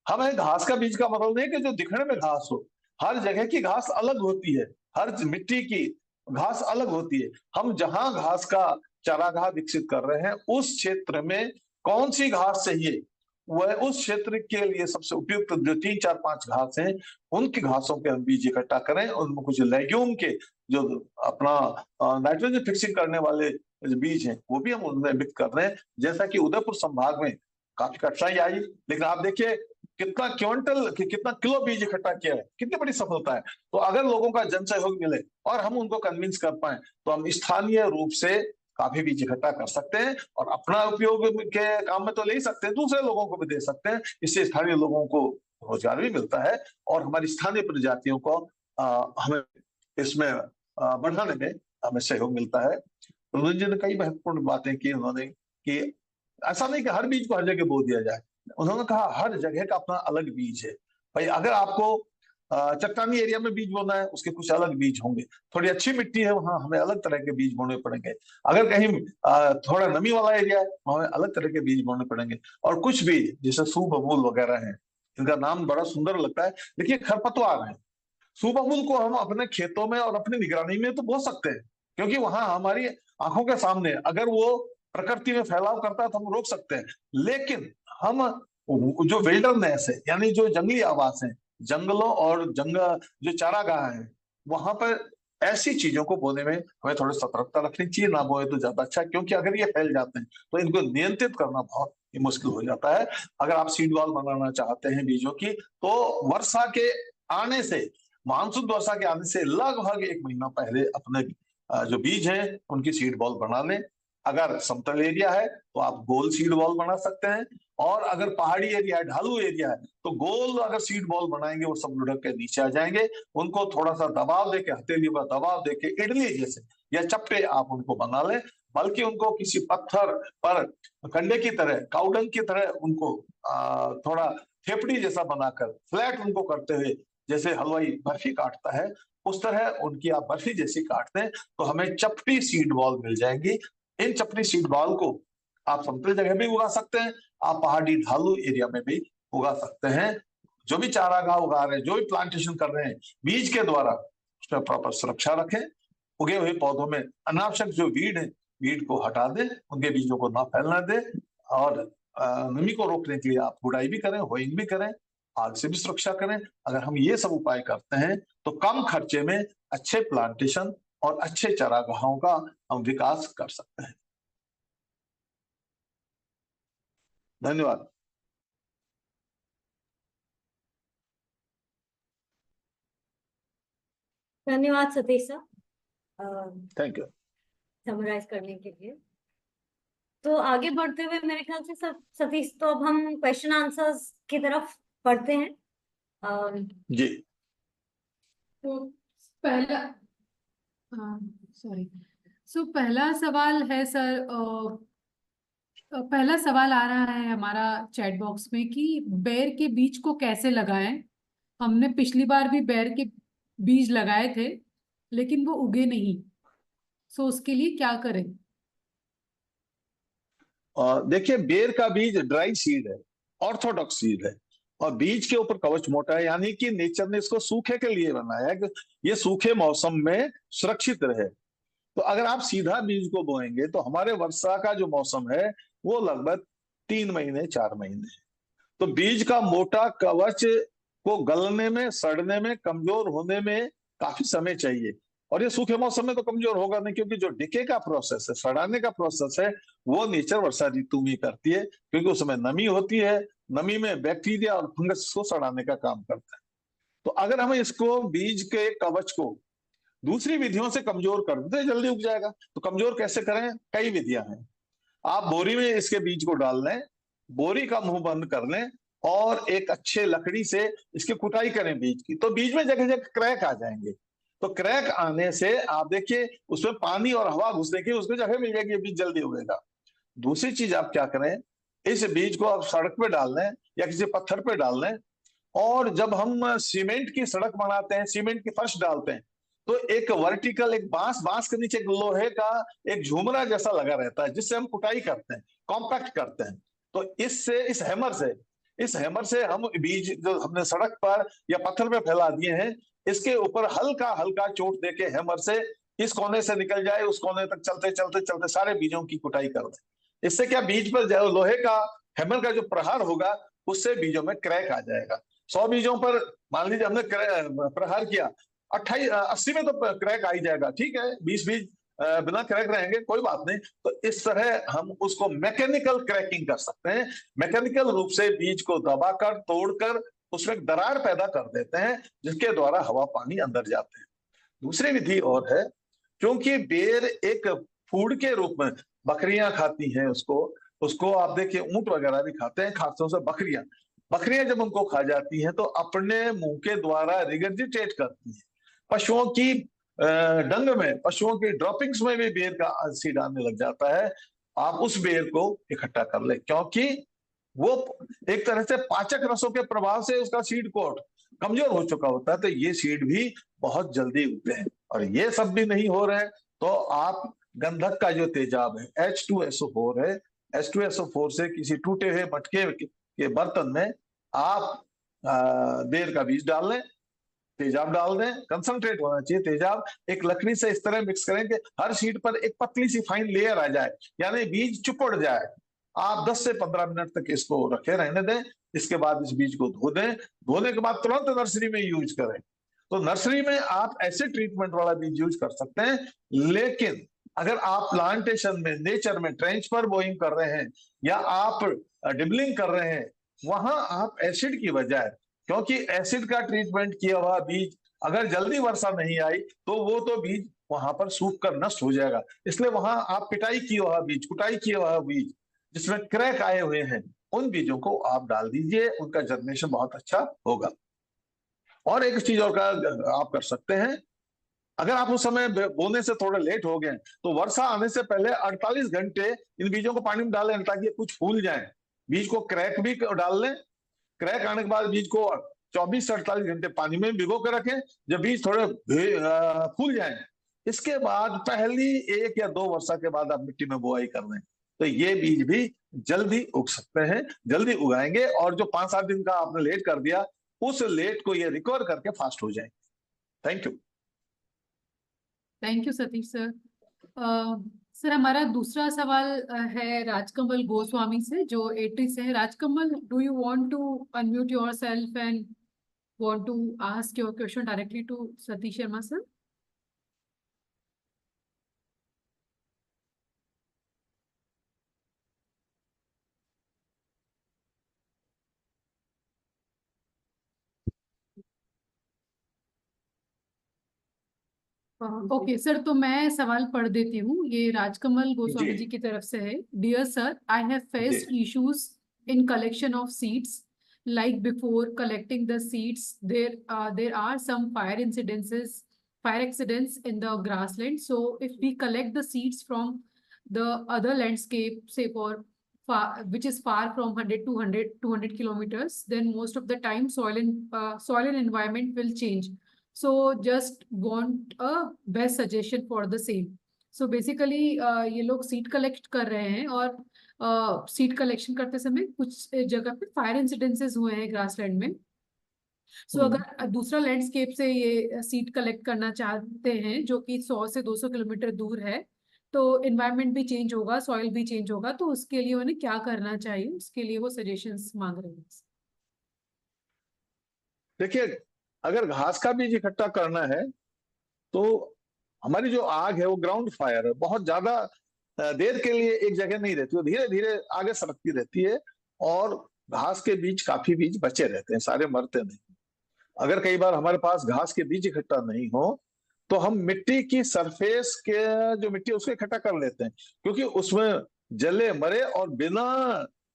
हमें घास का बीज का मतलब नहीं कि जो दिखने में घास हो। हर जगह की घास अलग होती है, हर मिट्टी की घास अलग होती है। हम जहां घास का चारागाह विकसित कर रहे हैं, उस क्षेत्र में कौन सी घास चाहिए, वह उस क्षेत्र के लिए सबसे उपयुक्त जो 3 4 5 घास हैं, उनकी घासों के हम बीज इकट्ठा करें। उनमें कुछ लेग्यूम के जो अपना नाइट्रोजन फिक्सिंग करने वाले जो बीज हैं, वो भी हम उनमें मिक्स कर रहे हैं। जैसा कि उदयपुर संभाग में काफी कठिनाई आई, लेकिन आप देखिए कितना क्विंटल, कितना किलो बीज इकट्ठा किया है, कितनी बड़ी सफलता है। तो अगर लोगों का जन सहयोग मिले और हम उनको कन्विंस कर पाए, तो हम स्थानीय रूप से काफी बीज इकट्ठा कर सकते हैं और अपना उपयोग के काम में तो ले ही सकते हैं, दूसरे लोगों को भी दे सकते हैं। इससे स्थानीय लोगों को रोजगार भी मिलता है और हमारी स्थानीय प्रजातियों को हमें इसमें बढ़ाने में हमें सहयोग मिलता है। प्रधान जी ने कई महत्वपूर्ण बातें की उन्होंने, कि ऐसा नहीं कि हर बीज को हर जगह बो दिया जाए। उन्होंने कहा हर जगह का अपना अलग बीज है। भाई अगर आपको चट्टानी एरिया में बीज बोना है, उसके कुछ अलग बीज होंगे। थोड़ी अच्छी मिट्टी है, वहां हमें अलग तरह के बीज बोने पड़ेंगे। अगर कहीं थोड़ा नमी वाला एरिया है, वहां हमें अलग तरह के बीज बोने पड़ेंगे। और कुछ बीज जैसे सूबबूल वगैरह हैं, इनका नाम बड़ा सुंदर लगता है, लेकिन खरपतवार है। सूबबूल को हम अपने खेतों में और अपनी निगरानी में तो बो सकते हैं, क्योंकि वहां हमारी आंखों के सामने अगर वो प्रकृति में फैलाव करता है तो हम रोक सकते हैं। लेकिन हम जो विल्डरनेस है, यानी जो जंगली आवास है, जंगलों और जंगल जो चारागाह है, वहां पर ऐसी चीजों को बोने में हमें थोड़ी सतर्कता रखनी चाहिए। ना बोए तो ज्यादा अच्छा है, क्योंकि अगर ये फैल जाते हैं तो इनको नियंत्रित करना बहुत ही मुश्किल हो जाता है। अगर आप सीड वॉल बनाना चाहते हैं बीजों की, तो वर्षा के आने से, मानसून वर्षा के आने से लगभग 1 महीना पहले अपने जो बीज हैं उनकी सीड बॉल बना लें। अगर समतल एरिया है तो आप गोल सीड बॉल बना सकते हैं, और अगर पहाड़ी एरिया है, ढालू एरिया है, तो गोल अगर सीड बॉल बनाएंगे वो सब लुढ़क के नीचे आ जाएंगे। उनको थोड़ा सा दबाव देके, हथेलियों का दबाव देके, इडली जैसे या चप्पे आप उनको बना लें। बल्कि उनको किसी पत्थर पर कंडे की तरह, काउडंग की तरह उनको थोड़ा थेपड़ी जैसा बनाकर फ्लैट उनको करते हुए, जैसे हलवाई बर्फी काटता है, उस तरह उनकी आप बर्फी जैसी काटते हैं, तो हमें चपटी सीड बॉल मिल जाएंगी। इन चपटी सीड बॉल को आप समतल जगह भी उगा सकते हैं, आप पहाड़ी ढालू एरिया में भी उगा सकते हैं। जो भी चारागाह उगा रहे हैं, जो भी प्लांटेशन कर रहे हैं बीज के द्वारा, उसमें प्रॉपर सुरक्षा रखें। उगे हुए पौधों में अनावश्यक जो वीड है, वीड को हटा दें, उनके बीजों को ना फैलना दें। और नमी को रोकने के लिए आप गुड़ाई भी करें, होइंग भी करें, आग से भी सुरक्षा करें। अगर हम ये सब उपाय करते हैं तो कम खर्चे में अच्छे प्लांटेशन और अच्छे चारागाहों का हम विकास कर सकते हैं। धन्यवाद। धन्यवाद Satish sir thank you. Summarise करने के लिए। तो आगे बढ़ते हुए मेरे ख्याल से सतीश, तो अब हम क्वेश्चन आंसर्स की तरफ बढ़ते हैं। जी तो पहला, सॉरी, सो पहला सवाल है सर, पहला सवाल आ रहा है हमारा चैट बॉक्स में कि बेर के बीज को कैसे लगाएं। हमने पिछली बार भी बेर के बीज लगाए थे लेकिन वो उगे नहीं, सो उसके लिए क्या करें। देखिए, बेर का बीज ड्राई सीड है, ऑर्थोडॉक्स सीड है, और बीज के ऊपर कवच मोटा है, यानी कि नेचर ने इसको सूखे के लिए बनाया है कि ये सूखे मौसम में सुरक्षित रहे। तो अगर आप सीधा बीज को बोएंगे तो हमारे वर्षा का जो मौसम है वो लगभग 3 महीने 4 महीने है। तो बीज का मोटा कवच को गलने में, सड़ने में, कमजोर होने में काफी समय चाहिए। और ये सूखे मौसम में तो कमजोर होगा नहीं, क्योंकि जो डिके का प्रोसेस है, सड़ाने का प्रोसेस है, वो नेचर वर्षा ऋतु में करती है, क्योंकि उसमें नमी होती है। नमी में बैक्टीरिया और फंगस को सड़ाने का काम करता है। तो अगर हम इसको, बीज के कवच को दूसरी विधियों से कमजोर कर दें, जल्दी उग जाएगा। तो कमजोर कैसे करें? कई विधियां हैं। आप बोरी में इसके बीज को डाल लें, बोरी का मुंह बंद कर लें, और एक अच्छे लकड़ी से इसकी कुटाई करें बीज की, तो बीज में जगह जगह क्रैक आ जाएंगे। तो क्रैक आने से आप देखिए उसमें पानी और हवा घुसने की उसको जगह मिल जाएगी, बीज जल्दी उगेगा। दूसरी चीज आप क्या करें, इस बीज को आप सड़क पे डाल लें या किसी पत्थर पे डाल लें, और जब हम सीमेंट की सड़क बनाते हैं, सीमेंट की फर्श डालते हैं, तो एक वर्टिकल, एक बांस, बांस के नीचे एक लोहे का एक झुमरा जैसा लगा रहता है, जिससे हम कुटाई करते हैं, कॉम्पैक्ट करते हैं। तो इससे, इस हैमर से हम बीज जो हमने सड़क पर या पत्थर पे फैला दिए हैं, इसके ऊपर हल्का हल्का चोट देके हैमर से इस कोने से निकल जाए उस कोने तक चलते चलते चलते सारे बीजों की कुटाई कर दें। इससे क्या, बीज पर लोहे का, हैमर का जो प्रहार होगा, उससे बीजों में क्रैक आ जाएगा। 100 बीजों पर मान लीजिए हमने प्रहार किया, 80 में तो क्रैक आ ही जाएगा, ठीक है। 20 बीज बिना क्रैक रहेंगे, कोई बात नहीं। तो इस तरह हम उसको मैकेनिकल क्रैकिंग कर सकते हैं। मैकेनिकल रूप से बीज को दबाकर, तोड़कर उसमें एक दरार पैदा कर देते हैं, जिसके द्वारा हवा पानी अंदर जाते हैं। दूसरी विधि और है, क्योंकि बेर एक फूड के रूप में बकरियां खाती हैं उसको, उसको आप देखिए ऊंट वगैरह भी खाते हैं, खासतौर से बकरियां। बकरियां जब उनको खा जाती हैं तो अपने मुंह के द्वारा रिगर्जिटेट करती हैं। पशुओं की डंग में, पशुओं की ड्रॉपिंग्स में भी बेर का सीड आने लग जाता है। आप उस बेर को इकट्ठा कर ले, क्योंकि वो एक तरह से पाचक रसों के प्रभाव से उसका सीड कोट कमजोर हो चुका होता है। तो ये सीड भी बहुत जल्दी उगते हैं। और ये सब भी नहीं हो रहे, तो आप गंधक का जो तेजाब है, H2SO4 है, H2SO4 से किसी टूटे हुए मटके के बर्तन में आप बेर का बीज डाल लें, तेजाब डाल दें, कंसंट्रेट होना चाहिए तेजाब। एक लकड़ी से इस तरह मिक्स करें कि हर शीट पर एक पतली सी फाइन लेयर आ जाए, यानी बीज चिपड़ जाए। आप 10 से 15 मिनट तक इसको रखे रहने दें। इसके बाद इस बीज को धो दें। धोने के बाद तुरंत नर्सरी में यूज करें। तो नर्सरी में आप ऐसे ट्रीटमेंट वाला बीज यूज कर सकते हैं। लेकिन अगर आप प्लांटेशन में, नेचर में ट्रेंच पर बोइंग कर रहे हैं या आप डिबलिंग कर रहे हैं, वहां आप एसिड की बजाय, क्योंकि एसिड का ट्रीटमेंट किया हुआ बीज अगर जल्दी वर्षा नहीं आई तो वो तो बीज वहां पर सूख कर नष्ट हो जाएगा। इसलिए वहां आप पिटाई किया हुआ बीज, कुटाई किया हुआ बीज जिसमें क्रैक आए हुए हैं, उन बीजों को आप डाल दीजिए, उनका जर्मिनेशन बहुत अच्छा होगा। और एक चीज और का आप कर सकते हैं, अगर आप उस समय बोने से थोड़े लेट हो गए तो वर्षा आने से पहले 48 घंटे इन बीजों को पानी में डाल लें, ताकि कुछ फूल जाए। बीज को क्रैक भी डाल लें। क्रैक आने के बाद बीज को 24 से 48 घंटे पानी में भिगो कर रखें। जब बीज थोड़े फूल जाए, इसके बाद पहली 1 या 2 वर्षा के बाद आप मिट्टी में बोआई कर दें, तो ये बीज भी जल्दी उग सकते हैं, जल्दी उगाएंगे। और जो 5-7 दिन का आपने लेट कर दिया, उस लेट को ये रिकवर करके फास्ट हो जाएंगे। Thank you. Thank you Satish sir. Sir हमारा दूसरा सवाल है राजकमल गोस्वामी से, जो 80 से है। Rajkamal, do you want to unmute yourself and want to ask your question directly to Satish Sharma sir? Okay sir, तो मैं सवाल पढ़ देती हूँ। ये राजकमल गोस्वामी जी जी की तरफ से है। डियर सर, आई हैव जी faced issues in collection of seeds. Like before collecting the seeds, there are some fire accidents in the grassland. So if we collect the seeds from the other landscape, say for far, which is far from 100 to 200 kilometers, then most of the time soil and environment will change. So just want a best suggestion for the same. So basically ये लोग seed collect कर रहे हैं, और seed collection करते समय कुछ जगह पे फायर इंसिडेंसेस हुए हैं ग्रासलैंड में। सो अगर दूसरा लैंडस्केप से ये सीड कलेक्ट करना चाहते हैं जो कि 100 से 200 किलोमीटर दूर है, तो एनवायरनमेंट भी चेंज होगा, सॉइल भी चेंज होगा, तो उसके लिए उन्हें क्या करना चाहिए, उसके लिए वो सजेशंस मांग रहे हैं। देखिए, अगर घास का बीज इकट्ठा करना है तो हमारी जो आग है वो ग्राउंड फायर है, बहुत ज्यादा देर के लिए एक जगह नहीं रहती, वो धीरे धीरे आगे सरकती रहती है, और घास के बीज काफी बीज बचे रहते हैं, सारे मरते नहीं। अगर कई बार हमारे पास घास के बीज इकट्ठा नहीं हो तो हम मिट्टी की सरफेस के जो मिट्टी है उसको इकट्ठा कर लेते हैं, क्योंकि उसमें जले मरे और बिना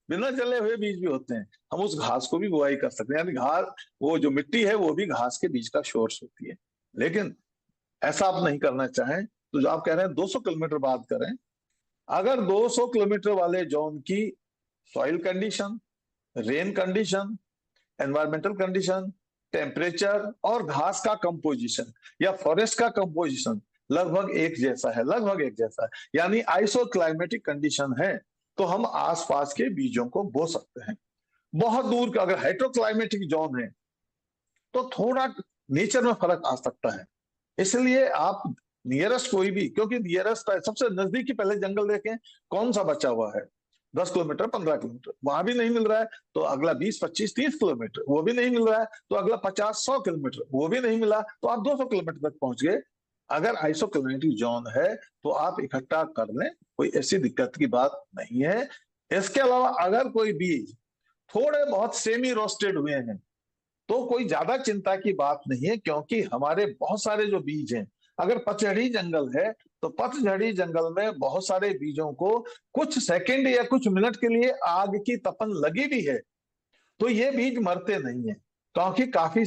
बिना जले हुए बीज भी होते हैं। हम उस घास को भी बुआई कर सकते हैं, यानी घास, वो जो मिट्टी है वो भी घास के बीज का सोर्स होती है। लेकिन ऐसा आप नहीं करना चाहें तो जो आप कह रहे हैं 200 किलोमीटर बाद करें। अगर 200 किलोमीटर वाले जोन की soil condition, rain condition, environmental condition, temperature और घास का कंपोजिशन या फॉरेस्ट का कंपोजिशन लगभग एक जैसा है, लगभग एक जैसा है, यानी आइसो क्लाइमेटिक कंडीशन है, तो हम आसपास के बीजों को बो सकते हैं। बहुत दूर का अगर हाइड्रोक्लाइमेटिक जोन है तो थोड़ा नेचर में फर्क आ सकता है, इसलिए आप नियरेस्ट कोई भी, क्योंकि नियरेस्ट सबसे नजदीकी पहले जंगल देखें कौन सा बचा हुआ है, 10 किलोमीटर 15 किलोमीटर, वहां भी नहीं मिल रहा है तो अगला 20 25 30 किलोमीटर, वो भी नहीं मिल रहा है तो अगला 50 100 किलोमीटर, वो भी नहीं मिला तो आप 200 किलोमीटर तक पहुंच गए। अगर आइसो क्लाइमेटिक जोन है तो आप इकट्ठा कर लें, कोई ऐसी दिक्कत की बात नहीं है। इसके अलावा अगर कोई बीज थोड़े बहुत सेमी रोस्टेड हुए हैं तो कोई ज्यादा चिंता की बात नहीं है, क्योंकि हमारे बहुत सारे जो बीज हैं, अगर पतझड़ी जंगल है तो पतझड़ी जंगल में बहुत सारे बीजों को कुछ सेकंड या कुछ मिनट के लिए आग की तपन लगी भी है तो ये बीज मरते नहीं है, क्योंकि काफी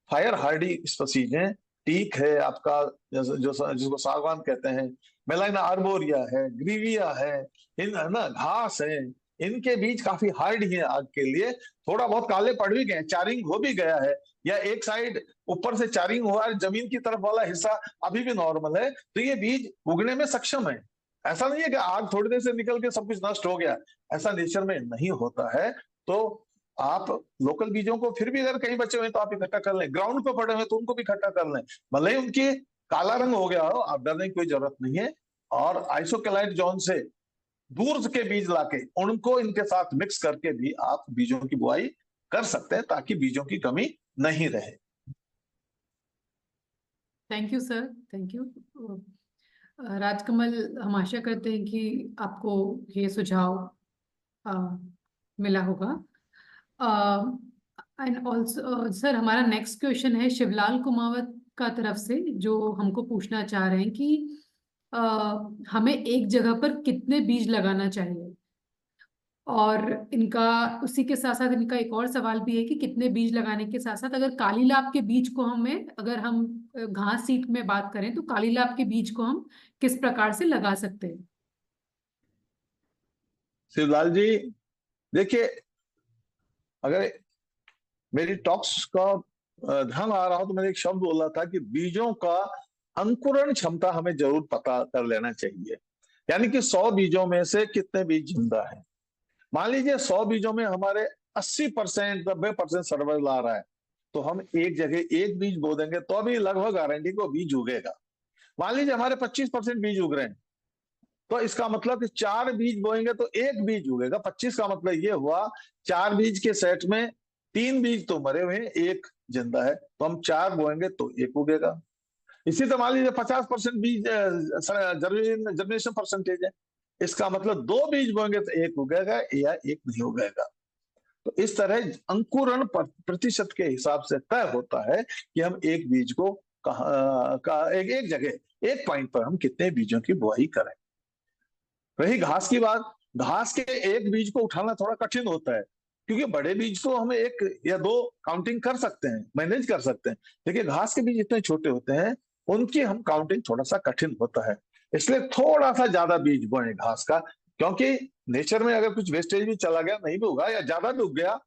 फायर हार्डी स्पीसीज हैं। टीक है आपका, जिसको सागवान कहते हैं, मेलाइना आर्बोरिया है, ग्रीविया है, इन ना घास है, इनके बीज काफी हार्ड ही है आग के लिए। थोड़ा बहुत काले पड़ भी गए, चारिंग हो भी गया है, या एक साइड ऊपर से चारिंग हुआ है, जमीन की तरफ वाला हिस्सा अभी भी नॉर्मल है, तो ये बीज उगने में सक्षम है। ऐसा नहीं है कि आग थोड़ी देर से निकल के सब कुछ नष्ट हो गया, ऐसा नेचर में नहीं होता है। तो आप लोकल बीजों को फिर भी अगर कहीं बचे हुए तो आप इकट्ठा कर लें, ग्राउंड पे पड़े हुए तो उनको भी इकट्ठा कर लें, भले ही उनकी काला रंग हो गया हो, आप डरने की कोई जरूरत नहीं है। और आइसोक्लाइट जोन से दूर के बीज लाके उनको इनके साथ मिक्स करके भी आप बीजों की बुआई कर सकते हैं, ताकि बीजों की कमी नहीं रहे। Thank you sir, thank you Rajkamal. हम आशा करते हैं कि आपको ये सुझाव मिला होगा। एंड ऑल्सो सर, हमारा नेक्स्ट क्वेश्चन है शिवलाल कुमावत का तरफ से, जो हमको पूछना चाह रहे हैं कि हमें एक जगह पर कितने बीज लगाना चाहिए, और इनका उसी के साथ साथ इनका एक और सवाल भी है कि कितने बीज लगाने के साथ साथ अगर काली लाभ के बीज को अगर हम घास सीट में बात करें तो काली लाभ के बीज को हम किस प्रकार से लगा सकते हैं। शिवलाल जी, देखिए, अगर मेरी टॉक्स का ध्यान आ रहा हो तो मैंने एक शब्द बोला था कि बीजों का अंकुरण क्षमता हमें जरूर पता कर लेना चाहिए, यानी कि 100 बीजों में से कितने बीज जिंदा है। मान लीजिए 100 बीजों में हमारे 80% 90% सर्वाइवल आ रहा है, तो हम एक जगह एक बीज बो देंगे तो भी लगभग गारंटी को बीज उगेगा। मान लीजिए हमारे 25% बीज उग रहे हैं, तो इसका मतलब कि 4 बीज बोएंगे तो एक बीज उगेगा। 25 का मतलब ये हुआ 4 बीज के सेट में 3 बीज तो मरे हुए हैं, एक जिंदा है, तो हम 4 बोएंगे तो एक उगेगा। इसी तरह मान लीजिए 50% बीज जर्मिनेशन परसेंटेज है, इसका मतलब 2 बीज बोएंगे तो एक उगेगा या एक नहीं उगेगा। तो इस तरह अंकुरण प्रतिशत के हिसाब से तय होता है कि हम एक बीज को एक जगह एक पॉइंट पर हम कितने बीजों की बुआई करें। रही घास की बात, घास के एक बीज को उठाना थोड़ा कठिन होता है, क्योंकि बड़े बीज तो हम एक या दो काउंटिंग कर सकते हैं, मैनेज कर सकते हैं, लेकिन घास के बीज इतने छोटे होते हैं, उनकी हम काउंटिंग थोड़ा सा कठिन होता है। इसलिए थोड़ा सा ज्यादा बीज बोए घास का, क्योंकि नेचर में अगर कुछ वेस्टेज भी चला गया, नहीं भी उगा या ज्यादा भी उग गया,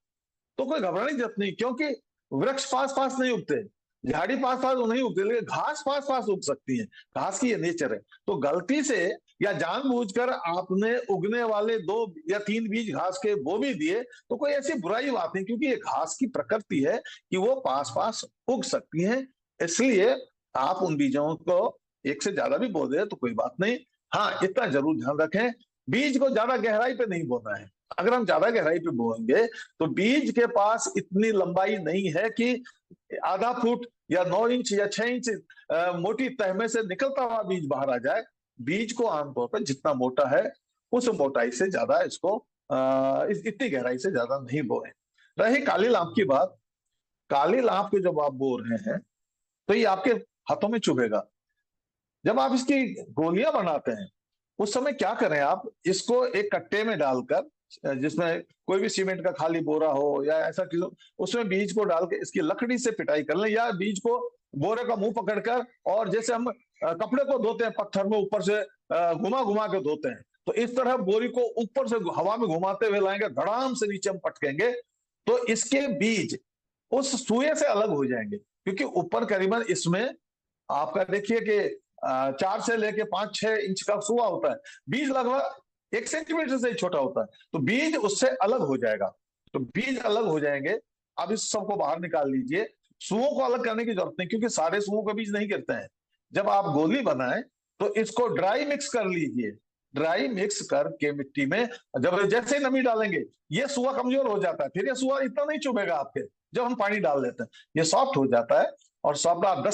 तो कोई घबराने की जरूरत नहीं, क्योंकि वृक्ष पास पास नहीं उगते, झाड़ी पास पास नहीं उगते, लेकिन घास पास पास उग सकती है। घास की ये नेचर है। तो गलती से या जानबूझकर आपने उगने वाले 2 या 3 बीज घास के वो भी दिए, तो कोई ऐसी बुराई बात नहीं, क्योंकि ये घास की प्रकृति है कि वो पास पास उग सकती है। इसलिए आप उन बीजों को एक से ज्यादा भी बो दे तो कोई बात नहीं। हाँ, इतना जरूर ध्यान रखें, बीज को ज्यादा गहराई पे नहीं बोना है। अगर हम ज्यादा गहराई पे बोएंगे तो बीज के पास इतनी लंबाई नहीं है कि आधा फुट या 9 इंच या 6 इंच मोटी तह में से निकलता हुआ बीज बाहर आ जाए। बीज को आमतौर पर जितना मोटा है उस मोटाई से ज्यादा इसको इतनी गहराई से ज्यादा नहीं बोए। रही काली लांप की बात, काली लांप को जब आप बो रहे हैं तो ये आपके हाथों में चुभेगा। जब आप इसकी गोलियां बनाते हैं उस समय क्या करें, आप इसको एक कट्टे में डालकर, जिसमें कोई भी सीमेंट का खाली बोरा हो या ऐसा चीज हो, उसमें बीज को डाल के इसकी लकड़ी से पिटाई कर लें, या बीज को बोरे का मुंह पकड़कर, और जैसे हम कपड़े को धोते हैं पत्थर में ऊपर से घुमा घुमा के धोते हैं, तो इस तरह बोरी को ऊपर से हवा में घुमाते हुए लाएंगे, धड़ाम से नीचे हम पटकेंगे, तो इसके बीज उस सुए से अलग हो जाएंगे। क्योंकि ऊपर करीबन इसमें आपका देखिए कि 4 से लेके 5-6 इंच का सुआ होता है, बीज लगभग 1 सेंटीमीटर से ही छोटा होता है, तो बीज उससे अलग हो जाएगा। तो बीज अलग हो जाएंगे। अब इस सबको बाहर निकाल लीजिए। सुओं को अलग करने की जरूरत नहीं, क्योंकि सारे सुओं के बीज नहीं गिरते हैं। जब आप गोली बनाए तो इसको ड्राई मिक्स कर लीजिए। ड्राई मिक्स करके मिट्टी में जब जैसे ही नमी डालेंगे ये सुआ कमजोर हो जाता है, फिर ये सुआ इतना नहीं चुभेगा आपके। जब हम पानी डाल देते हैं ये सॉफ्ट हो जाता है, और सॉफ्ट आप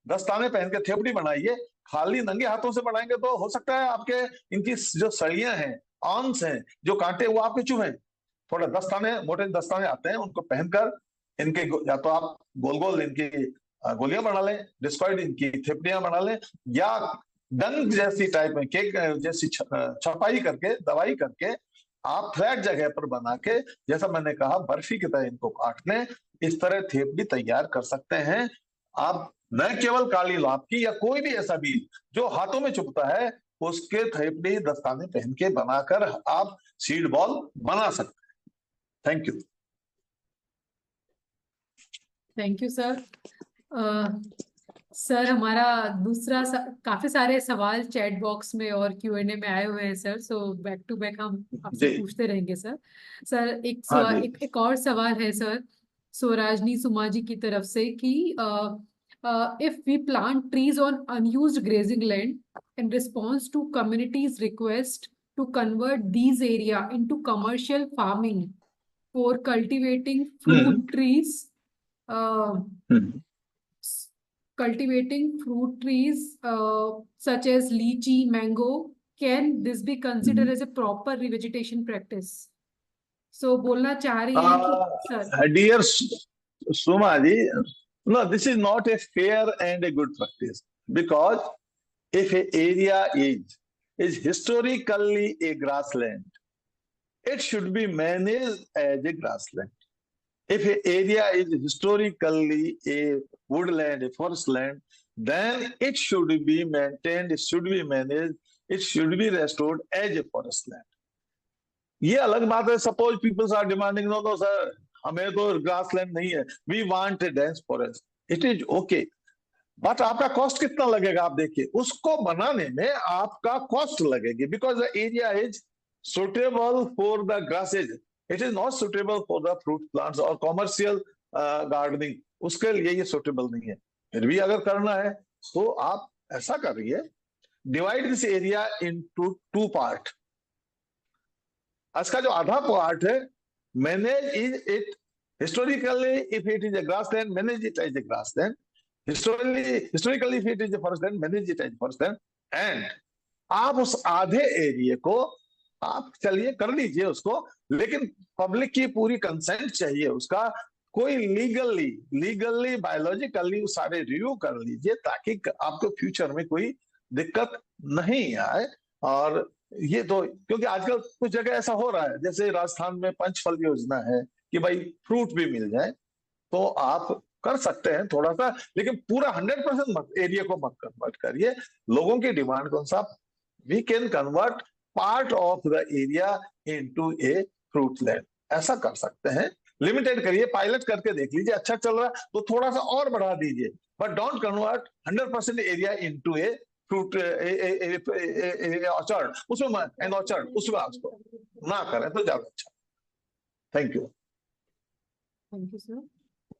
दस्ताने पहन के थेपड़ी बनाइए। खाली नंगे हाथों से बनाएंगे तो हो सकता है आपके इनकी जो सड़ियां हैं, आर्म्स हैं, जो कांटे, वो आपके चुभे। थोड़ा दस्ताने, मोटे दस्ताने आते हैं, उनको पहनकर इनके या तो आप गोल गोल इनकी गोलियां बना लें, डिस्कॉइड इनकी थेपड़ियां बना लें, या डंग जैसी टाइप में केक जैसी छपाई करके, दवाई करके आप फ्लैट जगह पर बना के, जैसा मैंने कहा बर्फी की तरह इनको काट लें, इस तरह थेपड़ी तैयार कर सकते हैं आप। न केवल काली लांप की, या कोई भी ऐसा बीज जो हाथों में चुभता है, उसके थेपड़ी दस्ताने पहन के बनाकर आप सीड बॉल बना सकते हैं। Thank you. Thank you sir. Sir हमारा दूसरा काफी सारे सवाल चैट बॉक्स में और Q&A में आए हुए हैं sir, so back to back हम आपसे पूछते रहेंगे सर। सर एक सवाल, एक और सवाल है सर स्वराजनी सुमा जी की तरफ से कि if we plant trees on unused grazing land in response to community's request to convert these area into commercial farming for cultivating fruit trees, such as lychee, mango, can this be considered as a proper revegetation practice? So बोलना चाह रही है कि sir, dear Suma ji, no, this is not a fair and a good practice, because if an area is historically a grassland, it should be managed as a grassland. If an area is historically a woodland, a forest land, then it should be maintained, it should be managed, it should be restored as a forest land. ये अलग बात है, suppose peoples are demanding, no no sir हमें तो grassland नहीं है, we want a dense forest, it is okay, but आपका cost कितना लगेगा आप देखिए, उसको बनाने में आपका कॉस्ट लगेगी, because the area is suitable for the grasses, it is not suitable for the fruit plants और कॉमर्शियल गार्डनिंग, उसके लिए ये सुटेबल नहीं है। फिर भी अगर करना है तो आप ऐसा करिए, divide this area into 2 part. इसका जो आधा पार्ट है, manage it historically, if it is a grassland manage it as a grassland, historically if it is a forest land manage it as forest land, and आप उस आधे area को आप चलिए कर लीजिए उसको, लेकिन पब्लिक की पूरी कंसेंट चाहिए उसका, कोई लीगली बायोलॉजिकली सारे रिव्यू कर लीजिए, ताकि आपको फ्यूचर में कोई दिक्कत नहीं आए। और ये तो क्योंकि आजकल कुछ जगह ऐसा हो रहा है, जैसे राजस्थान में पंचफल योजना है कि भाई फ्रूट भी मिल जाए, तो आप कर सकते हैं थोड़ा सा, लेकिन पूरा 100% मत एरिया को मत कन्वर्ट करिए। लोगों की डिमांड कौन सा, we can convert part of the area into a fruit land, ऐसा कर सकते हैं। लिमिटेड करिए, पायलट करके देख लीजिए, अच्छा चल रहा है तो थोड़ा सा और बढ़ा दीजिए, but don't convert 100% area into a fruit orchard, उसमें एन ऑर्चर्ड, उसमें उसको ना करें तो ज्यादा अच्छा। Thank you. Thank you sir.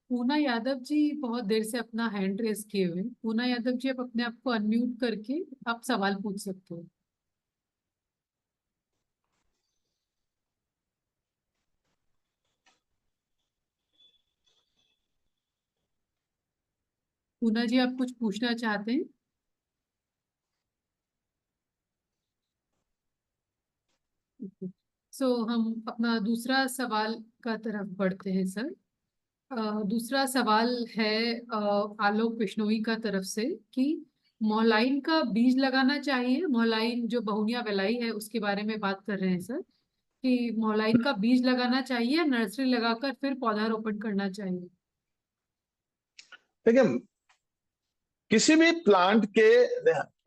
Poona Yadav ji बहुत देर से अपना हैंड रेस किए हुए हैं। पूना यादव जी, आप अपने आप को अनम्यूट करके आप सवाल पूछ सकते हो। पूना जी, आप कुछ पूछना चाहते हैं? सो हम अपना दूसरा सवाल का तरफ बढ़ते हैं सर। दूसरा सवाल है आलोक बिश्नोई का तरफ से कि मोलाइन का बीज लगाना चाहिए। मोलाइन जो बहुनिया वेलाई है उसके बारे में बात कर रहे हैं सर, कि मोलाइन का बीज लगाना चाहिए, नर्सरी लगाकर फिर पौधारोपण करना चाहिए। देखिए, किसी भी प्लांट के,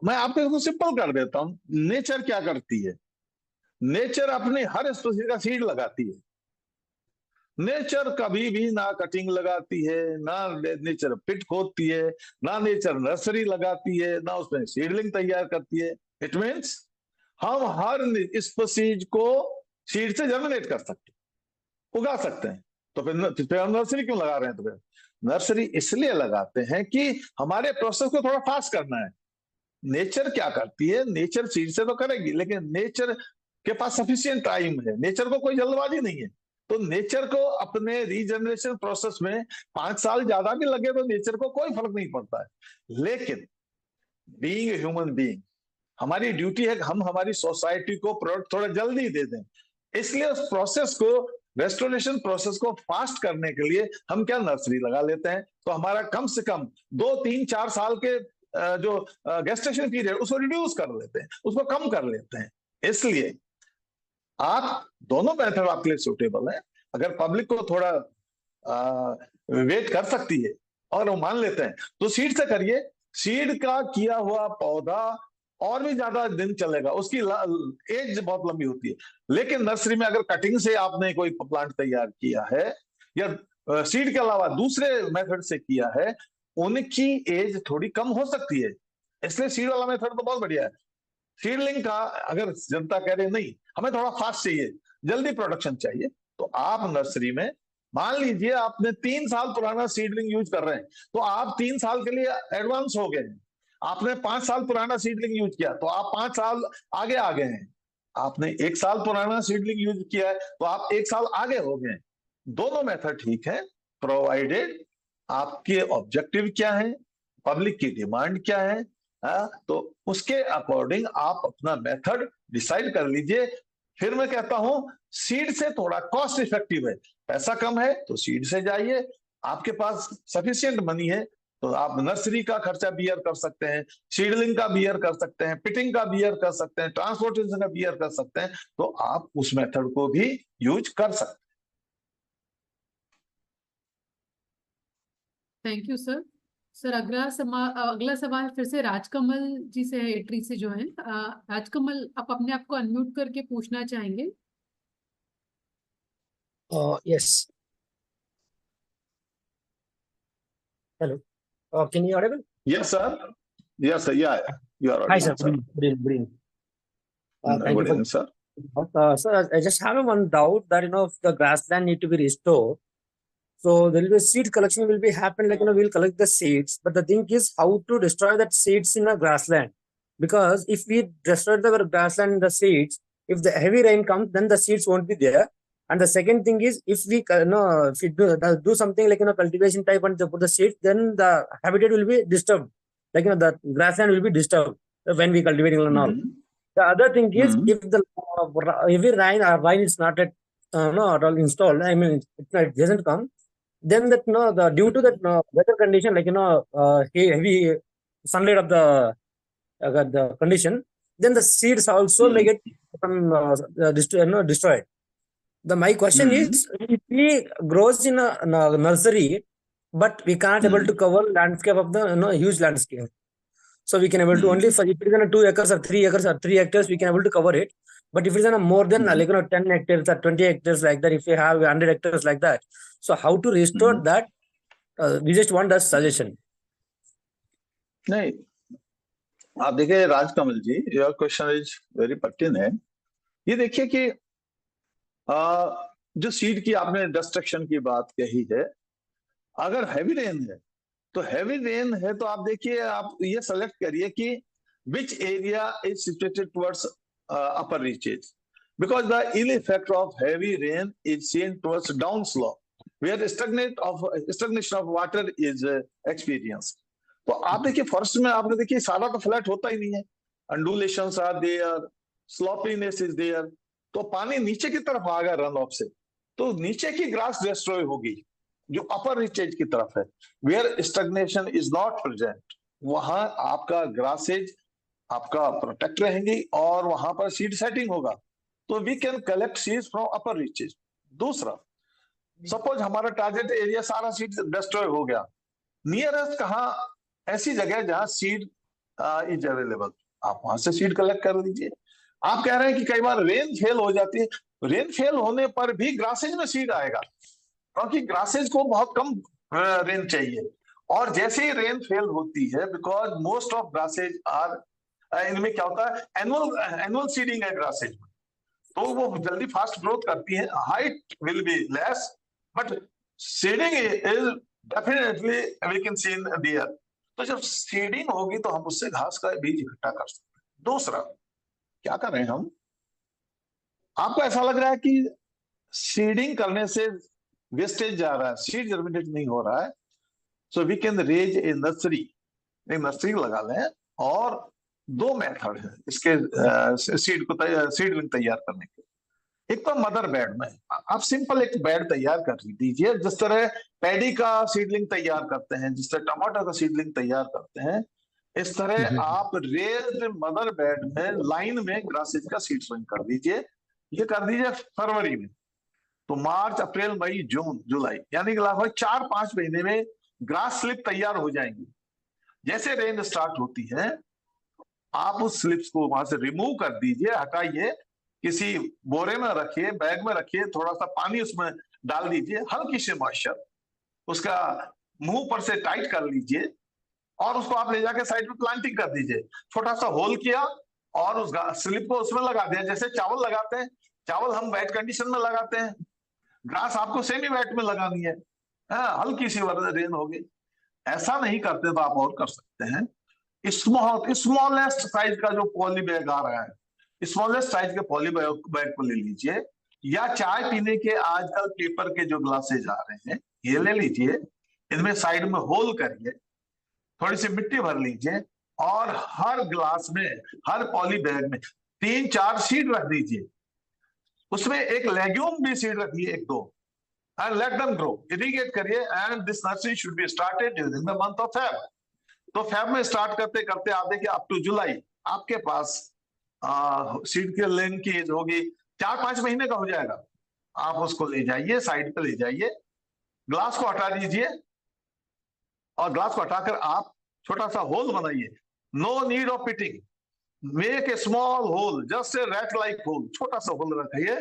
मैं आपको सिंपल कर देता हूं, नेचर क्या करती है, नेचर अपनी हर स्पीशीज का सीड लगाती है। नेचर कभी भी ना कटिंग लगाती है, ना नेचर पिट खोदती है, ना नेचर नर्सरी लगाती है, ना उसमें सीडलिंग तैयार करती है। इट मीन्स हम हर स्पीशीज को सीड से जर्मिनेट कर सकते हैं, उगा सकते हैं। तो फिर हम नर्सरी क्यों लगा रहे हैं? तो फिर नर्सरी इसलिए लगाते हैं कि हमारे प्रोसेस को थोड़ा फास्ट करना है। नेचर क्या करती है, नेचर सीड से तो करेगी, लेकिन नेचर के पास सफिशिएंट टाइम है, नेचर को कोई जल्दबाजी नहीं है। तो नेचर को अपने रीजनरेशन प्रोसेस में 5 साल ज्यादा भी लगे तो नेचर को कोई फर्क नहीं पड़ता है। लेकिन बीइंग ह्यूमन बीइंग, हमारी ड्यूटी है कि हम हमारी सोसाइटी को प्रोडक्ट थोड़ा जल्दी दे दें। इसलिए उस प्रोसेस को, रेस्टोरेशन प्रोसेस को फास्ट करने के लिए हम क्या नर्सरी लगा लेते हैं। तो हमारा कम से कम 2, 3, 4 साल के जो गेस्टेशन पीरियड, उसको रिड्यूस कर लेते हैं, उसको कम कर लेते हैं। इसलिए आप दोनों मेथड आपके लिए सुटेबल है। अगर पब्लिक को थोड़ा वेट कर सकती है और वो मान लेते हैं तो सीड से करिए। सीड का किया हुआ पौधा और भी ज्यादा दिन चलेगा, उसकी एज बहुत लंबी होती है। लेकिन नर्सरी में अगर कटिंग से आपने कोई प्लांट तैयार किया है या सीड के अलावा दूसरे मेथड से किया है, उनकी एज थोड़ी कम हो सकती है। इसलिए सीड वाला मेथड तो बहुत बढ़िया है। सीडलिंग का अगर जनता कह रहे नहीं हमें थोड़ा फास्ट चाहिए, जल्दी प्रोडक्शन चाहिए, तो आप नर्सरी में, मान लीजिए आपने 3 साल पुराना सीडलिंग यूज कर रहे हैं, तो आप 3 साल के लिए एडवांस हो गए हैं। आपने 5 साल पुराना सीडलिंग यूज किया तो आप 5 साल आगे आ गए हैं। आपने 1 साल पुराना सीडलिंग यूज किया है तो आप 1 साल आगे हो गए। दोनों मेथड ठीक है, प्रोवाइडेड आपके ऑब्जेक्टिव क्या है, पब्लिक की डिमांड क्या है, तो उसके अकॉर्डिंग आप अपना मेथड डिसाइड कर लीजिए। फिर मैं कहता हूं सीड से थोड़ा कॉस्ट इफेक्टिव है, पैसा कम है तो सीड से जाइए। आपके पास सफिशिएंट मनी है तो आप नर्सरी का खर्चा बियर कर सकते हैं, सीडलिंग का बियर कर सकते हैं, पिटिंग का बियर कर सकते हैं, ट्रांसपोर्टेशन का बियर कर सकते हैं, तो आप उस मेथड को भी यूज कर सकते हैं। Thank you sir. सर अगला सवाल फिर से राजकमल जी से है, एट्री से जो है। राजकमल, आप अपने आप को अनम्यूट करके पूछना चाहेंगे? Yes. Hello. Can you audible? Yes, sir. Yes, sir. Yeah, you are Hi, audible, sir. sir. Good evening. Good evening. Thank you Good for. evening, sir. Sir, I just have one doubt that if the grassland need to be restored, so there will be seed collection will be happen, like we'll collect the seeds, but the thing is how to destroy that seeds in a grassland, because if we destroy the grassland and the seeds, if the heavy rain comes, then the seeds won't be there. And the second thing is, if we if we do something like cultivation type and put the seeds, then the habitat will be disturbed, like the grassland will be disturbed when we cultivating and all. The other thing is, if the heavy rain is not at at all installed, I mean it doesn't come, then that due to that weather condition, like heavy sunlight of the condition, then the seeds also may get destroyed. My question is, if we grows in a nursery, but we can't able to cover landscape of the huge landscape, so we can able to only, for if it is on 2 acres or 3 acres or 3 hectares, we can able to cover it. But if it is on more than 10 hectares or 20 hectares like that, if we have 100 hectares like that, so how to restore that? We just want a suggestion. नहीं, आप देखिए Rajkamal ji, your question is very pertinent. ये देखिए कि जो seed की आपने destruction की बात कही है, अगर हैवी रेन है तो हैवी रेन है तो आप देखिए, आप ये सेलेक्ट करिए कि which area is situated towards upper reaches, because the ill effect of heavy rain is seen towards down slope where stagnation of water is experienced. तो आप देखिए फॉरेस्ट में आपने देखिए सारा तो फ्लैट होता ही नहीं है, अंडुलेशंस आर देयर, स्लॉपीनेस इज देयर, तो पानी नीचे की तरफ आ गया रन ऑफ से, तो नीचे की ग्रास डिस्ट्रॉय होगी जो अपर रीचेज की तरफ है, where stagnation is not present, वहां आपका ग्रासेज आपका प्रोटेक्ट रहेंगी और वहां पर सीड सेटिंग होगा, तो we can collect seeds from upper reaches. दूसरा, सपोज हमारा टारगेट एरिया सारा सीड डिस्ट्रॉय हो गया, नियरेस्ट कहाँ ऐसी जगह जहां सीड इज अवेलेबल, आप वहां से सीड कलेक्ट कर लीजिए। आप कह रहे हैं कि कई बार रेन फेल हो जाती है, रेन फेल होने पर भी ग्रासेज में सीड आएगा, क्योंकि ग्रासेज को बहुत कम रेन चाहिए, और जैसे ही रेन फेल होती है, because most of grasses are, इनमें क्या होता है, एनुअल सीडिंग है ग्रासेज में, तो वो जल्दी फास्ट ग्रोथ करती है, height will be less but seeding is definitely we can see in there. तो जब सीडिंग होगी तो हम उससे घास का बीज इकट्ठा कर सकते हैं। दूसरा, क्या कर रहे हैं हम, आपको ऐसा लग रहा है कि सीडिंग करने से वेस्टेज जा रहा है, सीड जर्मिनेट नहीं हो रहा है, so we can raise a nursery, एक नर्सरी लगा लें, और 2 मेथड है इसके सीडलिंग तैयार करने के। एक तो मदर बेड में आप सिंपल एक बेड तैयार कर दीजिए, जिस तरह पैडी का सीडलिंग तैयार करते हैं, जिस तरह टमाटर का सीडलिंग तैयार करते हैं, इस तरह आप रेज्ड मदर बेड में लाइन में ग्रासेज का सीड सोइंग कर दीजिए। ये कर दीजिए फरवरी में, तो मार्च, अप्रैल, मई, जून, जुलाई, यानी लगभग 4-5 महीने में ग्रास स्लिप तैयार हो जाएंगी। जैसे रेन स्टार्ट होती है, आप उस स्लिप्स को वहां से रिमूव कर दीजिए, हटाइए, किसी बोरे में रखिए, बैग में रखिए, थोड़ा सा पानी उसमें डाल दीजिए, हल्की सी मॉइस्चर, उसका मुंह पर से टाइट कर लीजिए, और उसको आप ले जाके साइड में प्लांटिंग कर दीजिए। छोटा सा होल किया और उस स्लिप को उसमें लगा दिया, जैसे चावल लगाते हैं, चावल हम वेट कंडीशन में लगाते हैं, ग्रास आपको सेमी वेट में लगानी है, हल्की सी रेन होगी। ऐसा नहीं करते तो आप और कर सकते हैं, स्मॉलेस्ट साइज का जो पॉली बैग आ रहा है, स्मॉलेस्ट साइज के पॉली बैग को ले लीजिए, या चाय पीने के आजकल पेपर के जो ग्लासेज आ रहे हैं, ये ले लीजिए, इनमें साइड में होल करिए, थोड़ी सी मिट्टी भर लीजिए, और हर ग्लास में, हर पॉली बैग में 3-4 सीड रख दीजिए, उसमें एक लेग्यूम भी सीड रखिए, 1-2, and let them grow, irrigate करिए, and this nursery should be started during the month of Feb. तो फेब में स्टार्ट करते करते आप देखिए अप टू जुलाई आपके पास सीड के लेन की एज होगी 4-5 महीने का हो जाएगा। आप उसको ले जाइए, साइड पे ले जाइए, ग्लास को हटा दीजिए, और ग्लास को हटाकर आप छोटा सा होल बनाइए, no need of pitting, make a small hole, just a rat like hole, छोटा सा होल रखिए,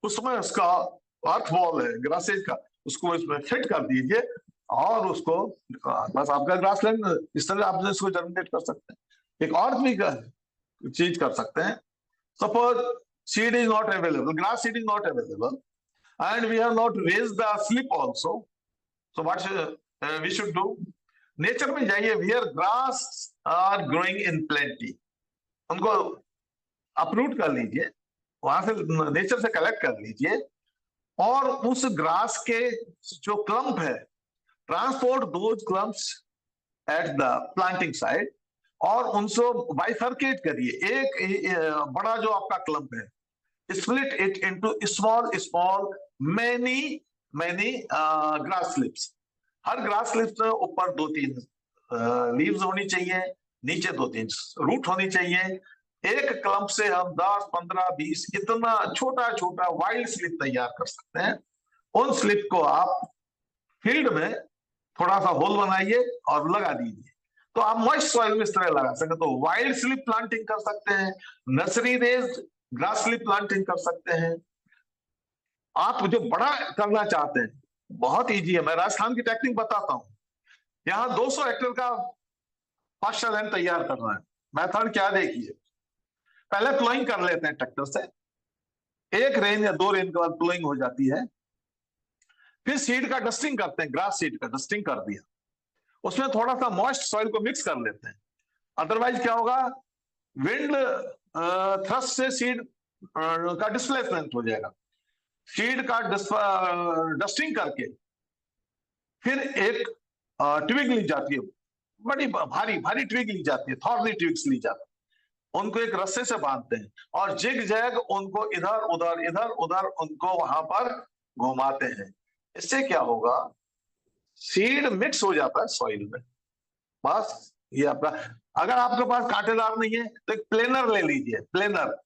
उसमें उसका अर्थ बॉल है ग्रासेज का, उसको इसमें फिट कर दीजिए, और उसको बस आपका ग्रास लैंड, इस तरह आप इसको जर्मिनेट कर सकते हैं। एक और भी चीज कर सकते हैं, suppose seed is not available, grass seed is not available, and we have not raised the slip also, so what we should do, nature में जाइए, where grass are growing in plenty, उनको अपरूट कर लीजिए, वहां से nature से collect कर लीजिए, और उस ग्रास के जो क्लम्प है, transport those clumps at the planting site, और उनसे बाइफर्केट करिए, एक बड़ा जो आपका क्लम्प है, split it into small many many grass slips. Her grass slips में ऊपर 2-3 लीव्स होनी चाहिए, नीचे 2-3 रूट होनी चाहिए। एक क्लम्प से हम 10, 15, 20 इतना छोटा छोटा वाइल्ड स्लिप तैयार कर सकते हैं। उन स्लिप को आप फील्ड में थोड़ा सा होल बनाइए और लगा दीजिए, तो आप मॉइस्ट सॉइल में इस तरह लगा सकते हैं। तो वाइल्ड स्लिप प्लांटिंग कर सकते हैं, nursery raised grass slip planting कर सकते हैं। आप जो बड़ा करना चाहते हैं बहुत इजी है, मैं राजस्थान की टेक्निक बताता हूं। यहाँ 200 हेक्टेयर का पास्चर लैंड तैयार करना है। मेथड क्या देखिए, पहले प्लोइंग कर लेते हैं ट्रैक्टर से, 1 रेन या 2 रेन के बाद प्लोइंग हो जाती है। फिर सीड का डस्टिंग करते हैं, ग्रास सीड का डस्टिंग कर दिया, उसमें थोड़ा सा मॉइस्ट सॉइल को मिक्स कर लेते हैं। अदरवाइज क्या होगा, विंड थ्रस्ट से सीड का डिस्प्लेसमेंट हो जाएगा। सीड का डस्टिंग करके फिर एक ट्विग ली जाती है, बड़ी भारी भारी ट्विग ली जाती है, थॉर्नी ट्विग्स ली जाती है, उनको एक रस्से से बांधते हैं और जिग जैग उनको इधर उधर उनको वहां पर घुमाते हैं। इससे क्या होगा, सीड मिक्स हो जाता है सॉइल में। बस ये आपका, अगर आपके पास कांटेदार नहीं है तो एक प्लेनर ले लीजिए, प्लेनर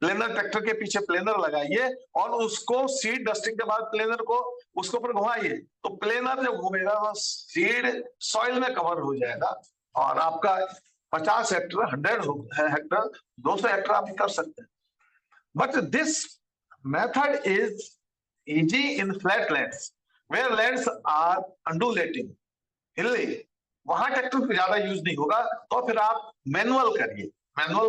ट्रैक्टर के पीछे प्लेनर लगाइए और उसको सीड डस्टिंग के बाद प्लेनर को उसके ऊपर घुमाइए, तो प्लेनर जब घूमेगा तो सीड सॉइल में कवर हो जाएगा और आपका 50 हेक्टेयर, 100 हेक्टेयर, 200 हेक्टेयर आप कर सकते हैं। But this method is easy in flat lands where lands are undulating, hilly, वहां ट्रैक्टर ज्यादा यूज नहीं होगा। तो फिर आप मैनुअल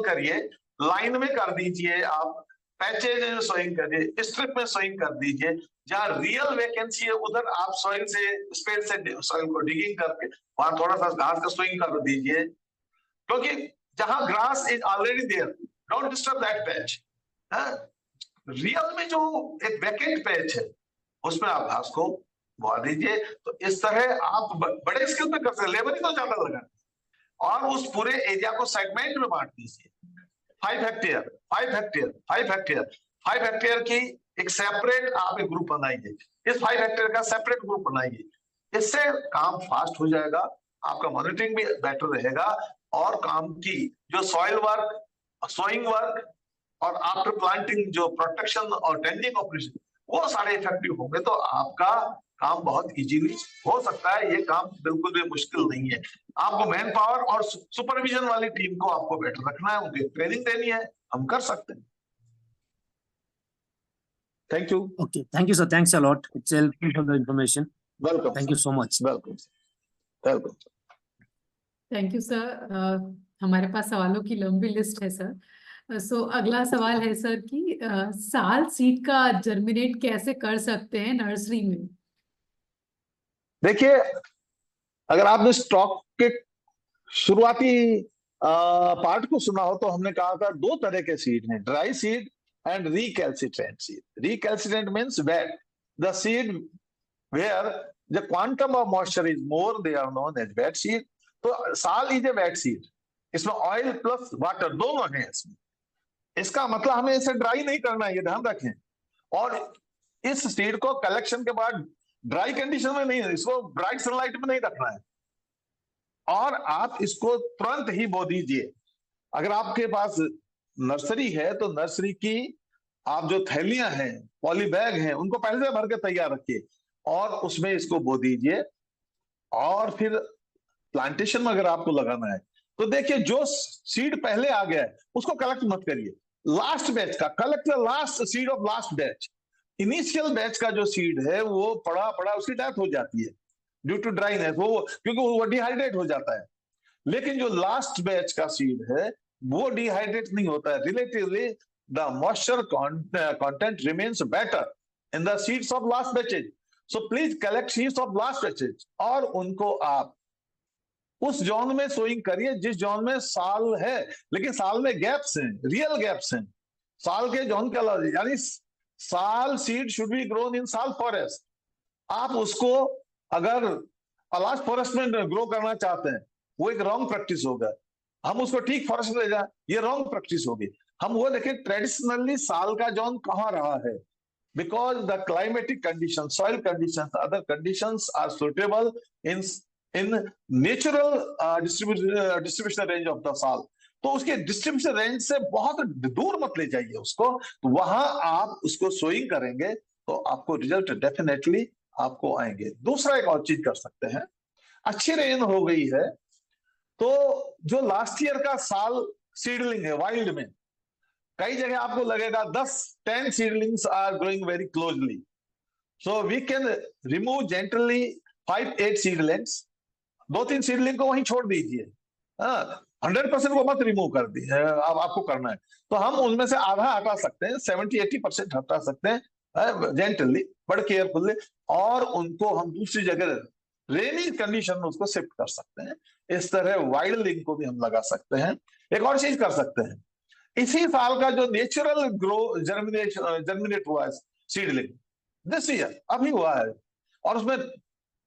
करिए, लाइन में कर दीजिए, आप पैचेज में सोइंग करिए, स्ट्रिप में सोइंग कर दीजिए। जहां रियल वैकेंसी है उधर आप सॉइल से स्पेड से सॉइल को डिगिंग करके वहां थोड़ा सा घास का सोइंग कर दीजिए, क्योंकि जहां grass is already there, don't disturb that patch. Real में जो एक वैकेंट पैच है उसमें आप घास को बो दीजिए। तो इस तरह आप बड़े स्केल पे कर सकते, लेबर ही तो ज्यादा लगा, और उस पूरे एरिया को सेगमेंट में बांट दीजिए। 5 हेक्टेयर, 5 हेक्टेयर, 5 हेक्टेयर, 5 हेक्टेयर की एक सेपरेट आप एक ग्रुप बनाइए, इस 5 हेक्टेयर का सेपरेट ग्रुप बनाइए। इससे काम फास्ट हो जाएगा, आपका मॉनिटरिंग भी बेटर रहेगा और काम की जो सॉइल वर्क, सोइंग वर्क और आफ्टर प्लांटिंग जो प्रोटेक्शन और टेंडिंग ऑपरेशन वो सारे इफेक्टिव होंगे। तो आपका काम बहुत इजीली हो सकता है, ये काम बिल्कुल भी मुश्किल नहीं है। आपको मैन पावर और सुपरविजन वाली टीम को आपको बेटर रखना है, उनकी ट्रेनिंग देनी है, हम कर सकते हैं। Thank you. Okay, thank you, sir. Thanks a lot. It's helpful for the information. Welcome. Thank you so much. Welcome welcome. Thank you sir. हमारे पास सवालों की लंबी लिस्ट है सर। सो अगला सवाल है सर कि साल सीड का जर्मिनेट कैसे कर सकते हैं नर्सरी में? देखिए, अगर आपने स्टॉक के शुरुआती पार्ट को सुना हो तो हमने कहा था 2 तरह के सीड हैं, dry seed and recalcitrant seed. Recalcitrant means wet. The seed where the quantum of moisture is more, they are known as wet seed. तो साल इज ए वेट सीड, इसमें ऑयल प्लस वाटर दोनों हैं इसमें। इसका मतलब हमें इसे ड्राई नहीं करना है, ये ध्यान रखें। और इस सीड को कलेक्शन के बाद ड्राई कंडीशन में नहीं, इसको ब्राइट सनलाइट में नहीं रखना है और आप इसको तुरंत ही बो दीजिए। अगर आपके पास नर्सरी है तो नर्सरी की आप जो थैलियां हैं, पॉली बैग हैं, उनको पहले से भर के तैयार रखिए और उसमें इसको बो दीजिए। और फिर प्लांटेशन में अगर आपको लगाना है तो देखिए, जो सीड पहले आ गया है उसको कलेक्ट मत करिए, लास्ट बैच का collect, last seed of last batch. Initial batch का जो सीड है वो पड़ा पड़ा उसकी डेथ हो जाती है ड्यू टू ड्राइनेस, वो क्योंकि वो डिहाइड्रेट हो जाता है। लेकिन जो लास्ट बैच का सीड है वो डिहाइड्रेट नहीं होता है, relatively the moisture content remains better in the seeds of last batches. So please collect seeds of last batches और उनको आप उस जोन में सोइंग करिए जिस जोन में साल है, लेकिन साल में गैप्स हैं, रियल गैप्स हैं। साल के जोन का यानी साल seed should be grown in साल फॉरेस्ट। आप उसको अगर पलाश फॉरेस्ट में ग्रो करना चाहते हैं वो एक रॉन्ग प्रैक्टिस होगा। हम उसको ठीक फॉरेस्ट में ले जाए, ये रॉन्ग प्रैक्टिस होगी। हम वो देखें ट्रेडिशनली साल का जोन कहाँ रहा है, because the climatic conditions, soil conditions, other conditions are suitable in natural distribution range of the soil. तो उसके डिस्ट्रीब्यूशन रेंज से बहुत दूर मत ले जाइए उसको, तो वहां आप उसको सोइंग करेंगे तो आपको रिजल्ट डेफिनेटली आपको आएंगे। दूसरा एक और चीज कर सकते हैं, अच्छी रेन हो गई है तो जो लास्ट ईयर का साल सीडलिंग है वाइल्ड में, कई जगह आपको लगेगा 10 seedlings are growing very closely, so we can remove gently 5-8 seedlings, 2-3 seedling को वहीं छोड़ दीजिए, 100% को मत रिमूव कर दी अब आपको करना है तो हम उनमें से आधा हटा सकते हैं, 70-80% हटा सकते हैं जेंटली बट केयरफुली, और उनको हम दूसरी जगह रेनी कंडीशन में उसको शिफ्ट कर सकते हैं। इस तरह वाइल्डिंग को भी हम लगा सकते हैं। एक और चीज कर सकते हैं, इसी साल का जो नेचुरल ग्रो जर्मिनेट हुआ है सीडलिंग दिस ईयर अभी हुआ है, और उसमें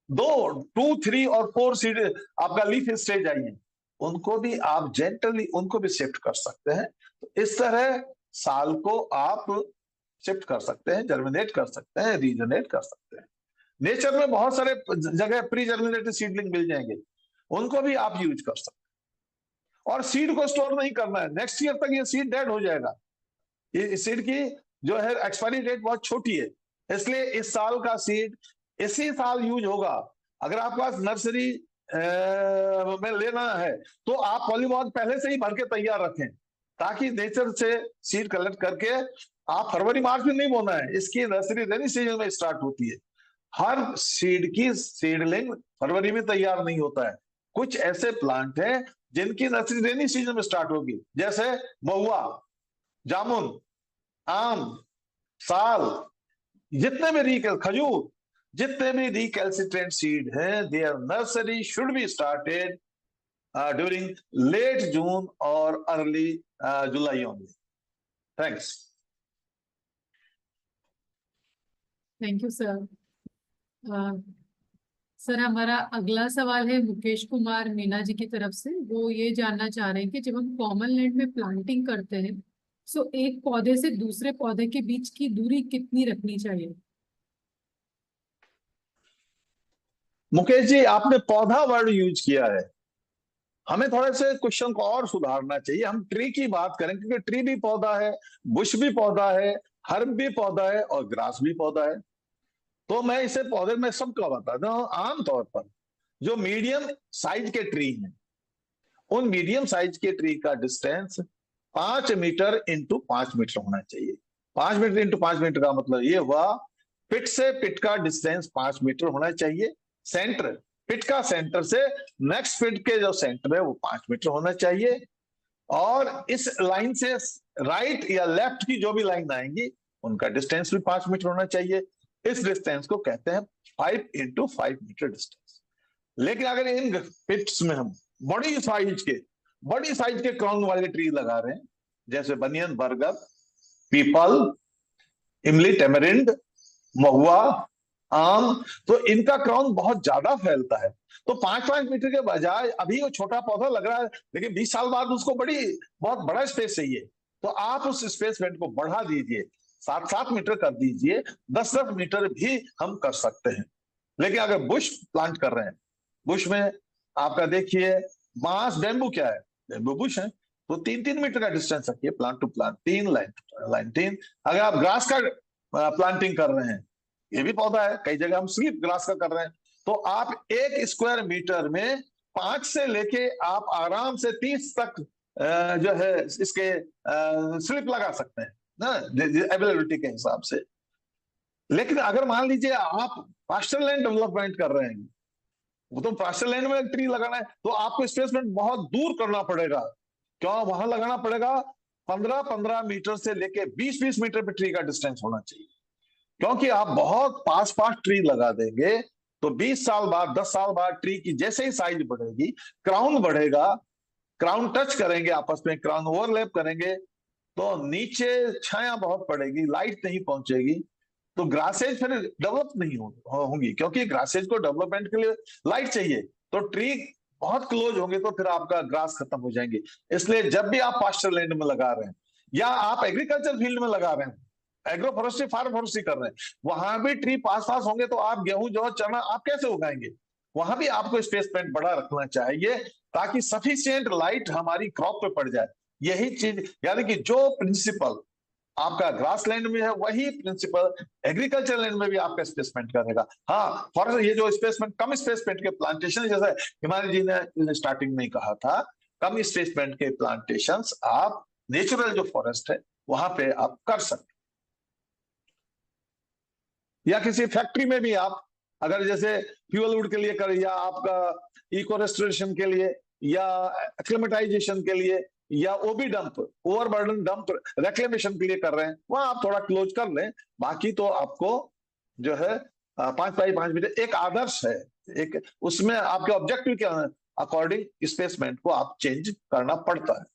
2, 3 और 4 सीड आपका लीफ स्टेज आई है, उनको भी आप जेंटली उनको भी शिफ्ट कर सकते हैं। तो इस तरह साल को आप शिफ्ट कर सकते हैं, जर्मिनेट कर सकते हैं, रीजनेट कर सकते हैं। नेचर में बहुत सारे जगह प्री जर्मिनेटेड सीडलिंग मिल जाएंगे, उनको भी आप यूज कर सकते हैं। और सीड को स्टोर नहीं करना है, नेक्स्ट ईयर तक ये सीड डेड हो जाएगा। ये सीड की जो है एक्सपायरी डेट बहुत छोटी है, इसलिए इस साल का सीड इसी साल यूज होगा। अगर आपके पास नर्सरी में लेना है तो आप पॉलीबॉग पहले से ही भर के तैयार रखें, ताकि नेचर से सीड कलेक्ट करके आप फरवरी मार्च में नहीं बोना है, इसकी नर्सरी रेनी सीजन में स्टार्ट होती है। हर सीड की सीडलिंग फरवरी में तैयार नहीं होता है, कुछ ऐसे प्लांट हैं जिनकी नर्सरी रेनी सीजन में स्टार्ट होगी, जैसे महुआ, जामुन, आम, साल, जितने भी खजूर, जितने भी रिकैल्सिट्रेंट सीड हैं, there nursery should be started during late June और early July only. Thanks. Thank you sir. Sir हमारा अगला सवाल है मुकेश कुमार मीना जी की तरफ से। वो ये जानना चाह रहे हैं कि जब हम कॉमन लैंड में प्लांटिंग करते हैं सो एक पौधे से दूसरे पौधे के बीच की दूरी कितनी रखनी चाहिए? मुकेश जी, आपने पौधा वर्ड यूज किया है, हमें थोड़े से क्वेश्चन को और सुधारना चाहिए। हम ट्री की बात करें, क्योंकि ट्री भी पौधा है, बुश भी पौधा है, हर्ब भी पौधा है और ग्रास भी पौधा है। तो मैं इसे पौधे में सबका बताता हूँ। आमतौर पर जो मीडियम साइज के ट्री हैं, उन मीडियम साइज के ट्री का डिस्टेंस 5 मीटर इंटू 5 मीटर होना चाहिए। 5 मीटर इंटू 5 मीटर का मतलब ये हुआ, पिट से पिट का डिस्टेंस 5 मीटर होना चाहिए। सेंटर, पिट का सेंटर से नेक्स्ट पिट के जो सेंटर है वो 5 मीटर होना चाहिए। और इस लाइन से राइट या लेफ्ट की जो भी लाइन आएंगी उनका डिस्टेंस भी 5 मीटर होना चाहिए। इस डिस्टेंस को कहते हैं 5 इंटू 5 मीटर डिस्टेंस। लेकिन अगर इन पिट्स में हम बड़ी साइज के क्राउन वाले ट्री लगा रहे हैं, जैसे बनियन, बरगद, पीपल, इमली, टेमरिंड, महुआ, आम, तो इनका क्राउन बहुत ज्यादा फैलता है। तो 5-5 मीटर के बजाय अभी वो छोटा पौधा लग रहा है, लेकिन 20 साल बाद उसको बहुत बड़ा स्पेस चाहिए, तो आप उस स्पेसमेंट को बढ़ा दीजिए, 7-7 मीटर कर दीजिए, 10-10 मीटर भी हम कर सकते हैं। लेकिन अगर बुश प्लांट कर रहे हैं, बुश में आपका देखिए बांस, बेम्बू क्या है, बेम्बू बुश है, तो 3-3 मीटर का डिस्टेंस रखिए, प्लांट टू प्लांट, 3 लाइन 3। अगर आप ग्रास का प्लांटिंग कर रहे हैं, ये भी पौधा है, कई जगह हम स्लीप ग्रास का कर रहे हैं, तो आप 1 स्क्वायर मीटर में 5 से लेके आप आराम से 30 तक जो है इसके स्लिप लगा सकते हैं ना, अवेलेबिलिटी के हिसाब से। लेकिन अगर मान लीजिए आप पास्चर लैंड डेवलपमेंट कर रहे हैं, वो तो पास्चर लैंड में ट्री लगाना है, तो आपको स्पेसमेंट बहुत दूर करना पड़ेगा। क्यों वहां लगाना पड़ेगा? 15-15 मीटर से लेके 20-20 मीटर पे ट्री का डिस्टेंस होना चाहिए, क्योंकि आप बहुत पास ट्री लगा देंगे तो 20 साल बाद, 10 साल बाद ट्री की जैसे ही साइज बढ़ेगी, क्राउन बढ़ेगा, क्राउन टच करेंगे आपस में, क्राउन ओवरलैप करेंगे, तो नीचे छाया बहुत पड़ेगी, लाइट नहीं पहुंचेगी, तो ग्रासेज फिर डेवलप नहीं होंगी, क्योंकि ग्रासेज को डेवलपमेंट के लिए लाइट चाहिए। तो ट्री बहुत क्लोज होंगे तो फिर आपका ग्रास खत्म हो जाएंगे। इसलिए जब भी आप पास्चर लैंड में लगा रहे हैं या आप एग्रीकल्चर फील्ड में लगा रहे हैं, एग्रो फॉरेस्ट्री फार्म फॉरेस्ट्री कर रहे हैं, वहां भी ट्री पास पास होंगे तो आप गेहूं जौ चना आप कैसे उगाएंगे? वहां भी आपको स्पेस प्लांट बड़ा रखना चाहिए ताकि सफिशिएंट लाइट हमारी क्रॉप पे पड़ जाए। यही चीज, यानी कि जो प्रिंसिपल आपका ग्रास लैंड में है वही प्रिंसिपल एग्रीकल्चर लैंड में भी आपका स्पेसमेंट करेगा। हाँ, फॉरेस्ट ये जो स्पेसमेंट, कम स्पेसमेंट के प्लांटेशन, जैसे हिमालय जी ने स्टार्टिंग में ही कहा था, कम स्पेसमेंट के प्लांटेशंस आप नेचुरल जो फॉरेस्ट है वहां पे आप कर सकते, या किसी फैक्ट्री में भी आप अगर जैसे फ्यूल वुड के लिए कर, या आपका इको रेस्टोरेशन के लिए, या एक्लेमेटाइजेशन के लिए, या OB dump, overburden dump reclamation के लिए कर रहे हैं, वहां आप थोड़ा क्लोज कर लें। बाकी तो आपको जो है 5x5 मीटर एक आदर्श है, एक उसमें आपके ऑब्जेक्टिव के अकॉर्डिंग स्पेसमेंट को आप चेंज करना पड़ता है।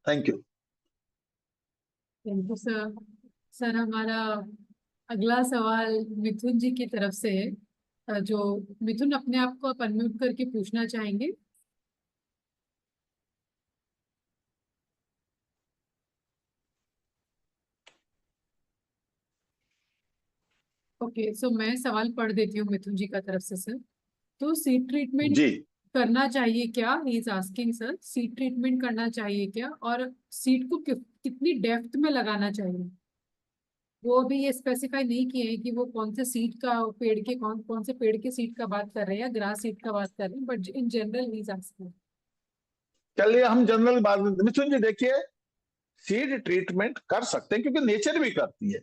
Thank you. Thank you sir. Sir हमारा अगला सवाल मिथुन जी की तरफ से है, जो मिथुन अपने आप को आप अनम्यूट करके पूछना चाहेंगे। ओके, सो मैं सवाल पढ़ देती हूँ मिथुन जी का तरफ से सर। तो सीड ट्रीटमेंट जी, करना चाहिए क्या? He is asking sir, seed treatment करना चाहिए क्या, और सीड को कितनी डेप्थ में लगाना चाहिए? वो अभी ये स्पेसिफाई नहीं किए हैं कि वो कौन से सीड का, पेड़ के कौन कौन से पेड़ के सीड का बात कर रहे हैं या ग्रास सीड का बात कर रहे हैं, but in general he is asking. चलिए हम जनरल बात, मिथुन जी देखिए, सीड ट्रीटमेंट कर सकते हैं क्योंकि नेचर भी करती है।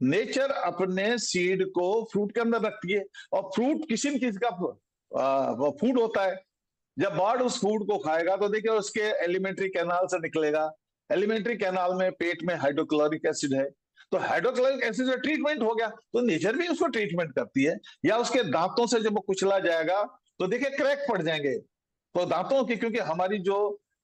नेचर अपने सीड को फ्रूट के अंदर रखती है, और फ्रूट किसी न किसी का फूड होता है। जब बर्ड उस फूड को खाएगा तो देखिए उसके एलिमेंट्री कैनाल से निकलेगा, एलिमेंट्री कैनाल में पेट में हाइड्रोक्लोरिक एसिड है, तो हाइड्रोक्लोरिक एसिड से ट्रीटमेंट हो गया, तो नेचर भी उसको ट्रीटमेंट करती है। या उसके दांतों से जब वो कुचला जाएगा तो देखिए क्रैक पड़ जाएंगे, तो दांतों की, क्योंकि हमारी जो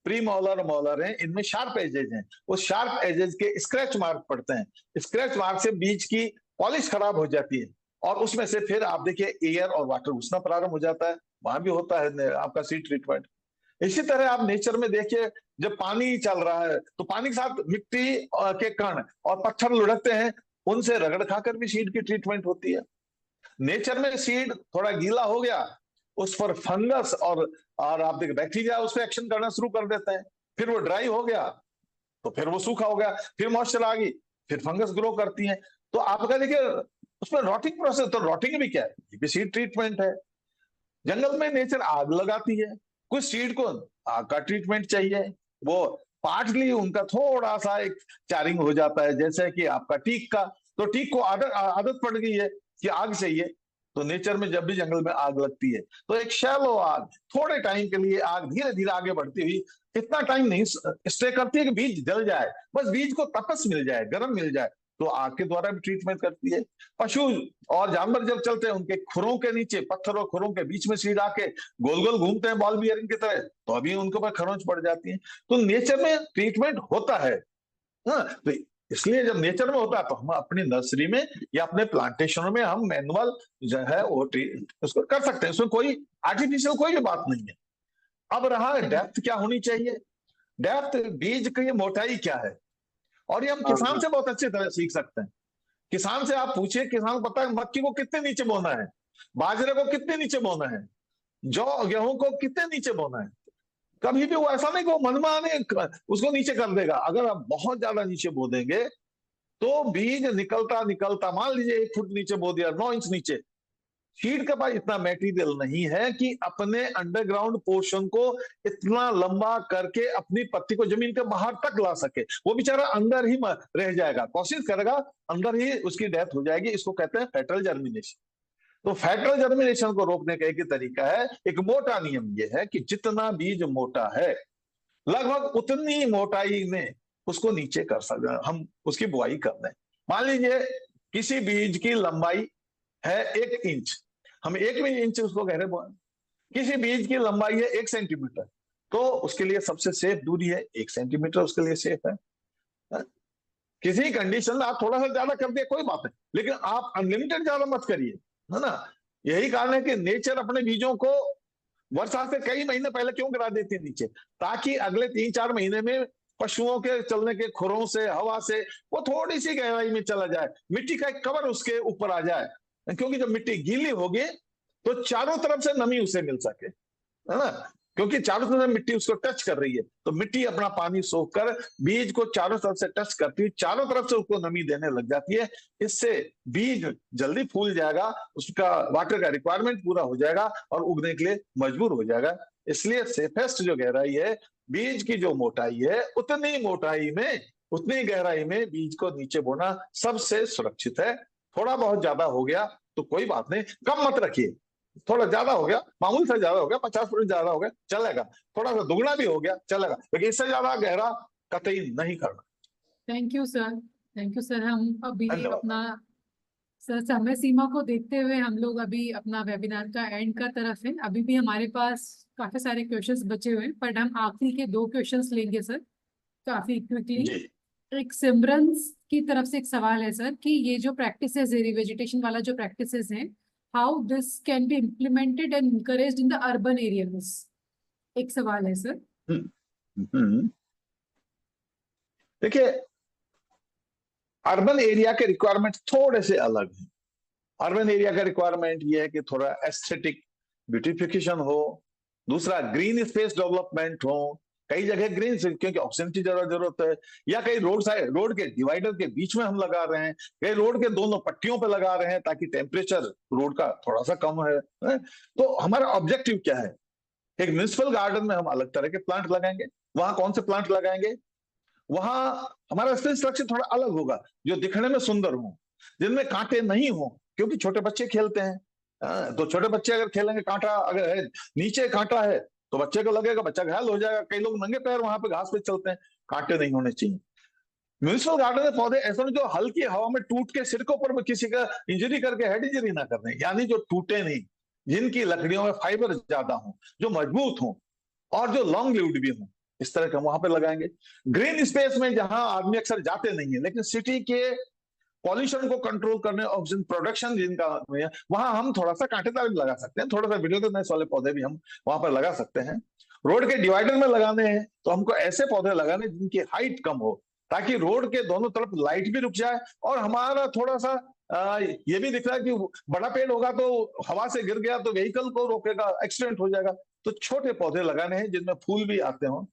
प्री मॉलर और मॉलर हैं इनमें शार्प एजेज हैं, उस शार्प एजेज के स्क्रैच मार्क पड़ते हैं, स्क्रैच मार्क से बीज की पॉलिश खराब हो जाती है, और उसमें से फिर आप देखिए एयर और वाटर घुसना प्रारंभ हो जाता है, वहां भी होता है आपका सीड ट्रीटमेंट। इसी तरह आप नेचर में देखिए, जब पानी चल रहा है तो पानी के साथ मिट्टी के कण और पत्थर लुढ़कते हैं, उनसे रगड़ खाकर भी सीड की ट्रीटमेंट होती है। नेचर में सीड थोड़ा गीला हो गया, उस पर फंगस और आप देखिए बैक्टीरिया उस पर एक्शन करना शुरू कर देते हैं, फिर वो ड्राई हो गया तो फिर वो सूखा हो गया, फिर मॉइस्चर आ गई, फिर फंगस ग्रो करती है, तो आपका देखिए उसमें रॉटिंग प्रोसेस, तो रॉटिंग भी क्या है, ये भी सीड ट्रीटमेंट है। जंगल में नेचर आग लगाती है, कुछ सीड को आग का ट्रीटमेंट चाहिए, वो पार्टली उनका थोड़ा सा एक चारिंग हो जाता है, जैसे कि आपका टीक का, तो टीक को आदत पड़ गई है कि आग चाहिए, तो नेचर में जब भी जंगल में आग लगती है तो एक शैलो आग, थोड़े टाइम के लिए आग धीरे धीरे आगे बढ़ती हुई इतना टाइम नहीं स्टे करती है कि बीज जल जाए, बस बीज को तपस मिल जाए, गर्म मिल जाए, तो आग के द्वारा भी ट्रीटमेंट करती है। पशु और जानवर जब चलते हैं उनके खुरों के नीचे, पत्थर और खुरों के बीच में सीड आके गोल गोल घूमते हैं बॉल बियरिंग की तरह, तो अभी उनके ऊपर खरोंच पड़ जाती है। तो नेचर में ट्रीटमेंट होता है। हाँ, तो इसलिए जब नेचर में होता है तो हम अपनी नर्सरी में या अपने प्लांटेशनों में हम मैनुअल जो है वो उसको कर सकते हैं, उसमें कोई आर्टिफिशियल कोई भी बात नहीं है। अब रहा डेप्थ क्या होनी चाहिए, डेप्थ बीज की मोटाई क्या है, और ये हम किसान से बहुत अच्छी तरह सीख सकते हैं। किसान से आप पूछिए, किसान को पता है मक्की को कितने नीचे बोना है, बाजरे को कितने नीचे बोना है, जौ गेहूं को कितने नीचे बोना है। कभी भी वो ऐसा नहीं कि वो मनमाने उसको नीचे कर देगा। अगर आप बहुत ज्यादा नीचे बो देंगे तो बीज निकलता निकलता, मान लीजिए 1 फुट नीचे बो दिया, 9 इंच नीचे, सीड के पास इतना मटेरियल नहीं है कि अपने अंडरग्राउंड पोर्शन को इतना लंबा करके अपनी पत्ती को जमीन के बाहर तक ला सके, वो बेचारा अंदर ही रह जाएगा, कोशिश करेगा अंदर ही उसकी डेथ हो जाएगी। इसको कहते हैं फेटल जर्मिनेशन। तो फेटल जर्मिनेशन को रोकने का एक ही तरीका है, एक मोटा नियम ये है कि जितना बीज मोटा है लगभग उतनी मोटाई में उसको नीचे कर सकते हैं, हम उसकी बुआई कर दें। मान लीजिए किसी बीज की लंबाई है 1 इंच, हम 1 इंच उसको गहरे बोए, किसी बीज की लंबाई है 1 सेंटीमीटर, तो उसके लिए सबसे सेफ दूरी है 1 सेंटीमीटर, उसके लिए सेफ है। किसी कंडीशन में आप थोड़ा सा ज्यादा कर दिए कोई बात नहीं, लेकिन आप अनलिमिटेड ज्यादा मत करिए, है ना। यही कारण है कि नेचर अपने बीजों को वर्षा से कई महीने पहले क्यों गिरा देती है नीचे, ताकि अगले 3-4 महीने में पशुओं के चलने के खुरों से, हवा से वो थोड़ी सी गहराई में चला जाए, मिट्टी का एक कवर उसके ऊपर आ जाए, क्योंकि जब मिट्टी गीली होगी तो चारों तरफ से नमी उसे मिल सके, है ना, क्योंकि चारों तरफ से मिट्टी उसको टच कर रही है, तो मिट्टी अपना पानी सोखकर बीज को चारों तरफ से टच करती है, चारों तरफ से उसको नमी देने लग जाती है। इससे बीज जल्दी फूल जाएगा, उसका वाटर का रिक्वायरमेंट पूरा हो जाएगा और उगने के लिए मजबूर हो जाएगा। इसलिए सेफेस्ट जो गहराई है, बीज की जो मोटाई है, उतनी मोटाई में, उतनी गहराई में बीज को नीचे बोना सबसे सुरक्षित है। थोड़ा बहुत ज्यादा हो गया तो कोई बात नहीं, कम मत रखिए, थोड़ा ज्यादा हो गया, मामूली से ज्यादा हो गया, 50% ज्यादा हो गया चलेगा, थोड़ा सा दुगना भी हो गया चलेगा, लेकिन इससे ज्यादा गहरा कतई नहीं करना। Thank you sir, thank you sir. हम अभी धन्यवाद। अपना सर समय सीमा को देखते हुए हम लोग अभी अपना वेबिनार का एंड का तरफ है। अभी भी हमारे पास काफी सारे क्वेश्चंस बचे हुए हैं, बट हम आखिरी के 2 क्वेश्चंस लेंगे सर, काफी क्विकली। जी एक सिमरन की तरफ से एक सवाल है सर कि ये जो प्रैक्टिसेस है, रिवेजिटेशन वाला जो प्रैक्टिसेस है, how this can be implemented and encouraged in the urban areas, एक सवाल है सर। देखिए, अर्बन एरिया के रिक्वायरमेंट थोड़े से अलग हैं। अर्बन एरिया का रिक्वायरमेंट ये है कि थोड़ा एस्थेटिक ब्यूटिफिकेशन हो, दूसरा ग्रीन स्पेस डेवलपमेंट हो, कई जगह ग्रीन, क्योंकि ऑक्सीजन की जरूरत है, या कई रोड के डिवाइडर के बीच में हम लगा रहे हैं, कई रोड के दोनों पट्टियों पे लगा रहे हैं ताकि टेम्परेचर रोड का थोड़ा सा कम है। तो हमारा ऑब्जेक्टिव क्या है? एक म्युनिसिपल गार्डन में हम अलग तरह के प्लांट लगाएंगे। वहां कौन से प्लांट लगाएंगे? वहां हमारा स्पेस स्ट्रक्चर थोड़ा अलग होगा, जो दिखने में सुंदर हो, जिनमें कांटे नहीं हो, क्योंकि छोटे बच्चे खेलते हैं। तो छोटे बच्चे अगर खेलेंगे, कांटा अगर है, नीचे कांटा है तो बच्चे को लगेगा, बच्चा घायल हो जाएगा। कई लोग नंगे पैर वहां पे घास पे चलते हैं, कांटे नहीं होने चाहिए। म्युनिसिपल गार्डन में पौधे ऐसे हों जो हल्की हवा में टूट के सिरकों पर किसी का इंजरी करके हेड इंजरी ना कर दें, यानी जो टूटे नहीं, जिनकी लकड़ियों में फाइबर ज्यादा हो, जो मजबूत हो और जो लॉन्ग लिव्ड भी हो, इस तरह के वहां पे लगाएंगे। ग्रीन स्पेस में जहां आदमी अक्सर जाते नहीं है, लेकिन सिटी के पॉल्यूशन को कंट्रोल करने, ऑक्सीजन प्रोडक्शन जिनका है, वहां हम थोड़ा सा कांटेदार भी लगा सकते हैं, थोड़ा सा वीडियोनेस वाले पौधे भी हम वहां पर लगा सकते हैं। रोड के डिवाइडर में लगाने हैं तो हमको ऐसे पौधे लगाने जिनकी हाइट कम हो, ताकि रोड के दोनों तरफ लाइट भी रुक जाए और हमारा थोड़ा सा ये भी दिख रहा है कि बड़ा पेड़ होगा तो हवा से गिर गया तो व्हीकल को रोकेगा, एक्सीडेंट हो जाएगा। तो छोटे पौधे लगाने हैं जिनमें फूल भी आते हों।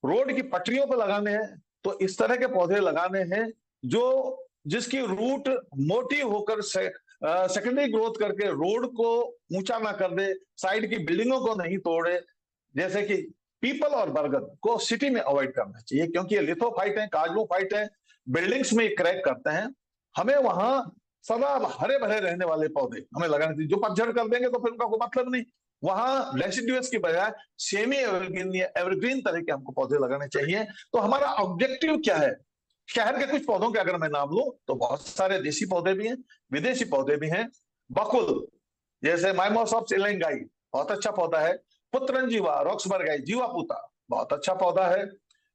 रोड की पटरियों पर लगाने हैं तो इस तरह के पौधे लगाने हैं जो जिसकी रूट मोटी होकर सेकेंडरी ग्रोथ करके रोड को ऊंचा ना कर दे, साइड की बिल्डिंगों को नहीं तोड़े। जैसे कि पीपल और बरगद को सिटी में अवॉइड करना चाहिए, क्योंकि ये लिथोफाइट है, काजमोफाइट है, बिल्डिंग्स में क्रैक करते हैं। हमें वहां सदा हरे भरे रहने वाले पौधे हमें लगाने चाहिए। जो पतझड़ कर देंगे तो फिर उनका कोई मतलब नहीं। वहां डेसिडुअस की बजाय सेमी एवरग्रीन या एवरग्रीन तरह के हमको पौधे लगाने चाहिए। तो हमारा ऑब्जेक्टिव क्या है? शहर के कुछ पौधों के अगर मैं नाम लूं तो बहुत सारे देसी पौधे भी हैं, विदेशी पौधे भी हैं। बकुल, जैसे माइमोस ऑफ सिलेंगाई, बहुत अच्छा पौधा है। पुत्रंजीवा, रॉक्सबर्गाई, जीवापूता, बहुत अच्छा पौधा है।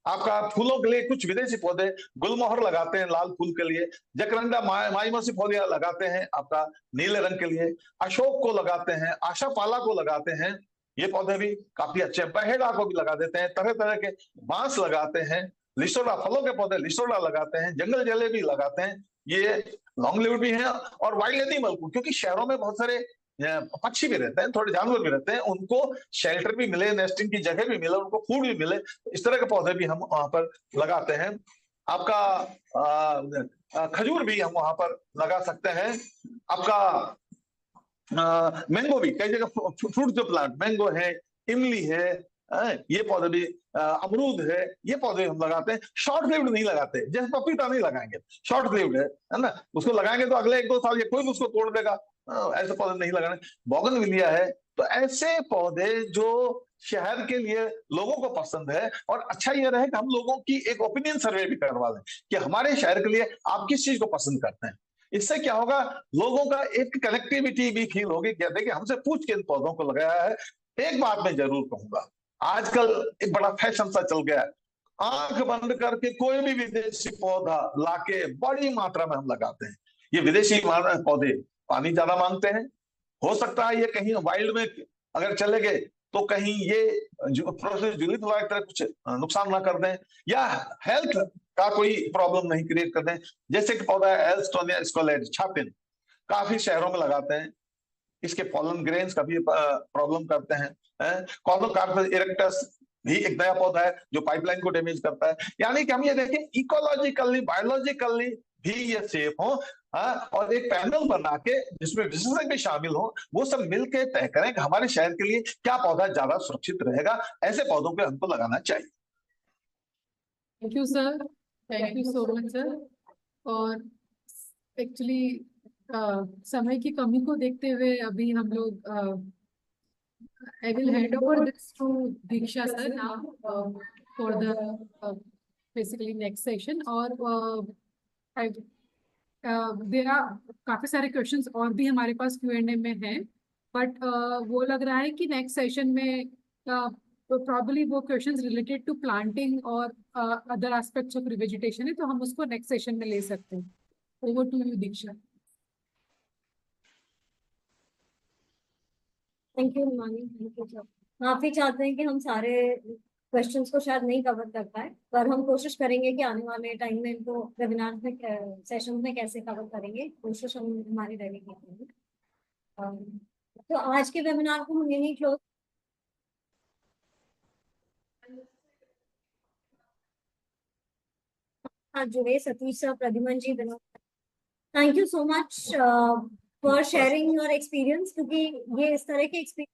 आपका फूलों के लिए कुछ विदेशी पौधे, गुलमोहर लगाते हैं लाल फूल के लिए, जकरंडा माइमोसिफोलिया लगाते हैं आपका नीले रंग के लिए, अशोक को लगाते हैं, आशापाला को लगाते हैं, ये पौधे भी काफी अच्छे। बहेड़ा को भी लगा देते हैं, तरह तरह के बांस लगाते हैं, लिसोड़ा फलों के पौधे लिसोड़ा लगाते हैं, जंगल जलेबी लगाते हैं। ये लॉन्ग लिव्ड भी हैं और वाइल्ड एनिमल को, क्योंकि शहरों में बहुत सारे पक्षी भी रहते हैं, थोड़े जानवर भी रहते हैं, उनको शेल्टर भी मिले, नेस्टिंग की जगह भी मिले, उनको फूड भी मिले, इस तरह के पौधे भी हम वहां पर लगाते हैं। आपका खजूर भी हम वहां पर लगा सकते हैं। आपका मैंगो भी, कई जगह फ्रूट जो प्लांट, मैंगो है, इमली है, ये पौधे भी, अमरूद है, ये पौधे हम लगाते हैं। शॉर्ट लिव्ड नहीं लगाते, जैसे पपीता नहीं लगाएंगे, शॉर्ट लिव्ड है ना, उसको लगाएंगे तो अगले 1-2 साल ये कोई भी उसको तोड़ देगा, ऐसे पौधे नहीं लगाने। बोगनविलिया है। तो ऐसे पौधे जो शहर के लिए लोगों को पसंद है, और अच्छा ये रहे कि हम लोगों की एक ओपिनियन सर्वे भी करवा लें कि हमारे शहर के लिए आप किस चीज को पसंद करते हैं। इससे क्या होगा, लोगों का एक कनेक्टिविटी भी फील होगी, कहते कि हमसे पूछ के इन पौधों को लगाया है। एक बात मैं जरूर कहूंगा, आजकल एक बड़ा फैशन सा चल गया है, आंख बंद करके कोई भी विदेशी पौधा लाके बड़ी मात्रा में हम लगाते हैं। ये विदेशी पौधे पानी ज्यादा मांगते हैं, हो सकता है ये कहीं वाइल्ड में अगर चले गए तो कहीं ये जो प्रोसेस जूलियट की तरह कुछ नुकसान ना कर दें या हेल्थ का कोई प्रॉब्लम नहीं क्रिएट कर दें। जैसे कि पौधा है एल्स्टोनिया स्कोलेट छापिन, काफी शहरों में लगाते हैं, इसके पॉलन ग्रेन्स का भी प्रॉब्लम करते हैं। कॉर्नोकार्पस इरेक्टस भी एक नया पौधा है जो पाइपलाइन को डैमेज करता है। यानी कि हम ये देखें इकोलॉजिकली बायोलॉजिकली भी ये सेफ हो, और एक पैनल बना के जिसमें विशेषज्ञ भी शामिल हो, वो सब मिलकर तय करें कि हमारे शहर के लिए क्या पौधा ज्यादा सुरक्षित रहेगा। ऐसे पौधों पे हमको लगाना चाहिए। Thank you sir, thank you so much sir. और एक्चुअली समय की कमी को देखते हुए अभी हम लोग I will hand over this to Diksha sir now for the basically next session. और there are काफी सारे क्वेश्चंस और भी हमारे पास Q&A में हैं, बट वो लग रहा है कि नेक्स्ट सेशन में probably वो क्वेश्चंस रिलेटेड टू प्लांटिंग और अदर एस्पेक्ट्स ऑफ रिवेजिटेशन है, तो हम उसको नेक्स्ट सेशन में ले सकते हैं। Over to you Diksha. Thank you Himani, thank you sir. माफी चाहते हैं कि हम सारे क्वेश्चंस को शायद नहीं कवर कर पाए, पर हम कोशिश करेंगे कि आने वाले टाइम में इनको वेबिनार में सेशन में कैसे कवर करेंगे, कोशिश हम हमारी रहेगी। तो आज के वेबिनार को हम यही क्लोज। जुड़े Satish sir, Pradyuman ji, Vinod, thank you so much for sharing your experience, क्योंकि ये इस तरह के एक्सपीरियंस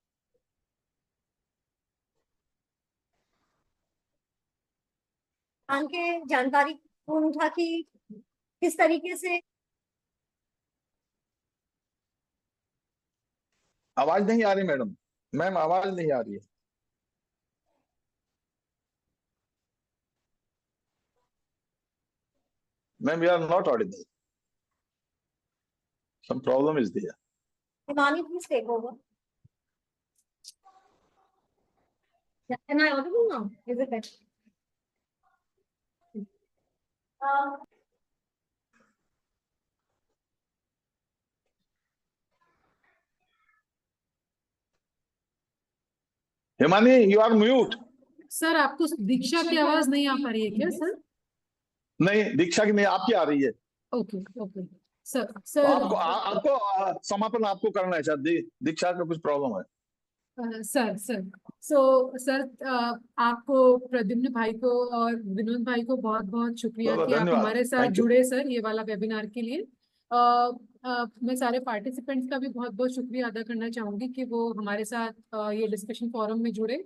के जानकारी पूर्ण था कि किस तरीके से। आवाज नहीं आ रही मैडम, मैम आवाज नहीं आ रही है। Ma'am we are not audible, some problem is there. Himani, please take over. Am I audible now? Is it better? Himani you are mute. Sir आपको दीक्षा की आवाज नहीं आ पा रही है क्या सर? नहीं, दीक्षा की नहीं, आपकी आ रही है। Okay okay sir. तो सर आपको समापन आपको करना है, शायद दीक्षा का कुछ प्रॉब्लम है। सर सर आपको, प्रद्युम्न भाई को और विनोद भाई को बहुत बहुत शुक्रिया कि आप धन्यवाद, हमारे साथ thank you. जुड़े सर ये वाला वेबिनार के लिए। मैं सारे पार्टिसिपेंट्स का भी बहुत बहुत शुक्रिया अदा करना चाहूंगी कि वो हमारे साथ ये डिस्कशन फोरम में जुड़े।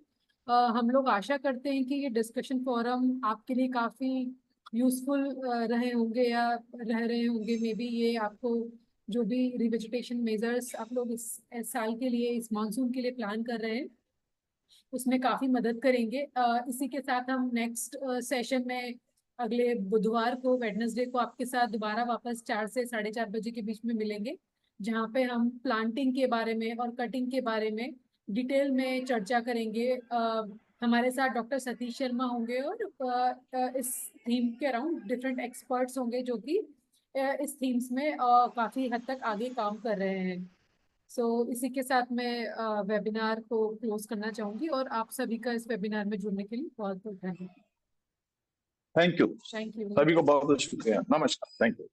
हम लोग आशा करते हैं कि ये डिस्कशन फोरम आपके लिए काफ़ी यूजफुल रहे होंगे या रह रहे होंगे। मे बी ये आपको जो भी रिवेजिटेशन मेजर्स आप लोग इस साल के लिए, इस मानसून के लिए प्लान कर रहे हैं, उसमें काफ़ी मदद करेंगे। इसी के साथ हम नेक्स्ट सेशन में अगले बुधवार को, वेडनेसडे को आपके साथ दोबारा वापस 4 से 4:30 बजे के बीच में मिलेंगे, जहाँ पे हम प्लांटिंग के बारे में और कटिंग के बारे में डिटेल में चर्चा करेंगे। हमारे साथ डॉक्टर सतीश शर्मा होंगे और इस थीम के अराउंड डिफरेंट एक्सपर्ट्स होंगे जो कि इस थीम्स में काफ़ी हद तक आगे काम कर रहे हैं। सो इसी के साथ मैं वेबिनार को क्लोज करना चाहूँगी और आप सभी का इस वेबिनार में जुड़ने के लिए बहुत बहुत धन्यवाद। थैंक यू, थैंक यू सभी को बहुत बहुत शुक्रिया। नमस्कार, थैंक यू।